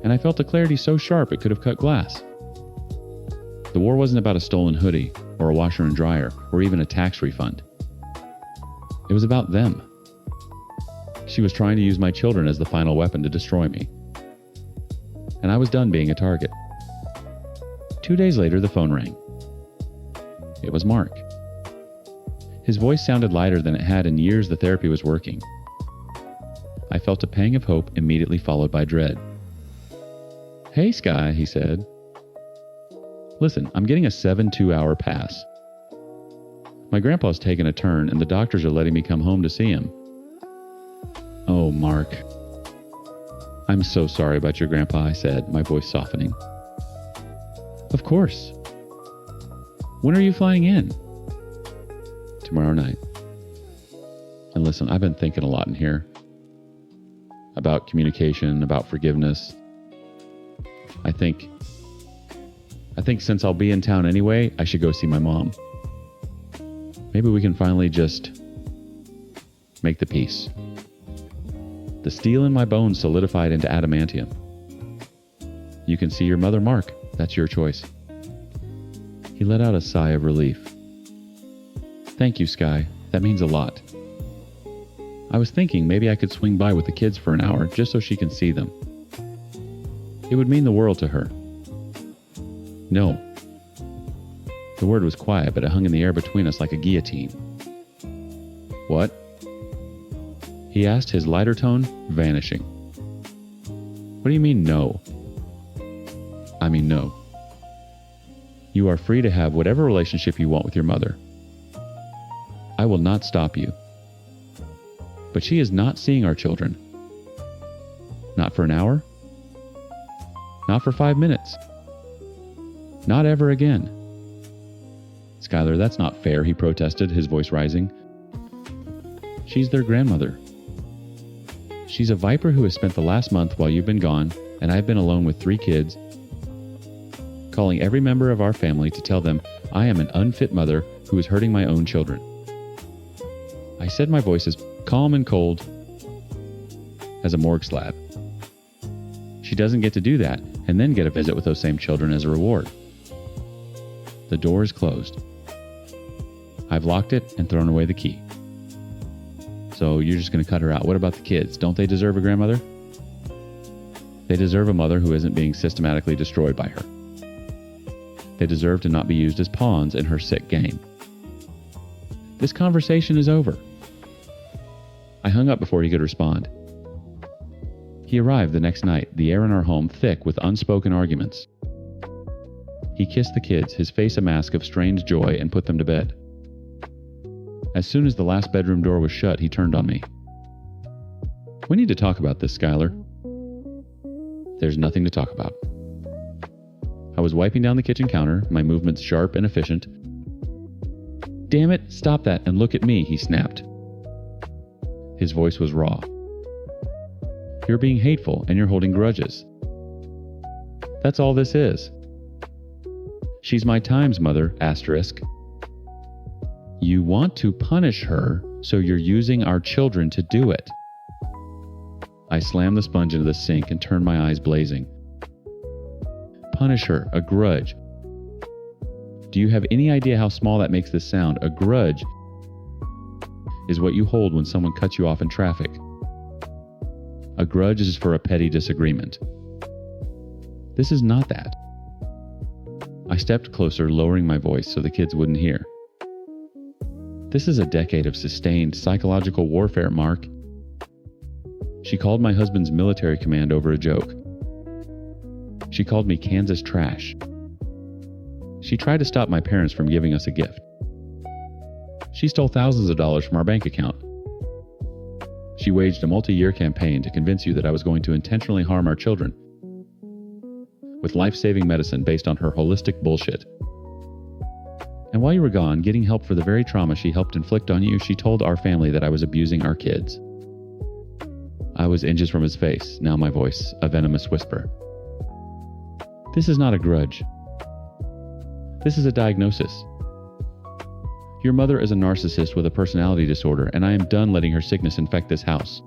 and I felt a clarity so sharp it could have cut glass. The war wasn't about a stolen hoodie, or a washer and dryer, or even a tax refund. It was about them. She was trying to use my children as the final weapon to destroy me. And I was done being a target. 2 days later, the phone rang. It was Mark. His voice sounded lighter than it had in years the therapy was working. I felt a pang of hope immediately followed by dread. Hey, Sky, he said. Listen, I'm getting a 7 2-hour pass. My grandpa's taken a turn and the doctors are letting me come home to see him. Oh, Mark. I'm so sorry about your grandpa, I said, my voice softening. Of course. When are you flying in? Tomorrow night. And listen, I've been thinking a lot in here about communication, about forgiveness. I think since I'll be in town anyway, I should go see my mom. Maybe we can finally just make the peace. The steel in my bones solidified into adamantium. You can see your mother, Mark. That's your choice. He let out a sigh of relief. Thank you, Sky. That means a lot. I was thinking maybe I could swing by with the kids for an hour just so she can see them. It would mean the world to her. No. The word was quiet, but it hung in the air between us like a guillotine. What? He asked, his lighter tone vanishing. What do you mean, no? I mean, no. You are free to have whatever relationship you want with your mother. I will not stop you. But she is not seeing our children. Not for an hour. Not for 5 minutes. Not ever again. Skylar, that's not fair, he protested, his voice rising. She's their grandmother. She's a viper who has spent the last month while you've been gone, and I've been alone with 3 kids, calling every member of our family to tell them I am an unfit mother who is hurting my own children. I said my voice as calm and cold as a morgue slab. She doesn't get to do that and then get a visit with those same children as a reward. The door is closed. I've locked it and thrown away the key. So you're just going to cut her out. What about the kids? Don't they deserve a grandmother? They deserve a mother who isn't being systematically destroyed by her. They deserve to not be used as pawns in her sick game. This conversation is over. I hung up before he could respond. He arrived the next night, the air in our home thick with unspoken arguments. He kissed the kids, his face a mask of strained joy, and put them to bed. As soon as the last bedroom door was shut, he turned on me. We need to talk about this, Skylar. There's nothing to talk about. I was wiping down the kitchen counter, my movements sharp and efficient. Damn it, stop that and look at me, he snapped. His voice was raw. You're being hateful and you're holding grudges. That's all this is. She's my times mother, asterisk. You want to punish her, so you're using our children to do it. I slammed the sponge into the sink and turned my eyes blazing. Punish her, a grudge. Do you have any idea how small that makes this sound? A grudge is what you hold when someone cuts you off in traffic. A grudge is for a petty disagreement. This is not that. I stepped closer, lowering my voice so the kids wouldn't hear. This is a decade of sustained psychological warfare, Mark. She called my husband's military command over a joke. She called me Kansas trash. She tried to stop my parents from giving us a gift. She stole thousands of dollars from our bank account. She waged a multi-year campaign to convince you that I was going to intentionally harm our children with life-saving medicine based on her holistic bullshit. And while you were gone, getting help for the very trauma she helped inflict on you, she told our family that I was abusing our kids. I was inches from his face, now my voice, a venomous whisper. This is not a grudge. This is a diagnosis. Your mother is a narcissist with a personality disorder, and I am done letting her sickness infect this house.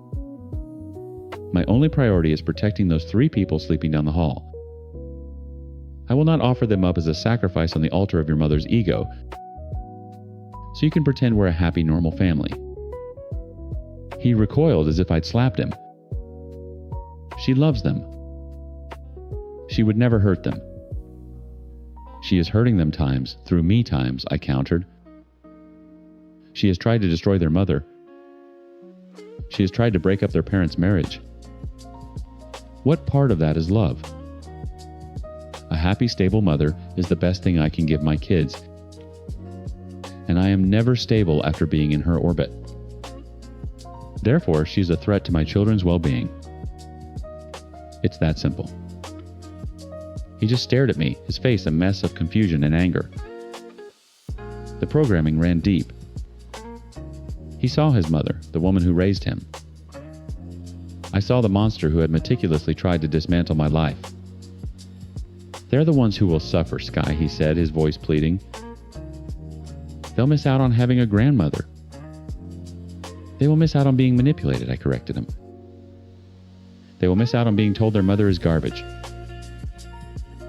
My only priority is protecting those 3 people sleeping down the hall. I will not offer them up as a sacrifice on the altar of your mother's ego, so you can pretend we're a happy, normal family. He recoiled as if I'd slapped him. She loves them. She would never hurt them. She is hurting them times, through me times, I countered. She has tried to destroy their mother. She has tried to break up their parents' marriage. What part of that is love? A happy, stable mother is the best thing I can give my kids, and I am never stable after being in her orbit. Therefore, she's a threat to my children's well-being. It's that simple. He just stared at me, his face a mess of confusion and anger. The programming ran deep. He saw his mother, the woman who raised him. I saw the monster who had meticulously tried to dismantle my life. They're the ones who will suffer, Sky, he said, his voice pleading. They'll miss out on having a grandmother. They will miss out on being manipulated, I corrected him. They will miss out on being told their mother is garbage.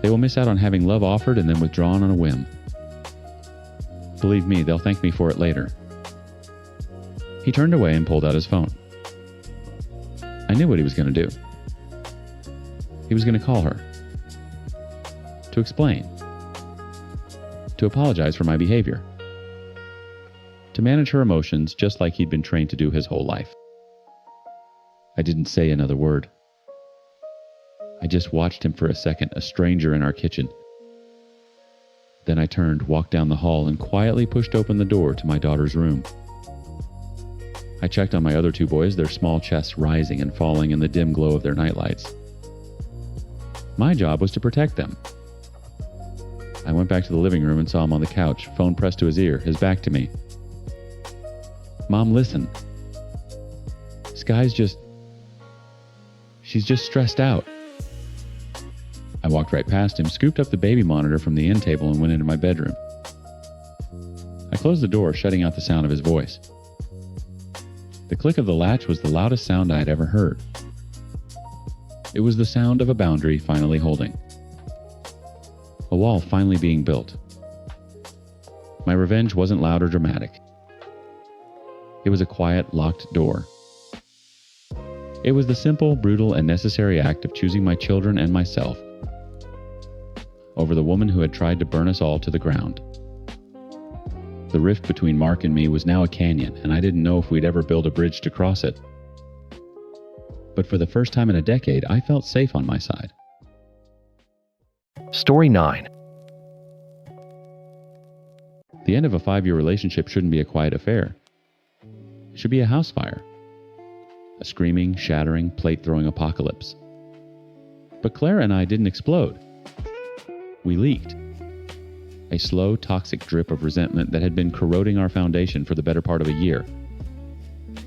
They will miss out on having love offered and then withdrawn on a whim. Believe me, they'll thank me for it later. He turned away and pulled out his phone. I knew what he was going to do. He was going to call her. To explain. To apologize for my behavior. To manage her emotions just like he'd been trained to do his whole life. I didn't say another word. I just watched him for a second, a stranger in our kitchen. Then I turned, walked down the hall, and quietly pushed open the door to my daughter's room. I checked on my other two boys, their small chests rising and falling in the dim glow of their nightlights. My job was to protect them. I went back to the living room and saw him on the couch, phone pressed to his ear, his back to me. Mom, listen. She's just stressed out. I walked right past him, scooped up the baby monitor from the end table and went into my bedroom. I closed the door, shutting out the sound of his voice. The click of the latch was the loudest sound I had ever heard. It was the sound of a boundary finally holding. A wall finally being built. My revenge wasn't loud or dramatic. It was a quiet, locked door. It was the simple, brutal, and necessary act of choosing my children and myself over the woman who had tried to burn us all to the ground. The rift between Mark and me was now a canyon, and I didn't know if we'd ever build a bridge to cross it. But for the first time in a decade, I felt safe on my side. Story 9. The end of a 5-year relationship shouldn't be a quiet affair. It should be a house fire. A screaming, shattering, plate-throwing apocalypse. But Clara and I didn't explode. We leaked. A slow, toxic drip of resentment that had been corroding our foundation for the better part of a year.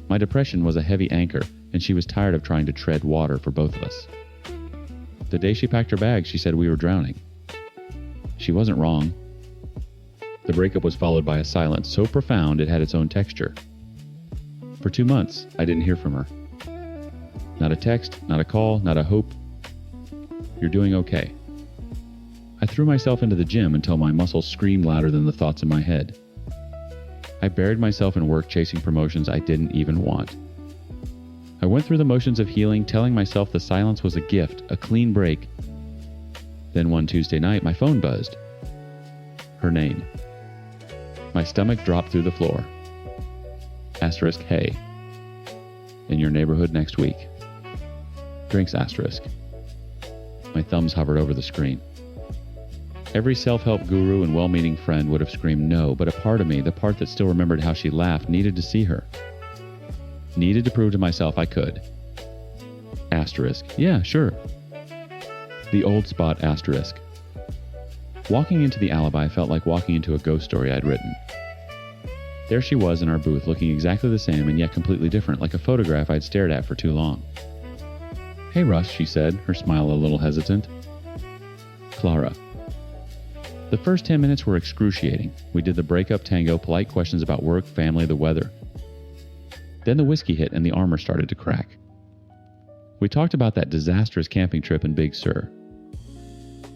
My depression was a heavy anchor, and she was tired of trying to tread water for both of us. The day she packed her bags, she said we were drowning. She wasn't wrong. The breakup was followed by a silence so profound it had its own texture. For 2 months, I didn't hear from her. Not a text, not a call, not a hope. You're doing okay. I threw myself into the gym until my muscles screamed louder than the thoughts in my head. I buried myself in work chasing promotions I didn't even want. I went through the motions of healing, telling myself the silence was a gift, a clean break. Then one Tuesday night, my phone buzzed. Her name. My stomach dropped through the floor. Asterisk, hey. In your neighborhood next week. Drinks asterisk. My thumbs hovered over the screen. Every self-help guru and well-meaning friend would have screamed no, but a part of me, the part that still remembered how she laughed, needed to see her. Needed to prove to myself I could. Asterisk. Yeah, sure. The old spot asterisk. Walking into the alibi felt like walking into a ghost story I'd written. There she was in our booth, looking exactly the same and yet completely different, like a photograph I'd stared at for too long. Hey Russ, she said, her smile a little hesitant. Clara. The first 10 minutes were excruciating. We did the breakup tango, polite questions about work, family, the weather. Then the whiskey hit and the armor started to crack. We talked about that disastrous camping trip in Big Sur.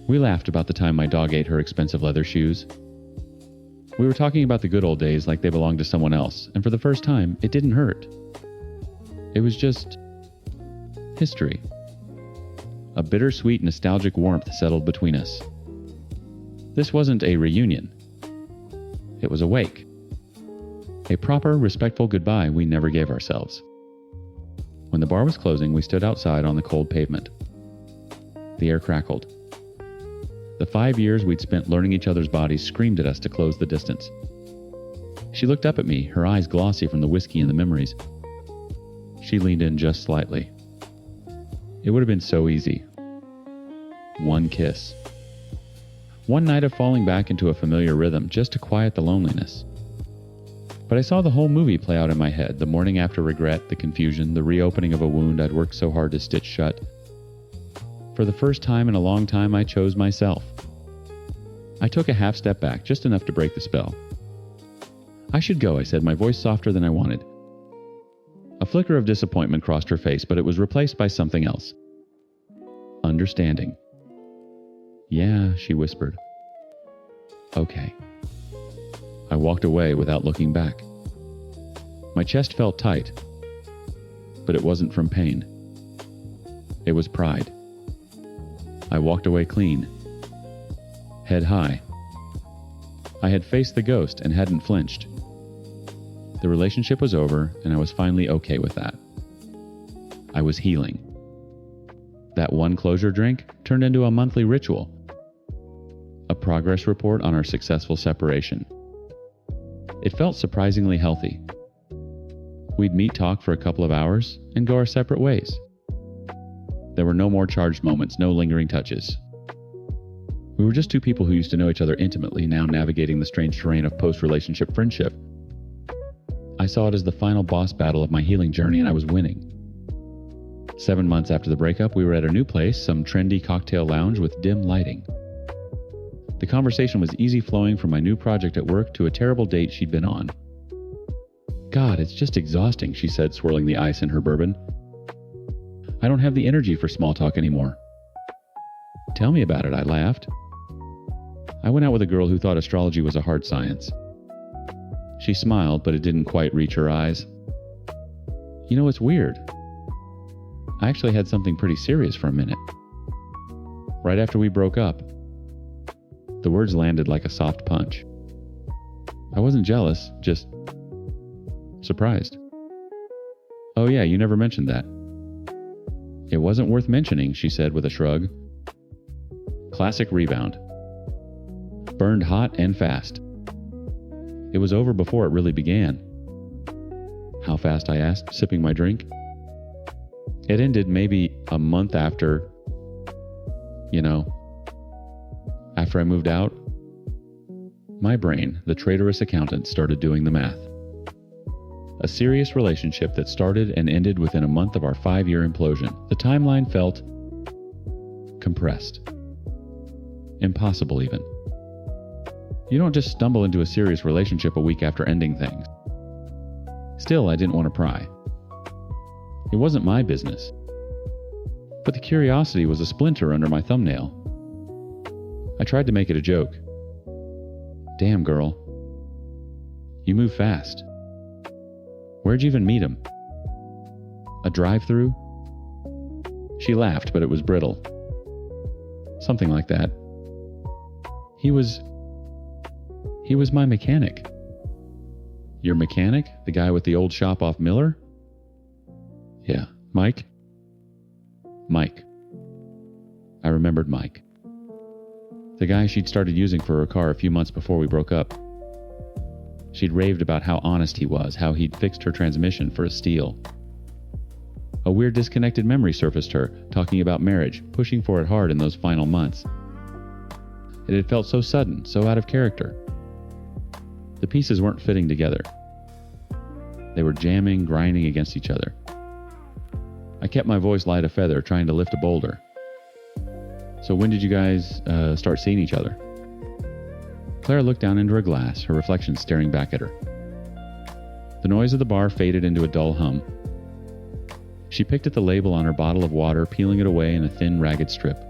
We laughed about the time my dog ate her expensive leather shoes. We were talking about the good old days like they belonged to someone else, and for the first time, it didn't hurt. It was just history. A bittersweet, nostalgic warmth settled between us. This wasn't a reunion. It was a wake. A proper, respectful goodbye we never gave ourselves. When the bar was closing, we stood outside on the cold pavement. The air crackled. The 5 years we'd spent learning each other's bodies screamed at us to close the distance. She looked up at me, her eyes glossy from the whiskey and the memories. She leaned in just slightly. It would have been so easy. One kiss. One night of falling back into a familiar rhythm just to quiet the loneliness. But I saw the whole movie play out in my head, the morning after regret, the confusion, the reopening of a wound I'd worked so hard to stitch shut. For the first time in a long time, I chose myself. I took a half step back, just enough to break the spell. I should go, I said, my voice softer than I wanted. A flicker of disappointment crossed her face, but it was replaced by something else. Understanding. Yeah, she whispered. Okay. I walked away without looking back. My chest felt tight, but it wasn't from pain. It was pride. I walked away clean, head high. I had faced the ghost and hadn't flinched. The relationship was over, and I was finally okay with that. I was healing. That one closure drink turned into a monthly ritual. A progress report on our successful separation. It felt surprisingly healthy. We'd meet, talk for a couple of hours, and go our separate ways. There were no more charged moments, no lingering touches. We were just two people who used to know each other intimately, now navigating the strange terrain of post-relationship friendship. I saw it as the final boss battle of my healing journey, and I was winning. 7 months after the breakup, we were at a new place, some trendy cocktail lounge with dim lighting. The conversation was easy flowing from my new project at work to a terrible date she'd been on. God, it's just exhausting, she said, swirling the ice in her bourbon. I don't have the energy for small talk anymore. Tell me about it, I laughed. I went out with a girl who thought astrology was a hard science. She smiled, but it didn't quite reach her eyes. You know, it's weird. I actually had something pretty serious for a minute. Right after we broke up. The words landed like a soft punch. I wasn't jealous, just surprised. Oh yeah, you never mentioned that. It wasn't worth mentioning, she said with a shrug. Classic rebound. Burned hot and fast. It was over before it really began. How fast, I asked, sipping my drink. It ended maybe a month after, after I moved out. My brain, the traitorous accountant, started doing the math. A serious relationship that started and ended within a month of our 5-year implosion. The timeline felt compressed. Impossible even. You don't just stumble into a serious relationship a week after ending things. Still, I didn't want to pry. It wasn't my business. But the curiosity was a splinter under my thumbnail. I tried to make it a joke. Damn, girl. You move fast. Where'd you even meet him? A drive-through? She laughed, but it was brittle. Something like that. He was my mechanic. Your mechanic? The guy with the old shop off Miller? Yeah. Mike? Mike. I remembered Mike. The guy she'd started using for her car a few months before we broke up. She'd raved about how honest he was, how he'd fixed her transmission for a steal. A weird disconnected memory surfaced her, talking about marriage, pushing for it hard in those final months. It had felt so sudden, so out of character. The pieces weren't fitting together. They were jamming, grinding against each other. I kept my voice light a feather, trying to lift a boulder. So when did you guys start seeing each other? Claire looked down into her glass, her reflection staring back at her. The noise of the bar faded into a dull hum. She picked at the label on her bottle of water, peeling it away in a thin, ragged strip.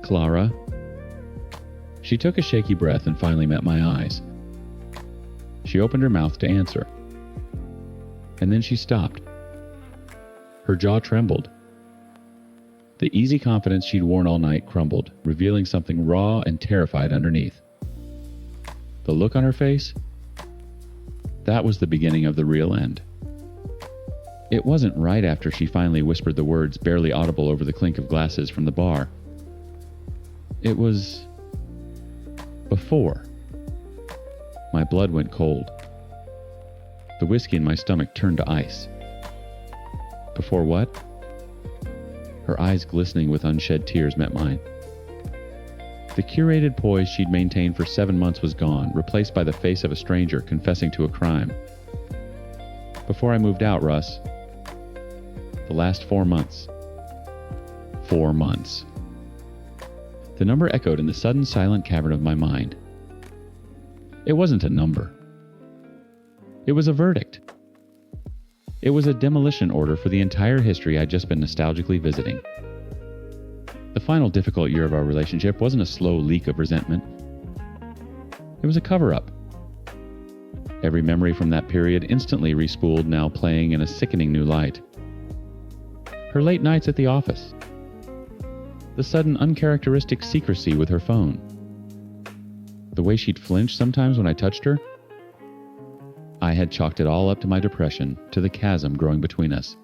Clara? She took a shaky breath and finally met my eyes. She opened her mouth to answer. And then she stopped. Her jaw trembled. The easy confidence she'd worn all night crumbled, revealing something raw and terrified underneath. The look on her face? That was the beginning of the real end. It wasn't right after she finally whispered the words barely audible over the clink of glasses from the bar. It was before. My blood went cold. The whiskey in my stomach turned to ice. Before what? Her eyes glistening with unshed tears met mine. The curated poise she'd maintained for 7 months was gone, replaced by the face of a stranger confessing to a crime. Before I moved out, Russ. The last 4 months. 4 months. The number echoed in the sudden silent cavern of my mind. It wasn't a number. It was a verdict. It was a demolition order for the entire history I'd just been nostalgically visiting. The final difficult year of our relationship wasn't a slow leak of resentment. It was a cover-up. Every memory from that period instantly respooled, now playing in a sickening new light. Her late nights at the office. The sudden uncharacteristic secrecy with her phone. The way she'd flinch sometimes when I touched her. I had chalked it all up to my depression, to the chasm growing between us.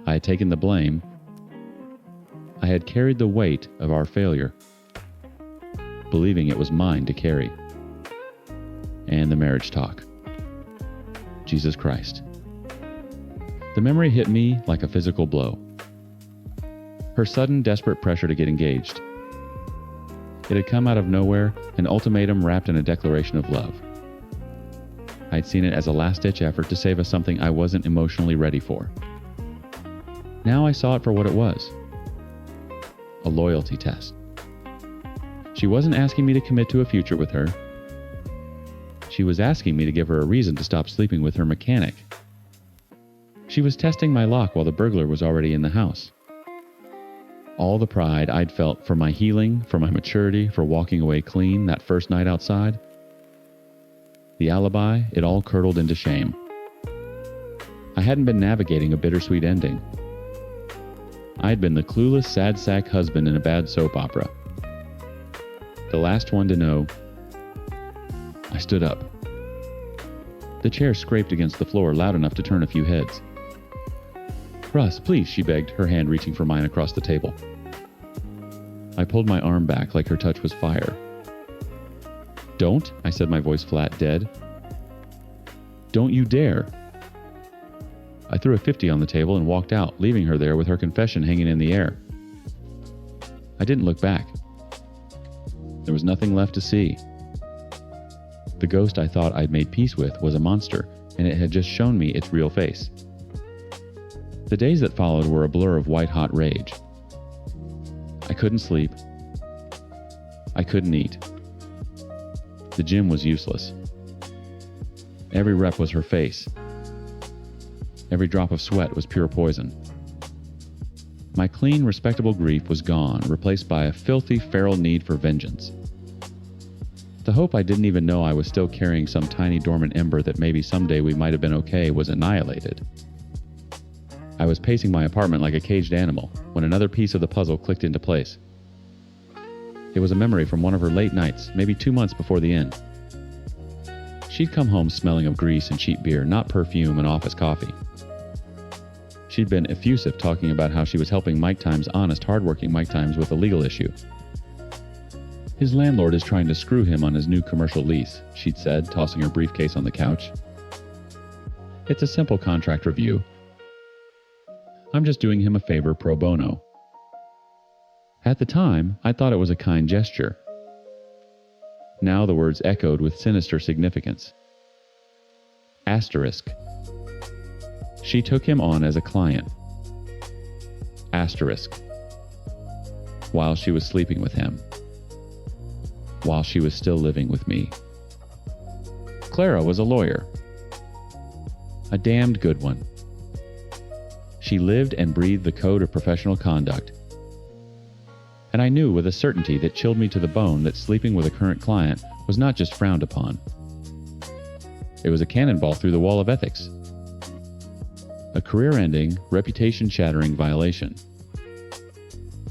I had taken the blame. I had carried the weight of our failure, believing it was mine to carry. And the marriage talk. Jesus Christ. The memory hit me like a physical blow. Her sudden, desperate pressure to get engaged. It had come out of nowhere, an ultimatum wrapped in a declaration of love. I'd seen it as a last-ditch effort to save us something I wasn't emotionally ready for. Now I saw it for what it was. A loyalty test. She wasn't asking me to commit to a future with her. She was asking me to give her a reason to stop sleeping with her mechanic. She was testing my lock while the burglar was already in the house. All the pride I'd felt for my healing, for my maturity, for walking away clean that first night outside. The alibi, it all curdled into shame. I hadn't been navigating a bittersweet ending. I'd been the clueless, sad sack husband in a bad soap opera. The last one to know. I stood up. The chair scraped against the floor loud enough to turn a few heads. Russ, please, she begged, her hand reaching for mine across the table. I pulled my arm back like her touch was fire. Don't, I said, my voice flat, dead. Don't you dare. I threw a 50 on the table and walked out, leaving her there with her confession hanging in the air. I didn't look back. There was nothing left to see. The ghost I thought I'd made peace with was a monster, and it had just shown me its real face. The days that followed were a blur of white-hot rage. I couldn't sleep. I couldn't eat. The gym was useless. Every rep was her face. Every drop of sweat was pure poison. My clean, respectable grief was gone, replaced by a filthy, feral need for vengeance. The hope I didn't even know I was still carrying some tiny dormant ember that maybe someday we might have been okay was annihilated. I was pacing my apartment like a caged animal when another piece of the puzzle clicked into place. It was a memory from one of her late nights, maybe 2 months before the end. She'd come home smelling of grease and cheap beer, not perfume and office coffee. She'd been effusive talking about how she was helping Mike Times, honest, hardworking Mike Times, with a legal issue. His landlord is trying to screw him on his new commercial lease, she'd said, tossing her briefcase on the couch. It's a simple contract review. I'm just doing him a favor pro bono. At the time, I thought it was a kind gesture. Now the words echoed with sinister significance. Asterisk. She took him on as a client. Asterisk. While she was sleeping with him. While she was still living with me. Clara was a lawyer. A damned good one. She lived and breathed the code of professional conduct. And I knew with a certainty that chilled me to the bone that sleeping with a current client was not just frowned upon. It was a cannonball through the wall of ethics. A career-ending, reputation-shattering violation.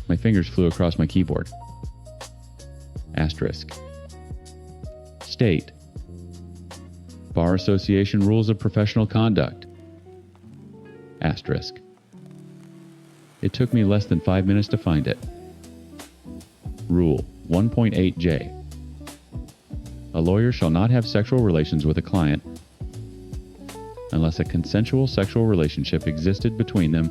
My fingers flew across my keyboard. Asterisk. State. Bar Association Rules of Professional Conduct. Asterisk. It took me less than 5 minutes to find it. Rule 1.8J. A lawyer shall not have sexual relations with a client unless a consensual sexual relationship existed between them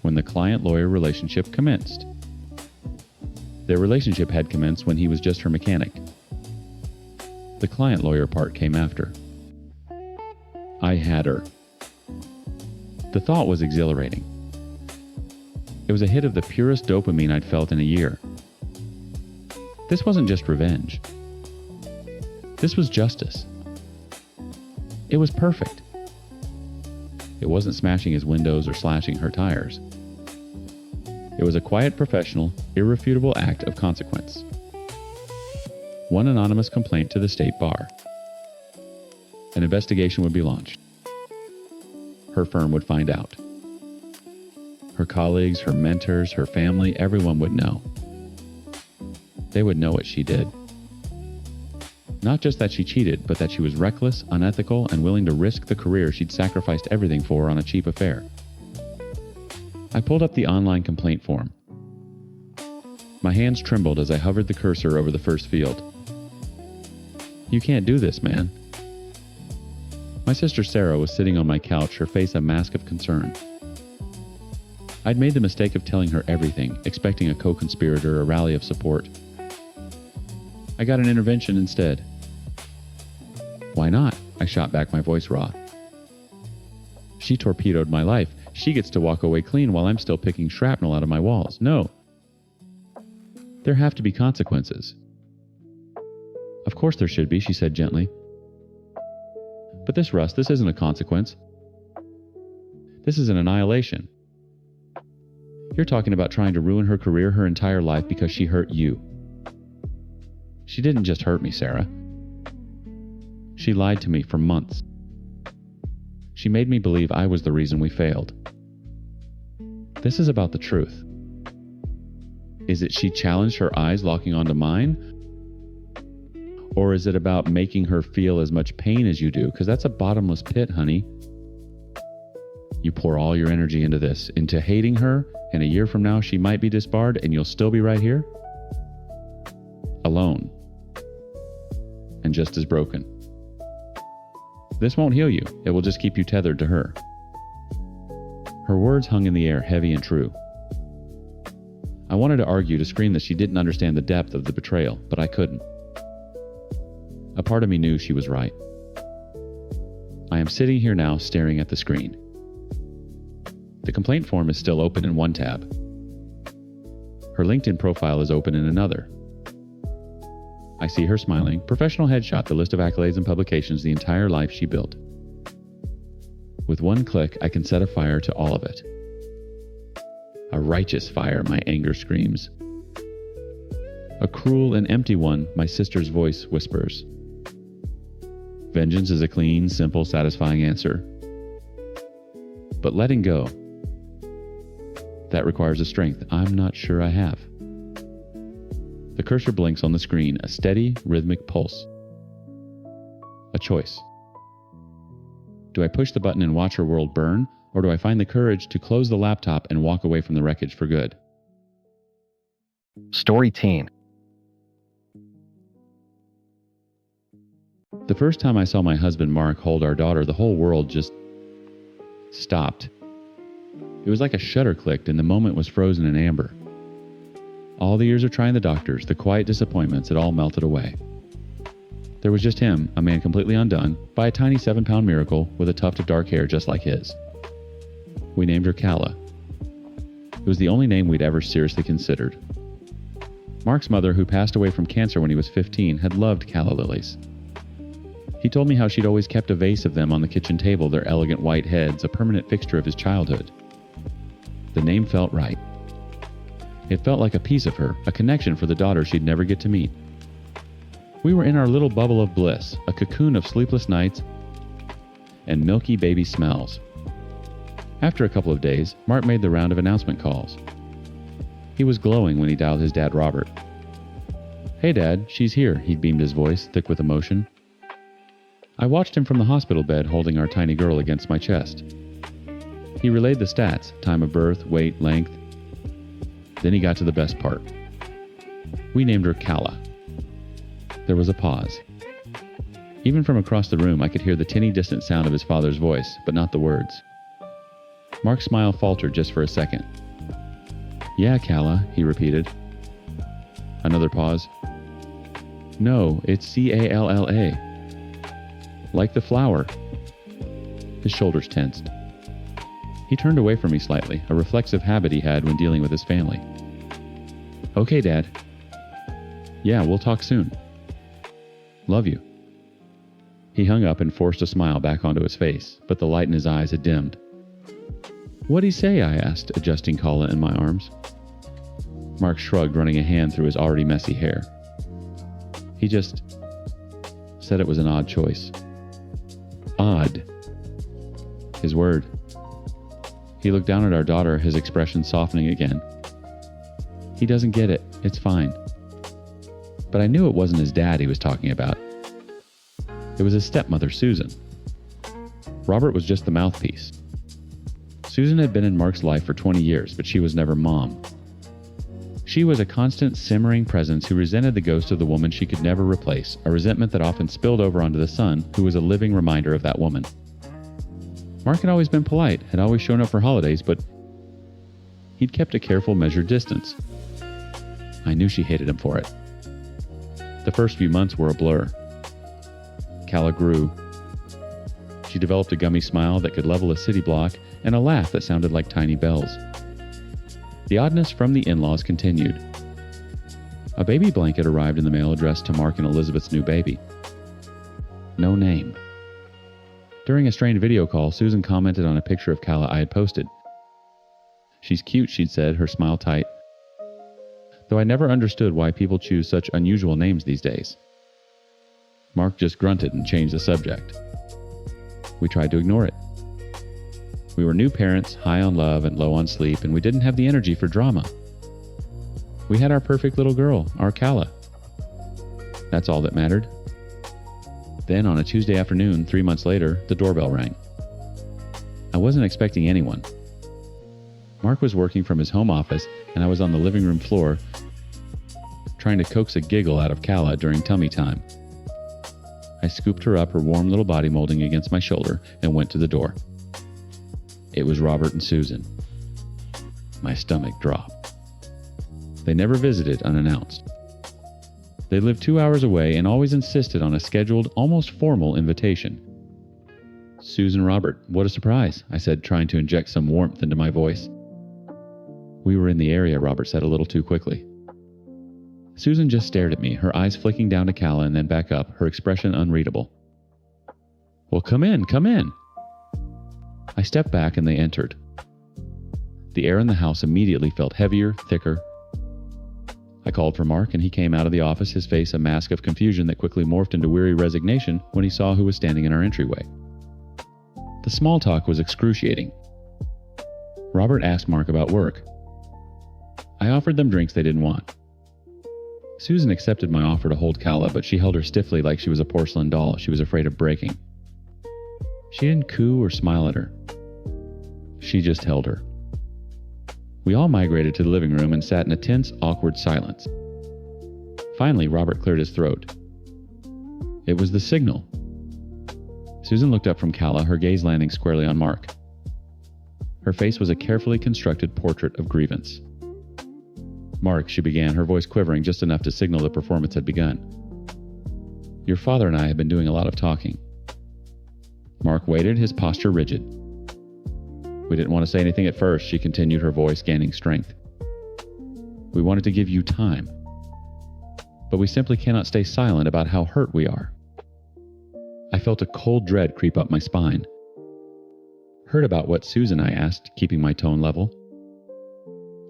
when the client-lawyer relationship commenced. Their relationship had commenced when he was just her mechanic. The client-lawyer part came after. I had her. The thought was exhilarating. It was a hit of the purest dopamine I'd felt in a year. This wasn't just revenge. This was justice. It was perfect. It wasn't smashing his windows or slashing her tires. It was a quiet, professional, irrefutable act of consequence. One anonymous complaint to the state bar. An investigation would be launched. Her firm would find out. Her colleagues, her mentors, her family, everyone would know. They would know what she did. Not just that she cheated, but that she was reckless, unethical, and willing to risk the career she'd sacrificed everything for on a cheap affair. I pulled up the online complaint form. My hands trembled as I hovered the cursor over the first field. You can't do this, man. My sister Sarah was sitting on my couch, her face a mask of concern. I'd made the mistake of telling her everything, expecting a co-conspirator, a rally of support. I got an intervention instead. Why not? I shot back, my voice raw. She torpedoed my life. She gets to walk away clean while I'm still picking shrapnel out of my walls. No. There have to be consequences. Of course there should be, she said gently. But this, Russ, this isn't a consequence. This is an annihilation. You're talking about trying to ruin her career, her entire life, because she hurt you. She didn't just hurt me, Sarah. She lied to me for months. She made me believe I was the reason we failed. This is about the truth. Is it she challenged her eyes locking onto mine? Or is it about making her feel as much pain as you do? Because that's a bottomless pit, honey. You pour all your energy into this, into hating her, and a year from now she might be disbarred and you'll still be right here? Alone. And just as broken. This won't heal you. It will just keep you tethered to her. Her words hung in the air, heavy and true. I wanted to argue, to scream that she didn't understand the depth of the betrayal, but I couldn't. A part of me knew she was right. I am sitting here now staring at the screen. The complaint form is still open in one tab. Her LinkedIn profile is open in another. I see her smiling, professional headshot, the list of accolades and publications, the entire life she built. With one click, I can set a fire to all of it. A righteous fire, my anger screams. A cruel and empty one, my sister's voice whispers. Vengeance is a clean, simple, satisfying answer. But letting go, that requires a strength I'm not sure I have. The cursor blinks on the screen, a steady, rhythmic pulse. A choice. Do I push the button and watch her world burn, or do I find the courage to close the laptop and walk away from the wreckage for good? Story Teen. The first time I saw my husband Mark hold our daughter, the whole world just stopped. It was like a shutter clicked and the moment was frozen in amber. All the years of trying the doctors, the quiet disappointments, it all melted away. There was just him, a man completely undone by a tiny 7-pound miracle with a tuft of dark hair just like his. We named her Calla. It was the only name we'd ever seriously considered. Mark's mother, who passed away from cancer when he was 15, had loved calla lilies. He told me how she'd always kept a vase of them on the kitchen table, their elegant white heads, a permanent fixture of his childhood. The name felt right. It felt like a piece of her, a connection for the daughter she'd never get to meet. We were in our little bubble of bliss, a cocoon of sleepless nights and milky baby smells. After a couple of days, Mark made the round of announcement calls. He was glowing when he dialed his dad, Robert. "Hey Dad, she's here," he beamed his voice, thick with emotion. I watched him from the hospital bed holding our tiny girl against my chest. He relayed the stats, time of birth, weight, length. Then he got to the best part. We named her Calla. There was a pause. Even from across the room, I could hear the tinny distant sound of his father's voice, but not the words. Mark's smile faltered just for a second. "Yeah, Calla," he repeated. Another pause. "No, it's Calla. Like the flower." His shoulders tensed. He turned away from me slightly, a reflexive habit he had when dealing with his family. "Okay, Dad." "Yeah, we'll talk soon. Love you." He hung up and forced a smile back onto his face, but the light in his eyes had dimmed. "What'd he say?" I asked, adjusting Calla in my arms. Mark shrugged, running a hand through his already messy hair. He just said it was an odd choice. Odd. His word. He looked down at our daughter, his expression softening again. "He doesn't get it. It's fine." But I knew it wasn't his dad he was talking about. It was his stepmother, Susan. Robert was just the mouthpiece. Susan had been in Mark's life for 20 years, but she was never Mom. She was a constant, simmering presence who resented the ghost of the woman she could never replace, a resentment that often spilled over onto the son, who was a living reminder of that woman. Mark had always been polite, had always shown up for holidays, but he'd kept a careful, measured distance. I knew she hated him for it. The first few months were a blur. Calla grew. She developed a gummy smile that could level a city block and a laugh that sounded like tiny bells. The oddness from the in-laws continued. A baby blanket arrived in the mail addressed to Mark and Elizabeth's new baby. No name. During a strained video call, Susan commented on a picture of Calla I had posted. "She's cute," she'd said, her smile tight. Though I never understood why people choose such unusual names these days. Mark just grunted and changed the subject. We tried to ignore it. We were new parents, high on love and low on sleep, and we didn't have the energy for drama. We had our perfect little girl, our Calla. That's all that mattered. Then, on a Tuesday afternoon, 3 months later, the doorbell rang. I wasn't expecting anyone. Mark was working from his home office, and I was on the living room floor, trying to coax a giggle out of Calla during tummy time. I scooped her up, her warm little body molding against my shoulder, and went to the door. It was Robert and Susan. My stomach dropped. They never visited unannounced. They lived 2 hours away and always insisted on a scheduled, almost formal invitation. "Susan, Robert, what a surprise," I said, trying to inject some warmth into my voice. "We were in the area," Robert said a little too quickly. Susan just stared at me, her eyes flicking down to Calla and then back up, her expression unreadable. "Well, come in, come in." I stepped back and they entered. The air in the house immediately felt heavier, thicker. I called for Mark and he came out of the office, his face a mask of confusion that quickly morphed into weary resignation when he saw who was standing in our entryway. The small talk was excruciating. Robert asked Mark about work. I offered them drinks they didn't want. Susan accepted my offer to hold Calla, but she held her stiffly like she was a porcelain doll she was afraid of breaking. She didn't coo or smile at her. She just held her. We all migrated to the living room and sat in a tense, awkward silence. Finally, Robert cleared his throat. It was the signal. Susan looked up from Calla, her gaze landing squarely on Mark. Her face was a carefully constructed portrait of grievance. "Mark," she began, her voice quivering just enough to signal the performance had begun. "Your father and I have been doing a lot of talking." Mark waited, his posture rigid. "We didn't want to say anything at first," she continued, her voice gaining strength. "We wanted to give you time. But we simply cannot stay silent about how hurt we are." I felt a cold dread creep up my spine. "Heard about what, Susan?" I asked, keeping my tone level.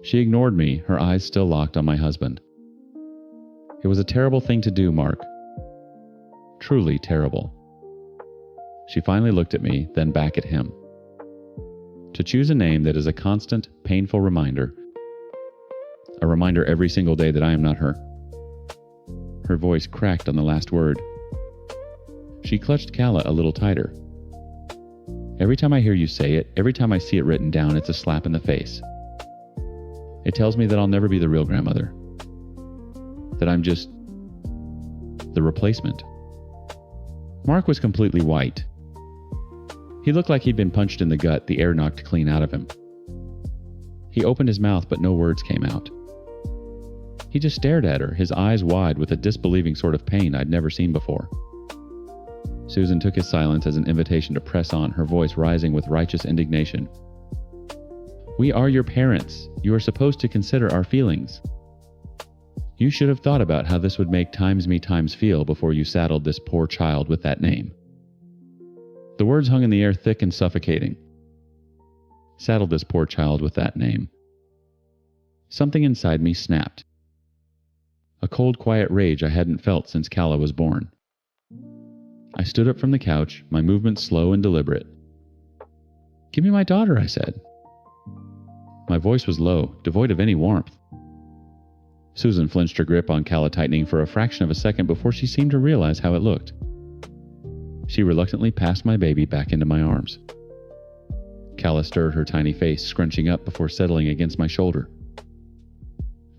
She ignored me, her eyes still locked on my husband. "It was a terrible thing to do, Mark. Truly terrible." She finally looked at me, then back at him. To choose a name that is a constant, painful reminder. A reminder every single day that I am not her. Her voice cracked on the last word. She clutched Calla a little tighter. "Every time I hear you say it, every time I see it written down, it's a slap in the face. It tells me that I'll never be the real grandmother. That I'm just the replacement. Mark was completely white. He looked like he'd been punched in the gut, the air knocked clean out of him. He opened his mouth, but no words came out. He just stared at her, his eyes wide with a disbelieving sort of pain I'd never seen before. Susan took his silence as an invitation to press on, her voice rising with righteous indignation. "We are your parents. You are supposed to consider our feelings. You should have thought about how this would make me times feel before you saddled this poor child with that name." The words hung in the air thick and suffocating. Saddled this poor child with that name. Something inside me snapped. A cold, quiet rage I hadn't felt since Calla was born. I stood up from the couch, my movements slow and deliberate. "Give me my daughter," I said. My voice was low, devoid of any warmth. Susan flinched her grip on Calla, tightening for a fraction of a second before she seemed to realize how it looked. She reluctantly passed my baby back into my arms. Calla stirred her tiny face, scrunching up before settling against my shoulder.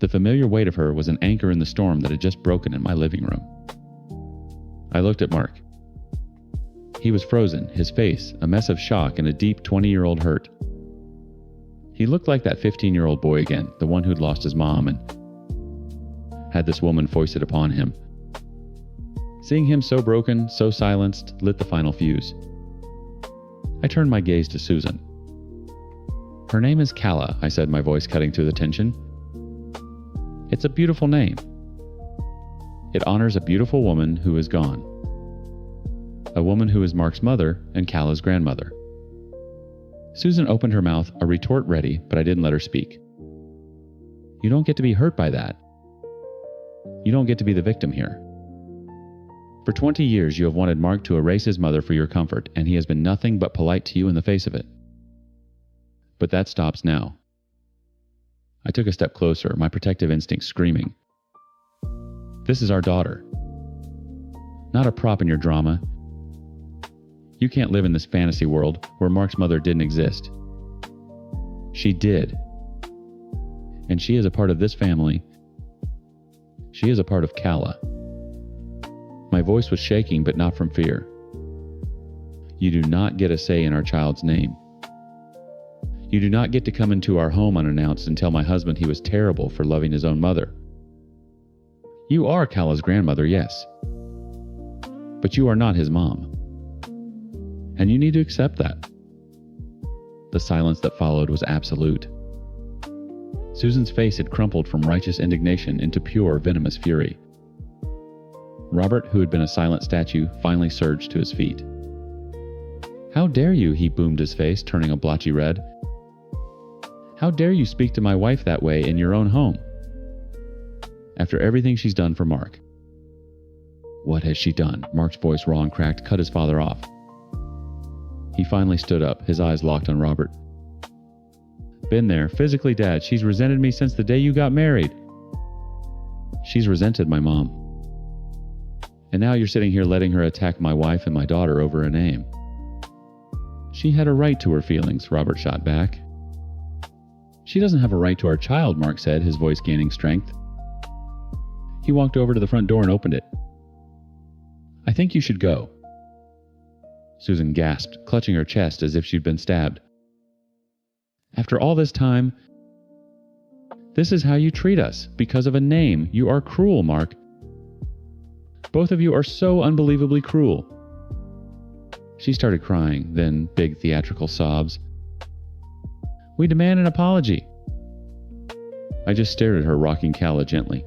The familiar weight of her was an anchor in the storm that had just broken in my living room. I looked at Mark. He was frozen, his face a mess of shock and a deep 20-year-old hurt. He looked like that 15-year-old boy again, the one who'd lost his mom and had this woman foisted upon him. Seeing him so broken, so silenced, lit the final fuse. I turned my gaze to Susan. "Her name is Calla," I said, my voice cutting through the tension. "It's a beautiful name. It honors a beautiful woman who is gone. A woman who is Mark's mother and Calla's grandmother." Susan opened her mouth, a retort ready, but I didn't let her speak. "You don't get to be hurt by that. You don't get to be the victim here. For 20 years you have wanted Mark to erase his mother for your comfort, and he has been nothing but polite to you in the face of it. But that stops now." I took a step closer, my protective instinct screaming. "This is our daughter. Not a prop in your drama. You can't live in this fantasy world where Mark's mother didn't exist. She did. And she is a part of this family. She is a part of Calla." My voice was shaking, but not from fear. "You do not get a say in our child's name. You do not get to come into our home unannounced and tell my husband he was terrible for loving his own mother. You are Calla's grandmother, yes. But you are not his mom. And you need to accept that." The silence that followed was absolute. Susan's face had crumpled from righteous indignation into pure, venomous fury. Robert, who had been a silent statue, finally surged to his feet. "How dare you?" he boomed, his face turning a blotchy red. "How dare you speak to my wife that way in your own home? After everything she's done for Mark." "What has she done?" Mark's voice, raw and cracked, cut his father off. He finally stood up, his eyes locked on Robert. "Been there, physically, Dad. She's resented me since the day you got married. She's resented my mom. And now you're sitting here letting her attack my wife and my daughter over a name." "She had a right to her feelings," Robert shot back. "She doesn't have a right to our child," Mark said, his voice gaining strength. He walked over to the front door and opened it. "I think you should go." Susan gasped, clutching her chest as if she'd been stabbed. "After all this time, this is how you treat us, because of a name. You are cruel, Mark. Both of you are so unbelievably cruel." She started crying, then big theatrical sobs. "We demand an apology." I just stared at her, rocking Calla gently.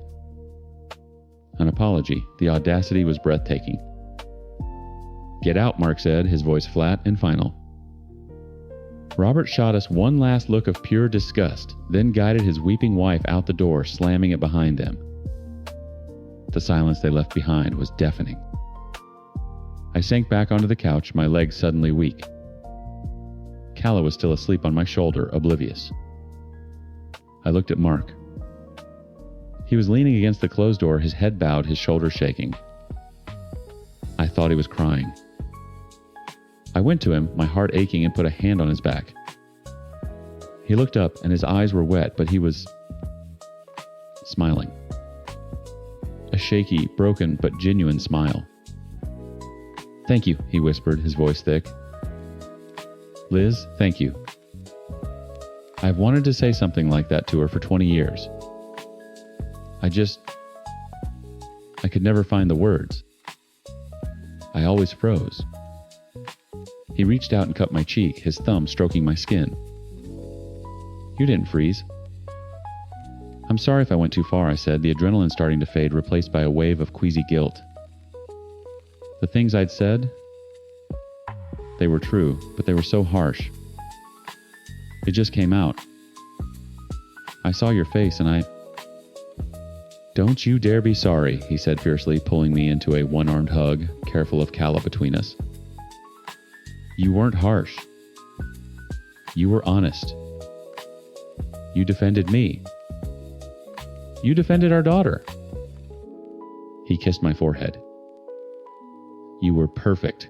An apology. The audacity was breathtaking. "Get out," Mark said, his voice flat and final. Robert shot us one last look of pure disgust, then guided his weeping wife out the door, slamming it behind them. The silence they left behind was deafening. I sank back onto the couch, my legs suddenly weak. Calla was still asleep on my shoulder, oblivious. I looked at Mark. He was leaning against the closed door, his head bowed, his shoulders shaking. I thought he was crying. I went to him, my heart aching, and put a hand on his back. He looked up, and his eyes were wet, but he was smiling. A shaky, broken, but genuine smile. Thank you, he whispered, his voice thick. Liz, thank you. I've wanted to say something like that to her for 20 years. I could never find the words. I always froze. He reached out and cupped my cheek, his thumb stroking my skin. You didn't freeze. I'm sorry if I went too far, I said, the adrenaline starting to fade, replaced by a wave of queasy guilt. The things I'd said, they were true, but they were so harsh. It just came out. I saw your face and I... Don't you dare be sorry, he said fiercely, pulling me into a one-armed hug, careful of Calla between us. You weren't harsh. You were honest. You defended me. You defended our daughter. He kissed my forehead. You were perfect.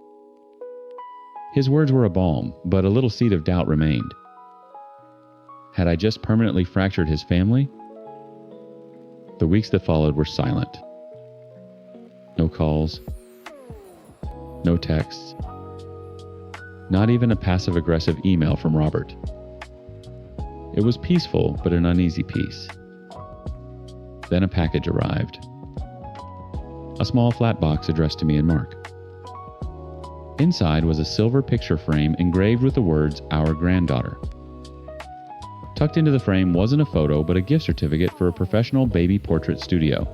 His words were a balm, but a little seed of doubt remained. Had I just permanently fractured his family? The weeks that followed were silent. No calls. No texts. Not even a passive-aggressive email from Robert. It was peaceful, but an uneasy peace. Then a package arrived. A small flat box addressed to me and Mark. Inside was a silver picture frame engraved with the words, "Our granddaughter." Tucked into the frame wasn't a photo, but a gift certificate for a professional baby portrait studio.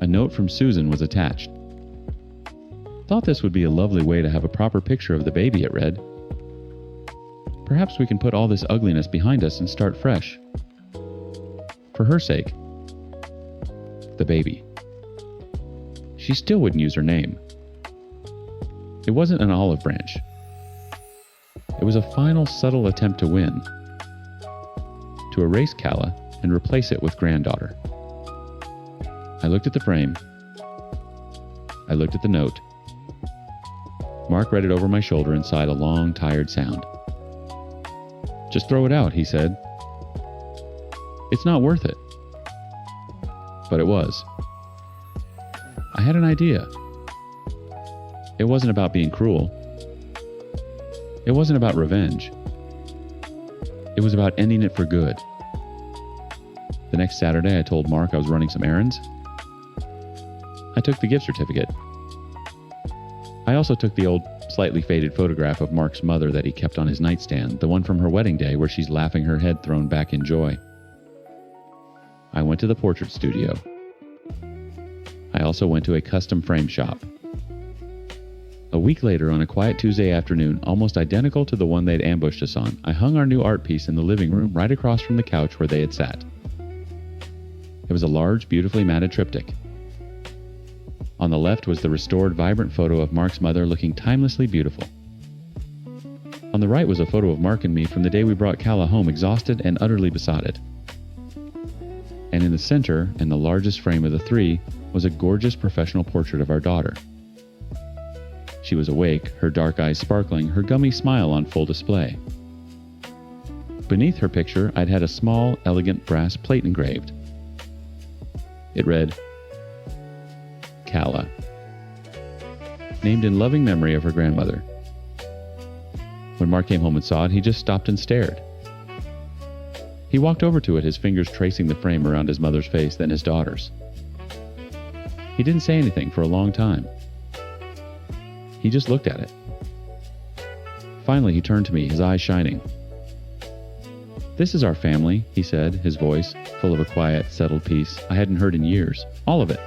A note from Susan was attached. Thought this would be a lovely way to have a proper picture of the baby, it read. Perhaps we can put all this ugliness behind us and start fresh. For her sake. The baby. She still wouldn't use her name. It wasn't an olive branch. It was a final subtle attempt to win. To erase Calla and replace it with granddaughter. I looked at the frame. I looked at the note. Mark read it over my shoulder and sighed a long, tired sound. Just throw it out, he said. It's not worth it. But it was. I had an idea. It wasn't about being cruel. It wasn't about revenge. It was about ending it for good. The next Saturday, I told Mark I was running some errands. I took the gift certificate. I also took the old, slightly faded photograph of Mark's mother that he kept on his nightstand, the one from her wedding day where she's laughing, her head thrown back in joy. I went to the portrait studio. I also went to a custom frame shop. A week later, on a quiet Tuesday afternoon, almost identical to the one they'd ambushed us on, I hung our new art piece in the living room right across from the couch where they had sat. It was a large, beautifully matted triptych. On the left was the restored, vibrant photo of Mark's mother looking timelessly beautiful. On the right was a photo of Mark and me from the day we brought Calla home, exhausted and utterly besotted. And in the center, and the largest frame of the three, was a gorgeous professional portrait of our daughter. She was awake, her dark eyes sparkling, her gummy smile on full display. Beneath her picture, I'd had a small, elegant brass plate engraved. It read, Calla, named in loving memory of her grandmother. When Mark came home and saw it, he just stopped and stared. He walked over to it, his fingers tracing the frame around his mother's face, then his daughter's. He didn't say anything for a long time. He just looked at it. Finally, he turned to me, his eyes shining. This is our family, he said, his voice full of a quiet, settled peace I hadn't heard in years. All of it.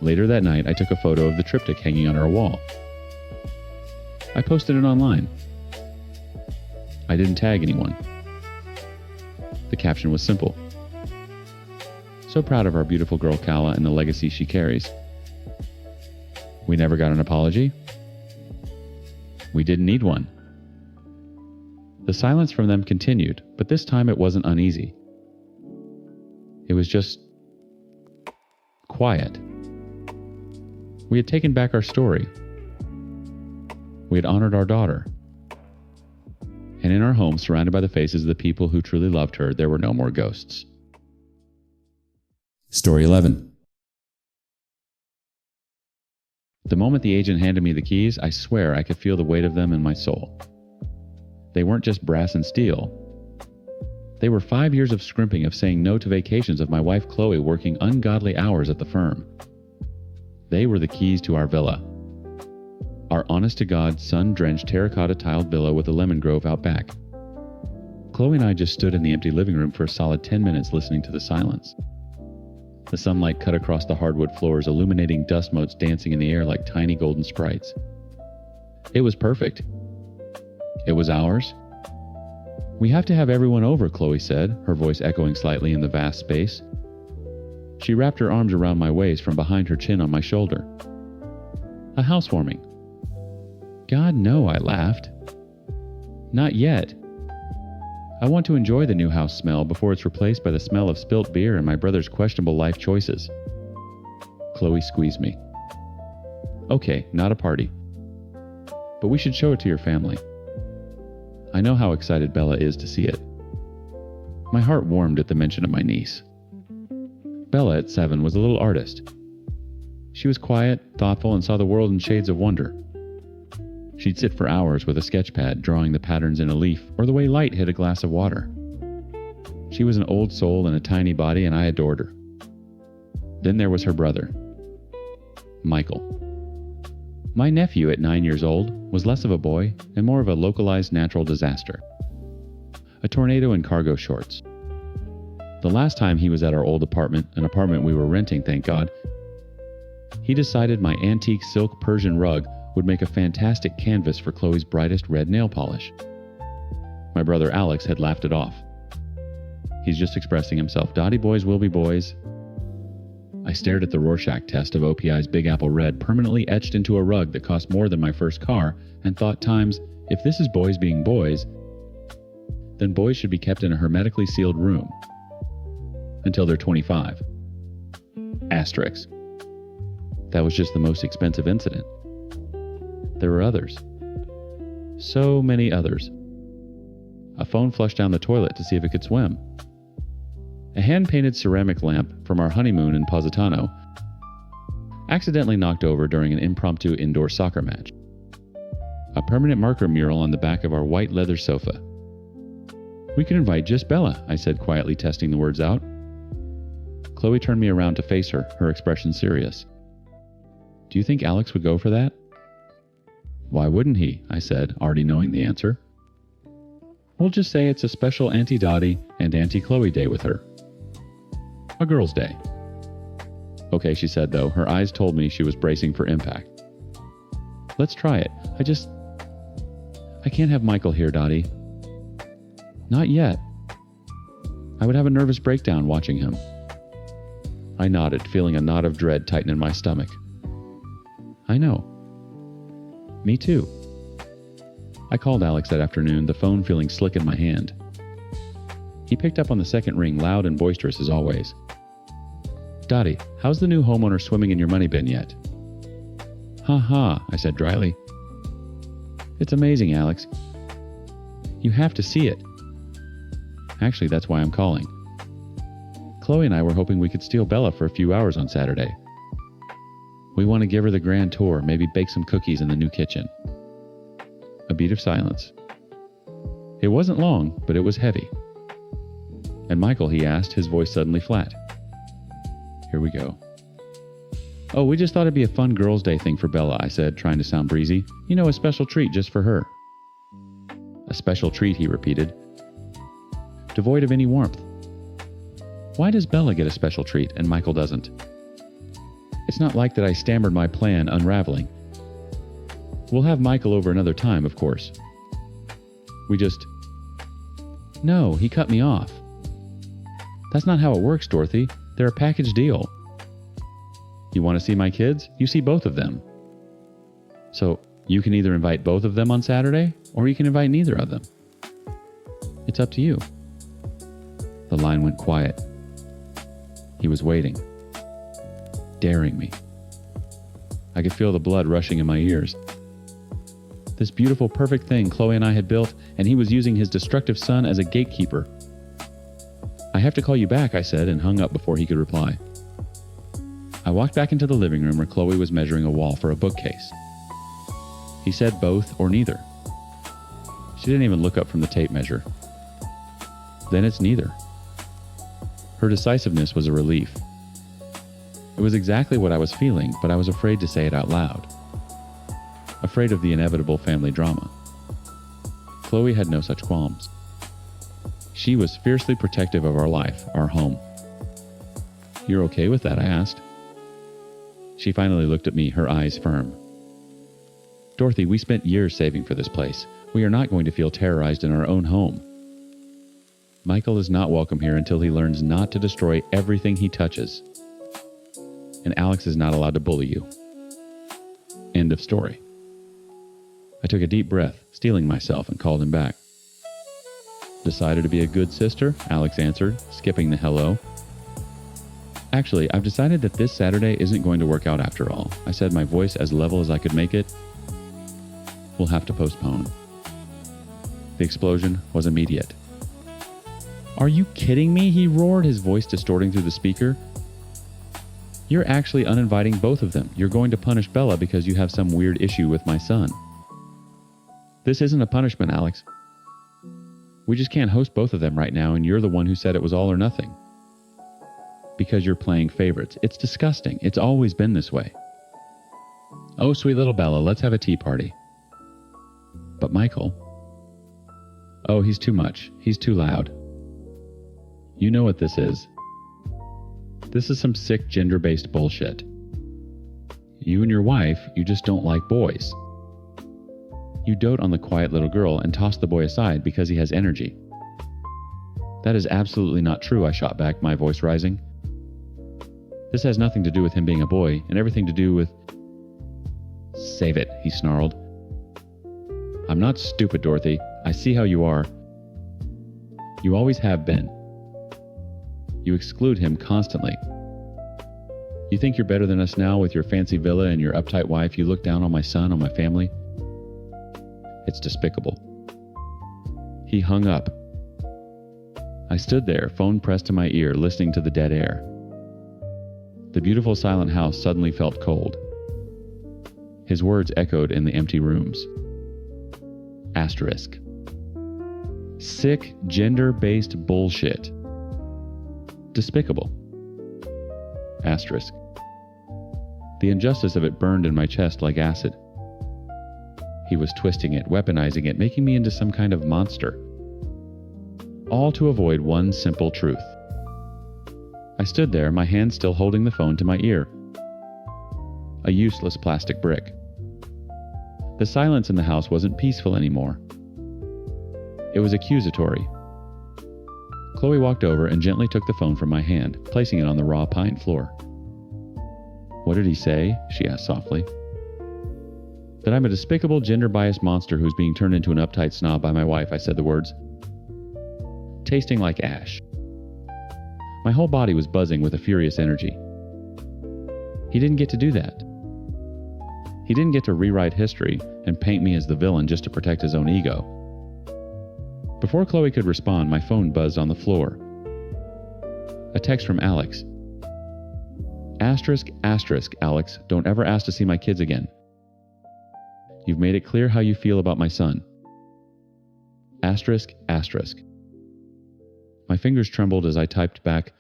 Later that night, I took a photo of the triptych hanging on our wall. I posted it online. I didn't tag anyone. The caption was simple. So proud of our beautiful girl Calla and the legacy she carries. We never got an apology. We didn't need one. The silence from them continued, but this time it wasn't uneasy. It was just quiet. We had taken back our story. We had honored our daughter. And in our home, surrounded by the faces of the people who truly loved her, there were no more ghosts. Story 11. The moment the agent handed me the keys, I swear I could feel the weight of them in my soul. They weren't just brass and steel. They were 5 years of scrimping, of saying no to vacations, of my wife Chloe working ungodly hours at the firm. They were the keys to our villa. Our honest-to-God, sun-drenched terracotta-tiled villa with a lemon grove out back. Chloe and I just stood in the empty living room for a solid 10 minutes listening to the silence. The sunlight cut across the hardwood floors, illuminating dust motes dancing in the air like tiny golden sprites. It was perfect. It was ours. "We have to have everyone over," Chloe said, her voice echoing slightly in the vast space. She wrapped her arms around my waist from behind her chin on my shoulder. "A housewarming." "God, no," I laughed. "Not yet. I want to enjoy the new house smell before it's replaced by the smell of spilt beer and my brother's questionable life choices." Chloe squeezed me. "Okay, not a party. But we should show it to your family. I know how excited Bella is to see it." My heart warmed at the mention of my niece. Bella, at 7, was a little artist. She was quiet, thoughtful, and saw the world in shades of wonder. She'd sit for hours with a sketch pad, drawing the patterns in a leaf or the way light hit a glass of water. She was an old soul in a tiny body, and I adored her. Then there was her brother, Michael. My nephew, at 9 years old, was less of a boy and more of a localized natural disaster. A tornado in cargo shorts. The last time he was at our old apartment, an apartment we were renting, thank God, he decided my antique silk Persian rug would make a fantastic canvas for Chloe's brightest red nail polish. My brother Alex had laughed it off. "He's just expressing himself. Dotty boys will be boys." I stared at the Rorschach test of OPI's Big Apple Red permanently etched into a rug that cost more than my first car, and thought times, if this is boys being boys, then boys should be kept in a hermetically sealed room until they're 25. Asterisk. That was just the most expensive incident. There were others. So many others. A phone flushed down the toilet to see if it could swim. A hand-painted ceramic lamp from our honeymoon in Positano accidentally knocked over during an impromptu indoor soccer match. A permanent marker mural on the back of our white leather sofa. "We can invite just Bella," I said, quietly testing the words out. Chloe turned me around to face her, her expression serious. "Do you think Alex would go for that?" "Why wouldn't he?" I said, already knowing the answer. "We'll just say it's a special Auntie Dottie and Auntie Chloe day with her. A girl's day." "Okay," she said, though. Her eyes told me she was bracing for impact. "Let's try it. I can't have Michael here, Dottie." "Not yet. I would have a nervous breakdown watching him." I nodded, feeling a knot of dread tighten in my stomach. "I know. Me too." I called Alex that afternoon, the phone feeling slick in my hand. He picked up on the second ring, loud and boisterous as always. "Dottie, how's the new homeowner swimming in your money bin yet?" "Ha ha," I said dryly. "It's amazing, Alex. You have to see it. Actually, that's why I'm calling. Chloe and I were hoping we could steal Bella for a few hours on Saturday. We want to give her the grand tour, maybe bake some cookies in the new kitchen." A beat of silence. It wasn't long, but it was heavy. "And Michael?" he asked, his voice suddenly flat. "Here we go." "Oh, we just thought it'd be a fun girls' day thing for Bella," I said, trying to sound breezy. "You know, a special treat just for her." "A special treat," he repeated, devoid of any warmth. Why does Bella get a special treat and Michael doesn't? It's not like that I stammered my plan, unraveling. "We'll have Michael over another time, of course. No, he cut me off. That's not how it works, Dorothy. They're a package deal. You want to see my kids? You see both of them. So you can either invite both of them on Saturday, or you can invite neither of them. It's up to you." The line went quiet. He was waiting. Daring me. I could feel the blood rushing in my ears. This beautiful, perfect thing Chloe and I had built, and he was using his destructive son as a gatekeeper. "I have to call you back," I said, and hung up before he could reply. I walked back into the living room where Chloe was measuring a wall for a bookcase. He said both or neither. She didn't even look up from the tape measure. Then it's neither. Her decisiveness was a relief. It was exactly what I was feeling, but I was afraid to say it out loud. Afraid of the inevitable family drama. Chloe had no such qualms. She was fiercely protective of our life, our home. "You're okay with that?" I asked. She finally looked at me, her eyes firm. "Dorothy, we spent years saving for this place. We are not going to feel terrorized in our own home. Michael is not welcome here until he learns not to destroy everything he touches. And Alex is not allowed to bully you." End of story. I took a deep breath, steeling myself, and called him back. "Decided to be a good sister?" Alex answered, skipping the hello. "Actually, I've decided that this Saturday isn't going to work out after all," I said, my voice as level as I could make it. "We'll have to postpone." The explosion was immediate. "Are you kidding me?" he roared, his voice distorting through the speaker. "You're actually uninviting both of them. You're going to punish Bella because you have some weird issue with my son." "This isn't a punishment, Alex. We just can't host both of them right now, and you're the one who said it was all or nothing." "Because you're playing favorites. It's disgusting. It's always been this way." "Oh, sweet little Bella, let's have a tea party." "But Michael..." "Oh, he's too much. He's too loud." "You know what this is. This is some sick gender-based bullshit. You and your wife, you just don't like boys. You dote on the quiet little girl and toss the boy aside because he has energy." "That is absolutely not true," I shot back, my voice rising. "This has nothing to do with him being a boy and everything to do with..." "Save it," he snarled. "I'm not stupid, Dorothy. I see how you are. You always have been. You exclude him constantly. You think you're better than us now with your fancy villa and your uptight wife. You look down on my son, on my family. It's despicable." He hung up. I stood there, phone pressed to my ear, listening to the dead air. The beautiful silent house suddenly felt cold. His words echoed in the empty rooms. Asterisk. Sick, gender-based bullshit. Despicable. Asterisk. The injustice of it burned in my chest like acid. He was twisting it, weaponizing it, making me into some kind of monster. All to avoid one simple truth. I stood there, my hand still holding the phone to my ear. A useless plastic brick. The silence in the house wasn't peaceful anymore. It was accusatory. Chloe walked over and gently took the phone from my hand, placing it on the raw pine floor. "What did he say?" she asked softly. "That I'm a despicable, gender-biased monster who's being turned into an uptight snob by my wife," I said the words. Tasting like ash. My whole body was buzzing with a furious energy. He didn't get to do that. He didn't get to rewrite history and paint me as the villain just to protect his own ego. Before Chloe could respond, my phone buzzed on the floor. A text from Alex. Asterisk, asterisk, Alex, don't ever ask to see my kids again. You've made it clear how you feel about my son. Asterisk, asterisk. My fingers trembled as I typed back,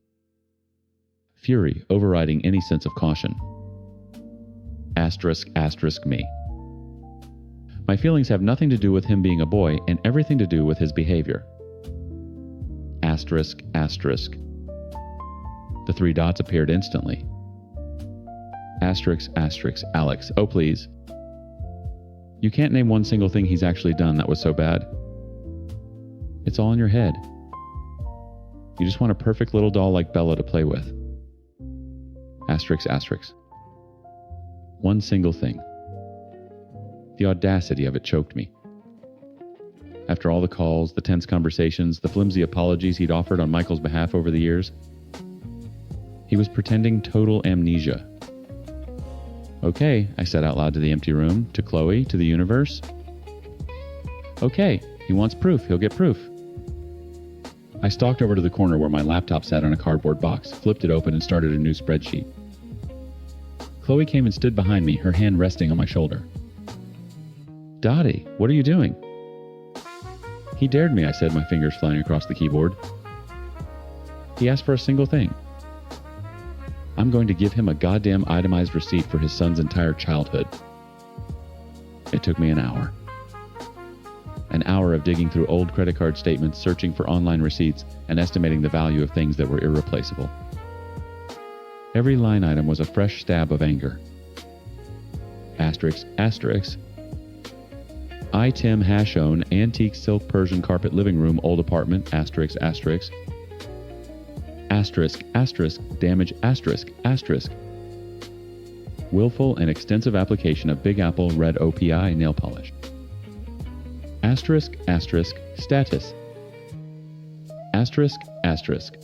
fury overriding any sense of caution. Asterisk, asterisk me. My feelings have nothing to do with him being a boy and everything to do with his behavior. Asterisk, asterisk. The 3 dots appeared instantly. Asterisk, asterisk, Alex, oh please. You can't name one single thing he's actually done that was so bad. It's all in your head. You just want a perfect little doll like Bella to play with. Asterisk, asterisk. One single thing. The audacity of it choked me. After all the calls, the tense conversations, the flimsy apologies he'd offered on Michael's behalf over the years, he was pretending total amnesia. Okay, I said out loud to the empty room, to Chloe, to the universe. Okay, he wants proof, he'll get proof. I stalked over to the corner where my laptop sat on a cardboard box, flipped it open and started a new spreadsheet. Chloe came and stood behind me, her hand resting on my shoulder. Dottie, what are you doing? He dared me, I said, my fingers flying across the keyboard. He asked for a single thing. I'm going to give him a goddamn itemized receipt for his son's entire childhood. It took me an hour. An hour of digging through old credit card statements, searching for online receipts, and estimating the value of things that were irreplaceable. Every line item was a fresh stab of anger. Asterisk, asterisk. I, Tim Hashone, antique silk Persian carpet living room, old apartment, asterisk, asterisk. Asterisk, asterisk, damage, asterisk, asterisk. Willful and extensive application of Big Apple Red OPI nail polish. Asterisk, asterisk, status. Asterisk, asterisk.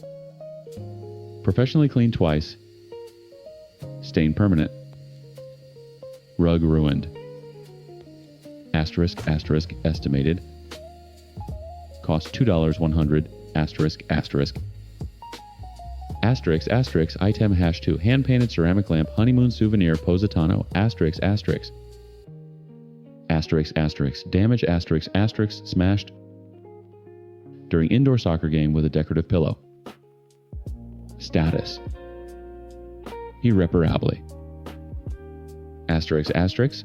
Professionally cleaned twice. Stain permanent. Rug ruined. Asterisk, asterisk, estimated. Cost $2.100, asterisk, asterisk. Asterisk, asterisk, item hash 2, hand-painted ceramic lamp, honeymoon souvenir, Positano, asterisk, asterisk. Asterisk, asterisk, damage, asterisk, asterisk, smashed during indoor soccer game with a decorative pillow. Status. Irreparably. Asterisk, asterisk.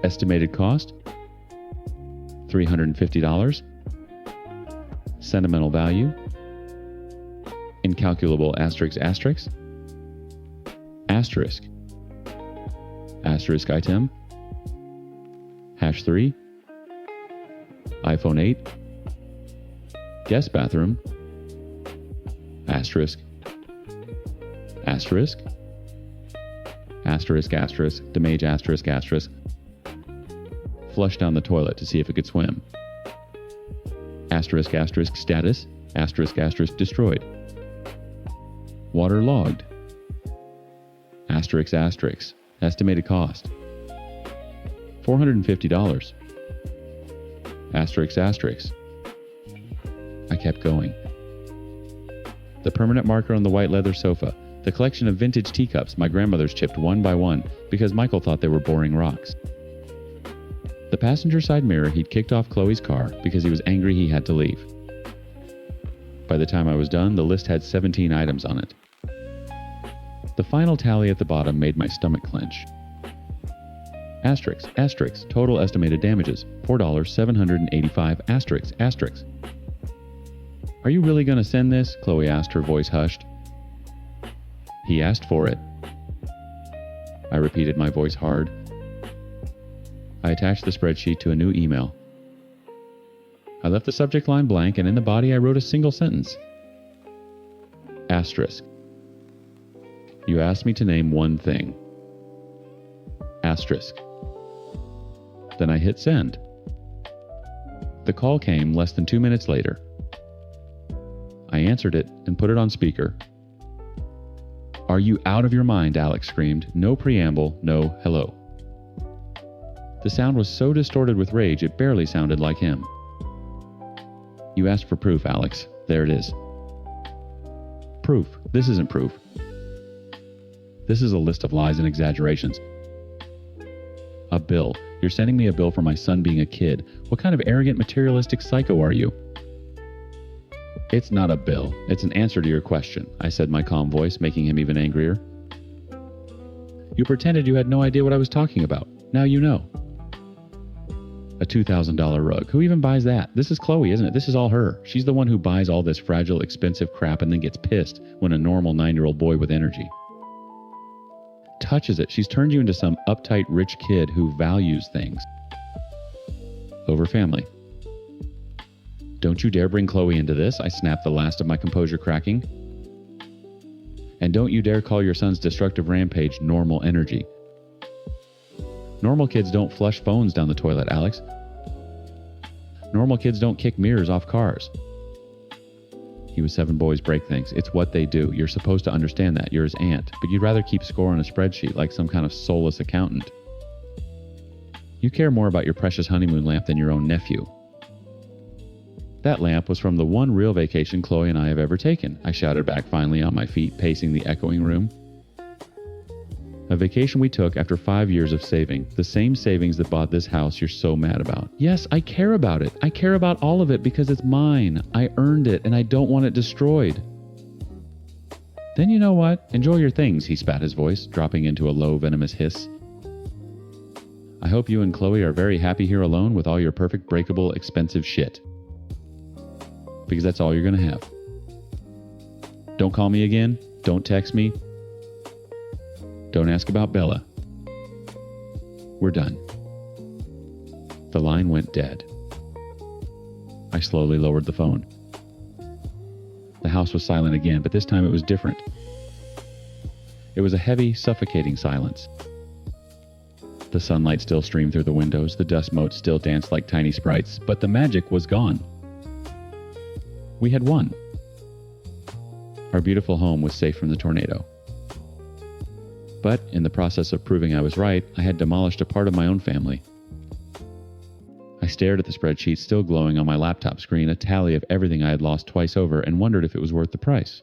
Estimated cost $350. Sentimental value incalculable, asterisk, asterisk. Asterisk. Asterisk item. Hash 3. iPhone 8. Guest bathroom. Asterisk. Asterisk. Asterisk, asterisk, damage, asterisk, asterisk. Flush down the toilet to see if it could swim. Asterisk, asterisk, status. Asterisk, asterisk, destroyed. Water logged. Asterisk, asterisk, estimated cost $450. Asterisk, asterisk. I kept going. The permanent marker on the white leather sofa, the collection of vintage teacups my grandmother's chipped one by one because Michael thought they were boring rocks. The passenger side mirror he'd kicked off Chloe's car because he was angry he had to leave. By the time I was done, the list had 17 items on it. The final tally at the bottom made my stomach clench. Asterisk, asterisk, total estimated damages, $4,785, asterisk, asterisk. Are you really going to send this? Chloe asked, her voice hushed. He asked for it. I repeated, my voice hard. I attached the spreadsheet to a new email. I left the subject line blank, and in the body I wrote a single sentence. Asterisk. You asked me to name one thing. Asterisk. Then I hit send. The call came less than 2 minutes later. I answered it and put it on speaker. Are you out of your mind? Alex screamed. No preamble, no hello. The sound was so distorted with rage it barely sounded like him. You asked for proof, Alex. There it is. Proof. This isn't proof. This is a list of lies and exaggerations. A bill. You're sending me a bill for my son being a kid. What kind of arrogant materialistic psycho are you? It's not a bill. It's an answer to your question, I said, my calm voice making him even angrier. You pretended you had no idea what I was talking about. Now you know. A $2,000 rug. Who even buys that? This is Chloe, isn't it? This is all her. She's the one who buys all this fragile, expensive crap and then gets pissed when a normal 9-year-old boy with energy touches it. She's turned you into some uptight rich kid who values things over family. Don't you dare bring Chloe into this, I snapped, the last of my composure cracking. And don't you dare call your son's destructive rampage normal energy. Normal kids don't flush phones down the toilet, Alex. Normal kids don't kick mirrors off cars. He was 7 boys break things. It's what they do. You're supposed to understand that. You're his aunt. But you'd rather keep score on a spreadsheet like some kind of soulless accountant. You care more about your precious honeymoon lamp than your own nephew. That lamp was from the one real vacation Chloe and I have ever taken, I shouted back, finally on my feet, pacing the echoing room. A vacation we took after 5 years of saving. The same savings that bought this house you're so mad about. Yes, I care about it. I care about all of it because it's mine. I earned it and I don't want it destroyed. Then you know what? Enjoy your things, he spat his voice, dropping into a low, venomous hiss. I hope you and Chloe are very happy here alone with all your perfect, breakable, expensive shit. Because that's all you're going to have. Don't call me again. Don't text me. Don't ask about Bella. We're done. The line went dead. I slowly lowered the phone. The house was silent again, but this time it was different. It was a heavy, suffocating silence. The sunlight still streamed through the windows, the dust motes still danced like tiny sprites, but the magic was gone. We had won. Our beautiful home was safe from the tornado. But in the process of proving I was right, I had demolished a part of my own family. I stared at the spreadsheet still glowing on my laptop screen, a tally of everything I had lost twice over, and wondered if it was worth the price.